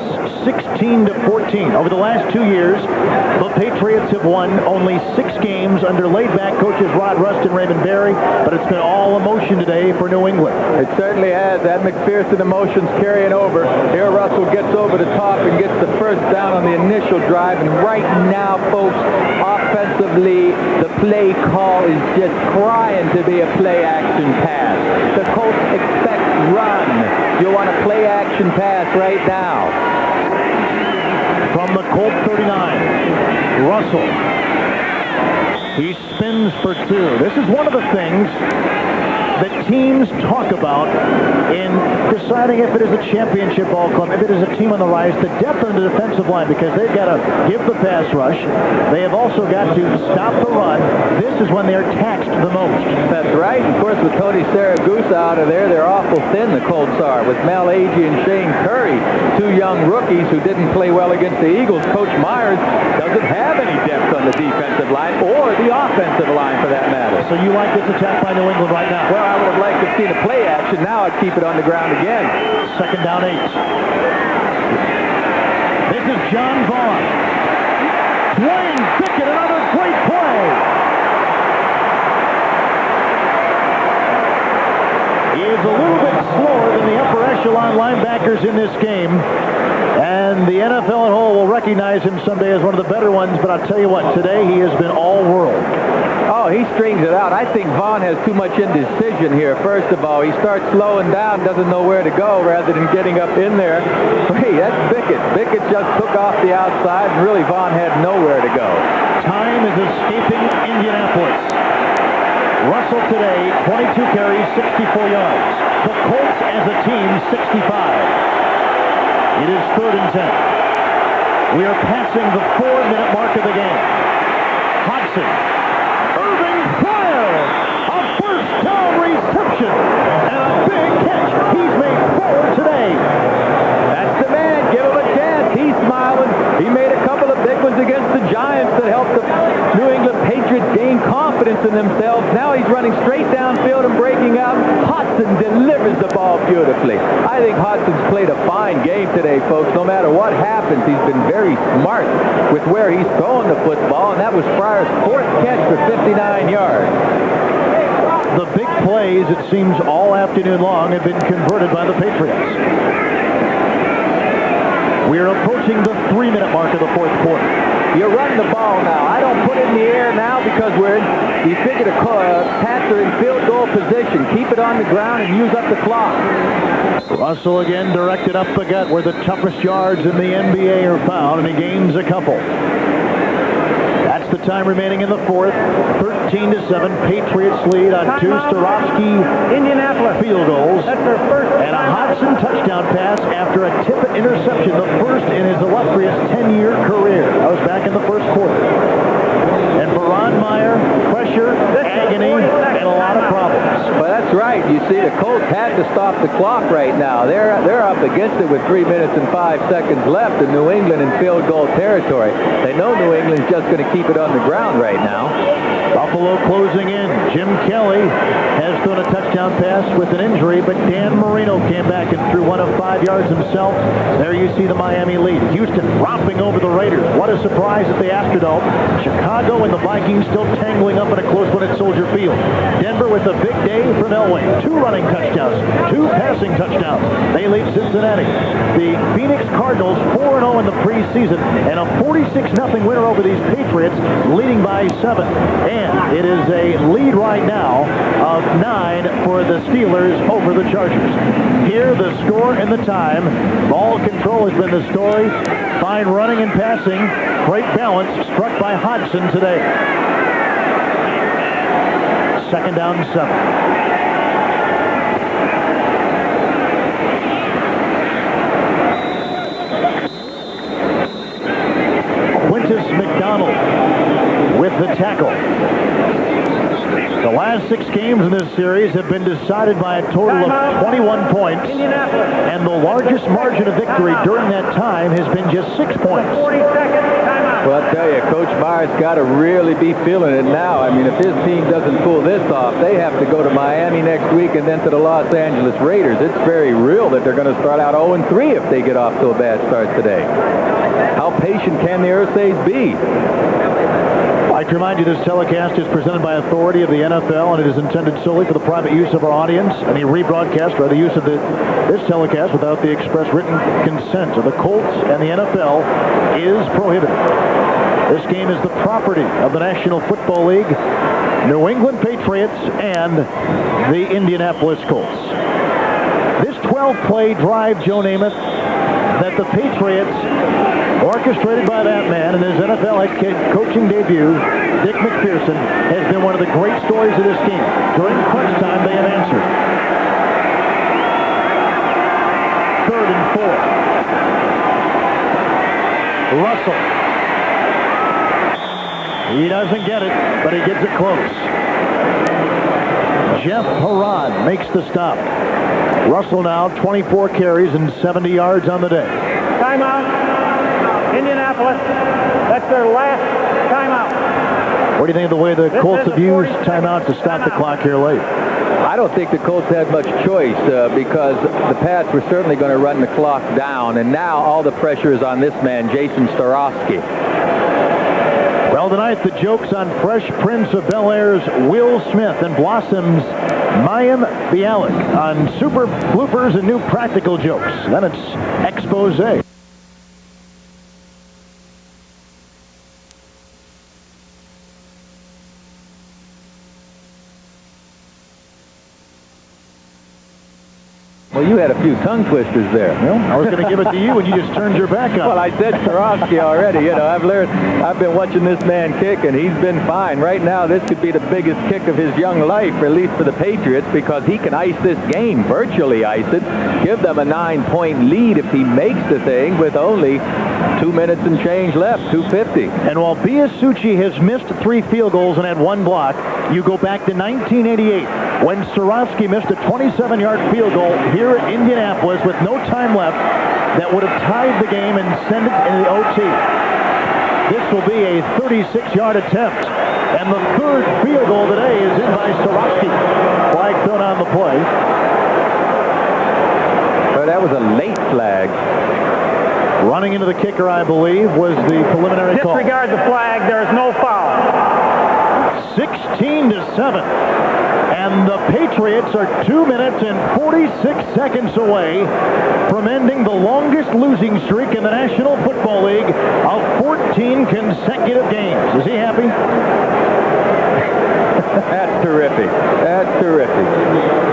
16-14. Over the last 2 years, the Patriots have won only 6 games under laid-back coaches Rod Rust and Raymond Berry, but it's been all emotion today for New England. It certainly has. That McPherson emotion's carrying over. Here Russell gets over the top and gets the first down on the initial drive. And right now, folks, offensively, the play call is just crying to be a play-action pass. The Colts expect run. You want a play-action pass right now. From the Colt 39, Russell. He spins for 2. This is one of the things that teams talk about in deciding if it is a championship ball club, if it is a team on the rise, the depth on the defensive line, because they've got to give the pass rush. They have also got to stop the run. This is when they're taxed the most. That's right. Of course, with Tony Saragusa out of there, they're awful thin, the Colts are. With Mel Agee and Shane Curry, 2 young rookies who didn't play well against the Eagles. Coach Myers doesn't have any depth on the defensive line or the offensive line, for that matter. Russell, you like this attack by New England right now? Well, I would have liked to have seen a play action. Now I'd keep it on the ground again. Second down 8. This is John Vaughn. Dwayne Bickett, another great play. He is a little bit slower than the upper echelon linebackers in this game. And the NFL at whole will recognize him someday as one of the better ones. But I'll tell you what, today he has been all world. Oh, he strings it out. I think Vaughn has too much indecision here. First of all, he starts slowing down, doesn't know where to go rather than getting up in there. Hey, that's Bickett. Bickett just took off the outside, and really Vaughn had nowhere to go. Time is escaping Indianapolis. Russell today, 22 carries, 64 yards. The Colts as a team, 65. It is 3rd and 10. We are passing the 4-minute mark of the game. Hodgson. Irving Fryar. A first down reception. And a big catch. He's made 4 today. That's the man. Give him a chance. He's smiling. He made a couple of big ones against the Giants that helped the New England Patriots gain confidence in themselves. Now he's running straight downfield and breaking out. Hodgson delivers the ball beautifully. I think Hodgson's played a fine game today, folks. No matter what happens, he's been very smart with where he's throwing the football, and that was Fryar's 4th catch for 59 yards. The big plays, it seems, all afternoon long have been converted by the Patriots. We're approaching the 3-minute mark of the 4th quarter. You run the ball now. I don't put it in the air now because you figure to pass her in field goal position. Keep it on the ground and use up the clock. Russell again directed up the gut where the toughest yards in the NBA are found, and he gains a couple. That's the time remaining in the 4th. 13-7. Patriots lead on 2 Starofsky Indianapolis field goals. That's their first And a Hodgson touchdown pass after a Tippett interception, the first in his illustrious 10-year career. That was back in the 1st quarter. And Baron Meyer, pressure, agony, and a lot of problems. But that's right. You see, the Colts had to stop the clock right now. They're up against it with 3 minutes and 5 seconds left, in New England in field goal territory. They know New England's just going to keep it on the ground right now. Buffalo closing in. Jim Kelly has thrown a touchdown pass with an injury, but Dan Marino came back and threw one of 5 yards himself. There you see the Miami lead. Houston romping over the Raiders. What a surprise at the Astrodome. Chicago and the Vikings still tangling up in a close one at Soldier Field. Denver with a big day from Elway. 2 running touchdowns, 2 passing touchdowns. They lead Cincinnati. The Phoenix Cardinals 4-0 in the preseason, and a 46-0 winner over these Patriots, leading by 7. And it is a lead right now of 9 for the Steelers over the Chargers. Here, the score and the time. Ball control has been the story. Fine running and passing. Great balance struck by Hodgson today. 2nd down 7. McDonald with the tackle. The last 6 games in this series have been decided by a total of 21 points, and the largest margin of victory during that time has been just 6 points. Well, I'll tell you, Coach Myers got to really be feeling it now. I mean, if his team doesn't pull this off, they have to go to Miami next week and then to the Los Angeles Raiders. It's very real that they're going to start out 0-3 if they get off to a bad start today. How patient can the Ursays be? I'd like to remind you this telecast is presented by authority of the NFL, and it is intended solely for the private use of our audience. Any rebroadcast or other use of this telecast without the express written consent of the Colts and the NFL is prohibited. This game is the property of the National Football League, New England Patriots, and the Indianapolis Colts. This 12-play drive, Joe Namath, that the Patriots, orchestrated by that man in his NFL head coaching debut, Dick McPherson, has been one of the great stories of this game. During crunch time, they have answered. 3rd and 4. Russell. He doesn't get it, but he gets it close. Jeff Herron makes the stop. Russell now 24 carries and 70 yards on the day. Timeout. Indianapolis. That's their last timeout. What do you think of the way the Colts have used timeout to stop the clock here late? I don't think the Colts had much choice because the Pats were certainly going to run the clock down, and now all the pressure is on this man, Jason Starofsky. Well, tonight the jokes on Fresh Prince of Bel-Air's Will Smith and Blossom's Mayim Bialik on Super Bloopers and New Practical Jokes. Then it's Expose. Well, you had a few tongue twisters there. Well, I was going to give it to you, and you just turned your back on. Well, I said Starofsky already. You know, I've been watching this man kick, and he's been fine. Right now, this could be the biggest kick of his young life, or at least for the Patriots, because he can ice this game, virtually ice it, give them a 9-point lead if he makes the thing with only 2 minutes and change left, 2:50. And while Biasucci has missed 3 field goals and had 1 block, you go back to 1988 when Starofsky missed a 27-yard field goal here at Indianapolis with no time left that would have tied the game and sent it into the OT. This will be a 36-yard attempt. And the 3rd field goal today is in by Starofsky. Flag thrown on the play. Well, that was a late flag. Running into the kicker, I believe, was the preliminary call. Disregard the flag. There is no foul. 16-7. And the Patriots are 2 minutes and 46 seconds away from ending the longest losing streak in the National Football League of 14 consecutive games. Is he happy? That's terrific. That's terrific.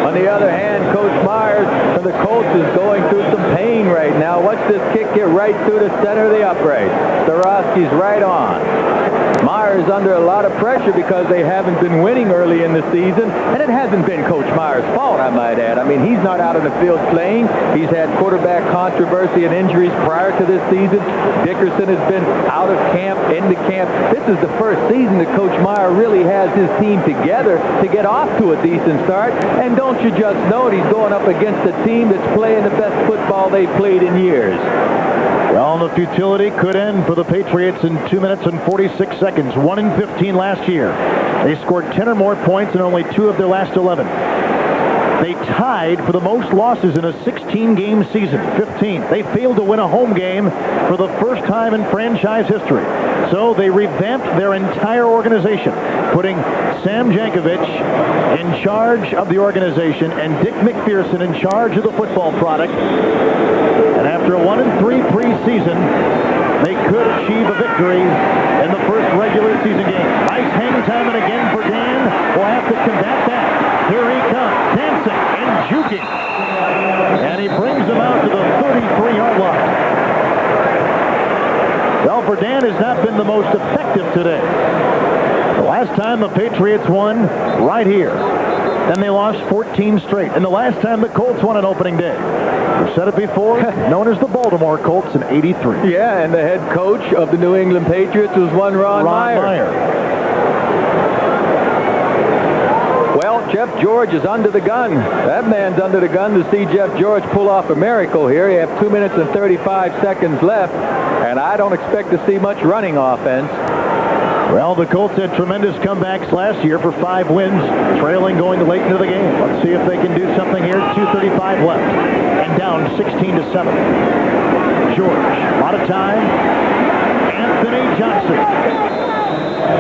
On the other hand, Coach Myers for the Colts is going through some pain right now. Watch this kick get right through the center of the upright. Starofsky's right on. Myers under a lot of pressure because they haven't been winning early in the season, and it hasn't been Coach Myers' fault, I might add. I mean, he's not out on the field playing. He's had quarterback controversy and injuries prior to this season. Dickerson has been out of camp, into camp. This is the first season that Coach Myers really has his team together to get off to a decent start. And don't you just know it, he's going up against a team that's playing the best football they've played in years. Well, the futility could end for the Patriots in 2 minutes and 46 seconds. 1 in 15 last year. They scored 10 or more points in only 2 of their last 11. They tied for the most losses in a 16-game season, 15. They failed to win a home game for the first time in franchise history. So they revamped their entire organization, putting Sam Jankovic in charge of the organization and Dick McPherson in charge of the football product. And after a 1-3 preseason, they could achieve a victory in the first regular season game. Nice hang time, and again for Dan. We'll have to combat that. Here he comes, dancing and juking. And he brings them out to the 33-yard line. Well, for Dan has not been the most effective today. The last time the Patriots won, right here. Then they lost 14 straight. And the last time the Colts won on opening day. We've said it before, known as the Baltimore Colts in '83. Yeah, and the head coach of the New England Patriots was one Ron Meyer. Well, Jeff George is under the gun. That man's under the gun to see Jeff George pull off a miracle here. You have 2 minutes and 35 seconds left, and I don't expect to see much running offense. Well, the Colts had tremendous comebacks last year for 5 wins, trailing going to late into the game. Let's see if they can do something here. 2:35 left, and down 16-7. George, a lot of time. Anthony Johnson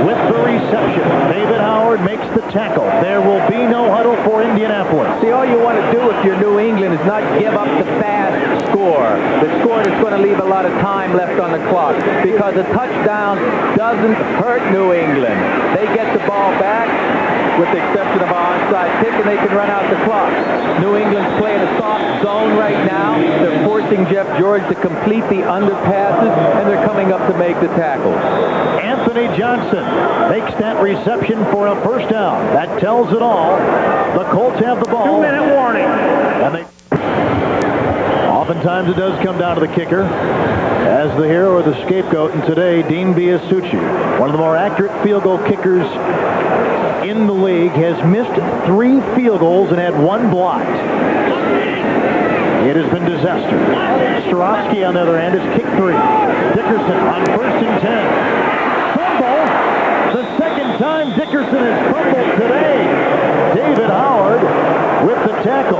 with the reception. David Howard makes the tackle. There will be no huddle for Indianapolis. See, all you want to do if you're New England is not give up the fast score. The score that's going to leave a lot of time left on the clock, because a touchdown doesn't hurt New England. They get the ball back, with the exception of an onside kick, and they can run out the clock. New England's playing a soft zone right now. They're forcing Jeff George to complete the underpasses, and they're coming up to make the tackles. Anthony Johnson makes that reception for a first down. That tells it all. The Colts have the ball. 2-minute warning. And oftentimes it does come down to the kicker as the hero or the scapegoat. And today, Dean Biasucci, one of the more accurate field goal kickers in the league, has missed 3 field goals and had 1 blocked. It has been disaster. Starofsky, on the other hand, has kicked 3. Dickerson on 1st and 10. Fumble. The second time Dickerson has fumbled today. David Howard with the tackle.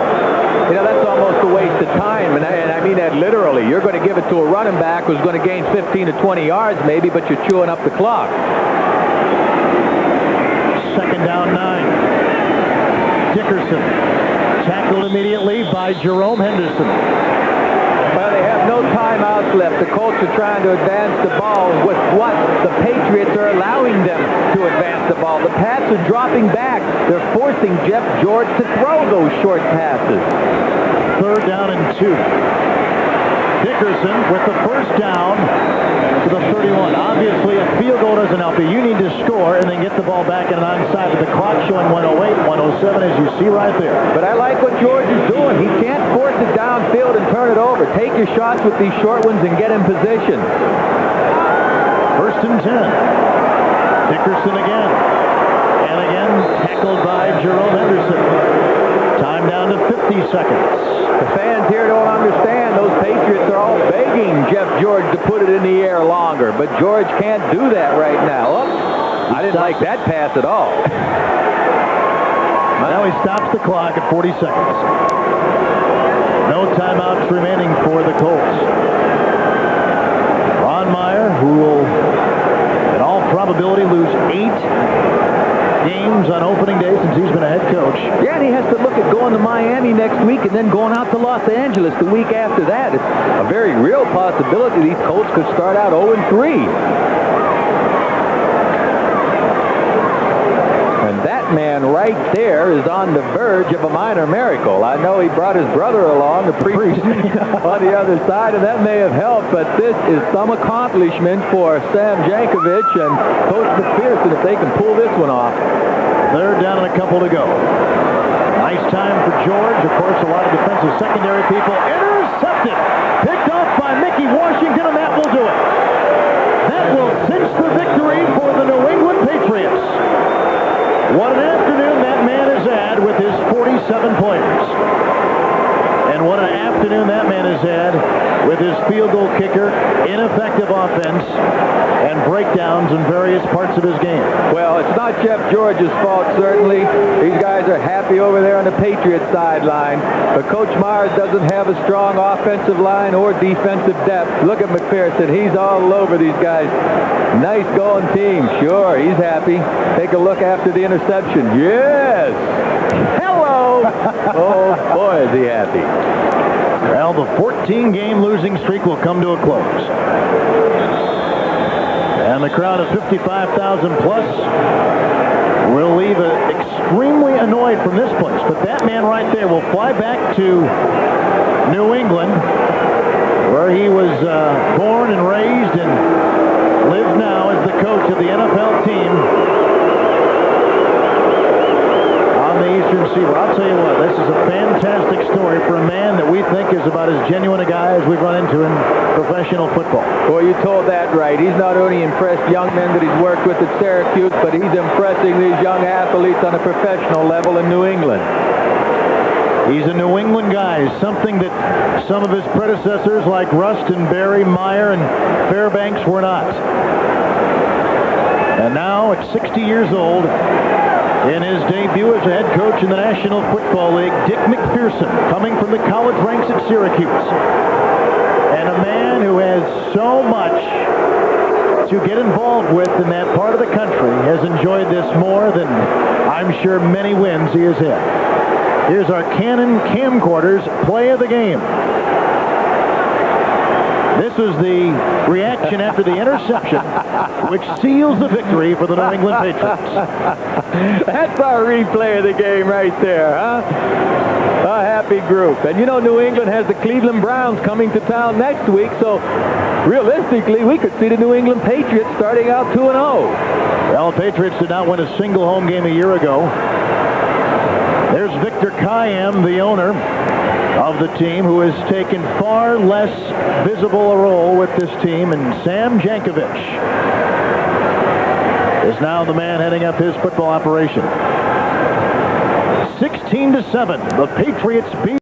You know, that's almost a waste of time, and I mean that literally. You're going to give it to a running back who's going to gain 15 to 20 yards maybe, but you're chewing up the clock. Second down 9. Dickerson tackled immediately by Jerome Henderson. Well, they have no timeouts left. The Colts are trying to advance the ball with what the Patriots are allowing them to advance the ball. The Pats are dropping back. They're forcing Jeff George to throw those short passes. Third down and 2. Dickerson with the first down to the 31. Obviously, a field goal doesn't help you. You need to score and then get the ball back in an onside. With the clock showing 108, 107, as you see right there. But I like what George is doing. He can't force it downfield and turn it over. Take your shots with these short ones and get in position. First and 10. Dickerson again. And again, tackled by Jerome Henderson. Time down to 50 seconds. The fans here don't understand. Those Patriots are all begging Jeff George to put it in the air longer, but George can't do that right now. Oh, I didn't like that pass at all. Now he stops the clock at 40 seconds. No timeouts remaining for the Colts. Ron Meyer, who will, in all probability, lose 8 games on opening day since he's been a head coach. Yeah, and he has to look at going to Miami next week and then going out to Los Angeles the week after that. It's a very real possibility these Colts could start out 0-3. And that man right there is on the verge of a minor miracle. I know he brought his brother along to preach on the other side, and that may have helped, but this is some accomplishment for Sam Jankovic and Coach McPherson if they can pull this one off. Third down and a couple to go. Nice time for George. Of course, a lot of defensive secondary people. Intercepted. Picked off by Mickey Washington, and that will do it. That will cinch the victory for the New England Patriots. What an afternoon that man has had with his 47 players. And what an afternoon that man has had with his field goal kicker, ineffective offense, and breakdowns in various parts of his game. Well, it's not Jeff George's fault, certainly. These guys are happy over there on the Patriots sideline. But Coach Myers doesn't have a strong offensive line or defensive depth. Look at McPherson. He's all over these guys. Nice going team. Sure, he's happy. Take a look after the interception. Yes! Hello! Oh, boy, is he happy. Well, the 14-game losing streak will come to a close. And the crowd of 55,000 plus will leave extremely annoyed from this place. But that man right there will fly back to New England, where he was born and raised and lives now as the coach of the NFL team on the Eastern Seaboard. I'll tell you what, this is a fantastic story for a man that we think is about as genuine a guy as we've run into in professional football. Well, you told that right. He's not only impressed young men that he's worked with at Syracuse, but he's impressing these young athletes on a professional level in New England. He's a New England guy, something that some of his predecessors like Rust and Barry, Meyer, and Fairbanks were not. And now, at 60 years old, in his debut as a head coach in the National Football League, Dick McPherson, coming from the college ranks at Syracuse. And a man who has so much to get involved with in that part of the country has enjoyed this more than I'm sure many wins he has had. Here's our Canon camcorders play of the game. This is the reaction after the interception, which seals the victory for the New England Patriots. That's our replay of the game right there, huh? A happy group. And you know, New England has the Cleveland Browns coming to town next week, so realistically, we could see the New England Patriots starting out 2-0. Well, the Patriots did not win a single home game a year ago. There's Victor Kiam, the owner of the team, who has taken far less visible a role with this team, and Sam Jankovic is now the man heading up his football operation. 16-7, the Patriots beat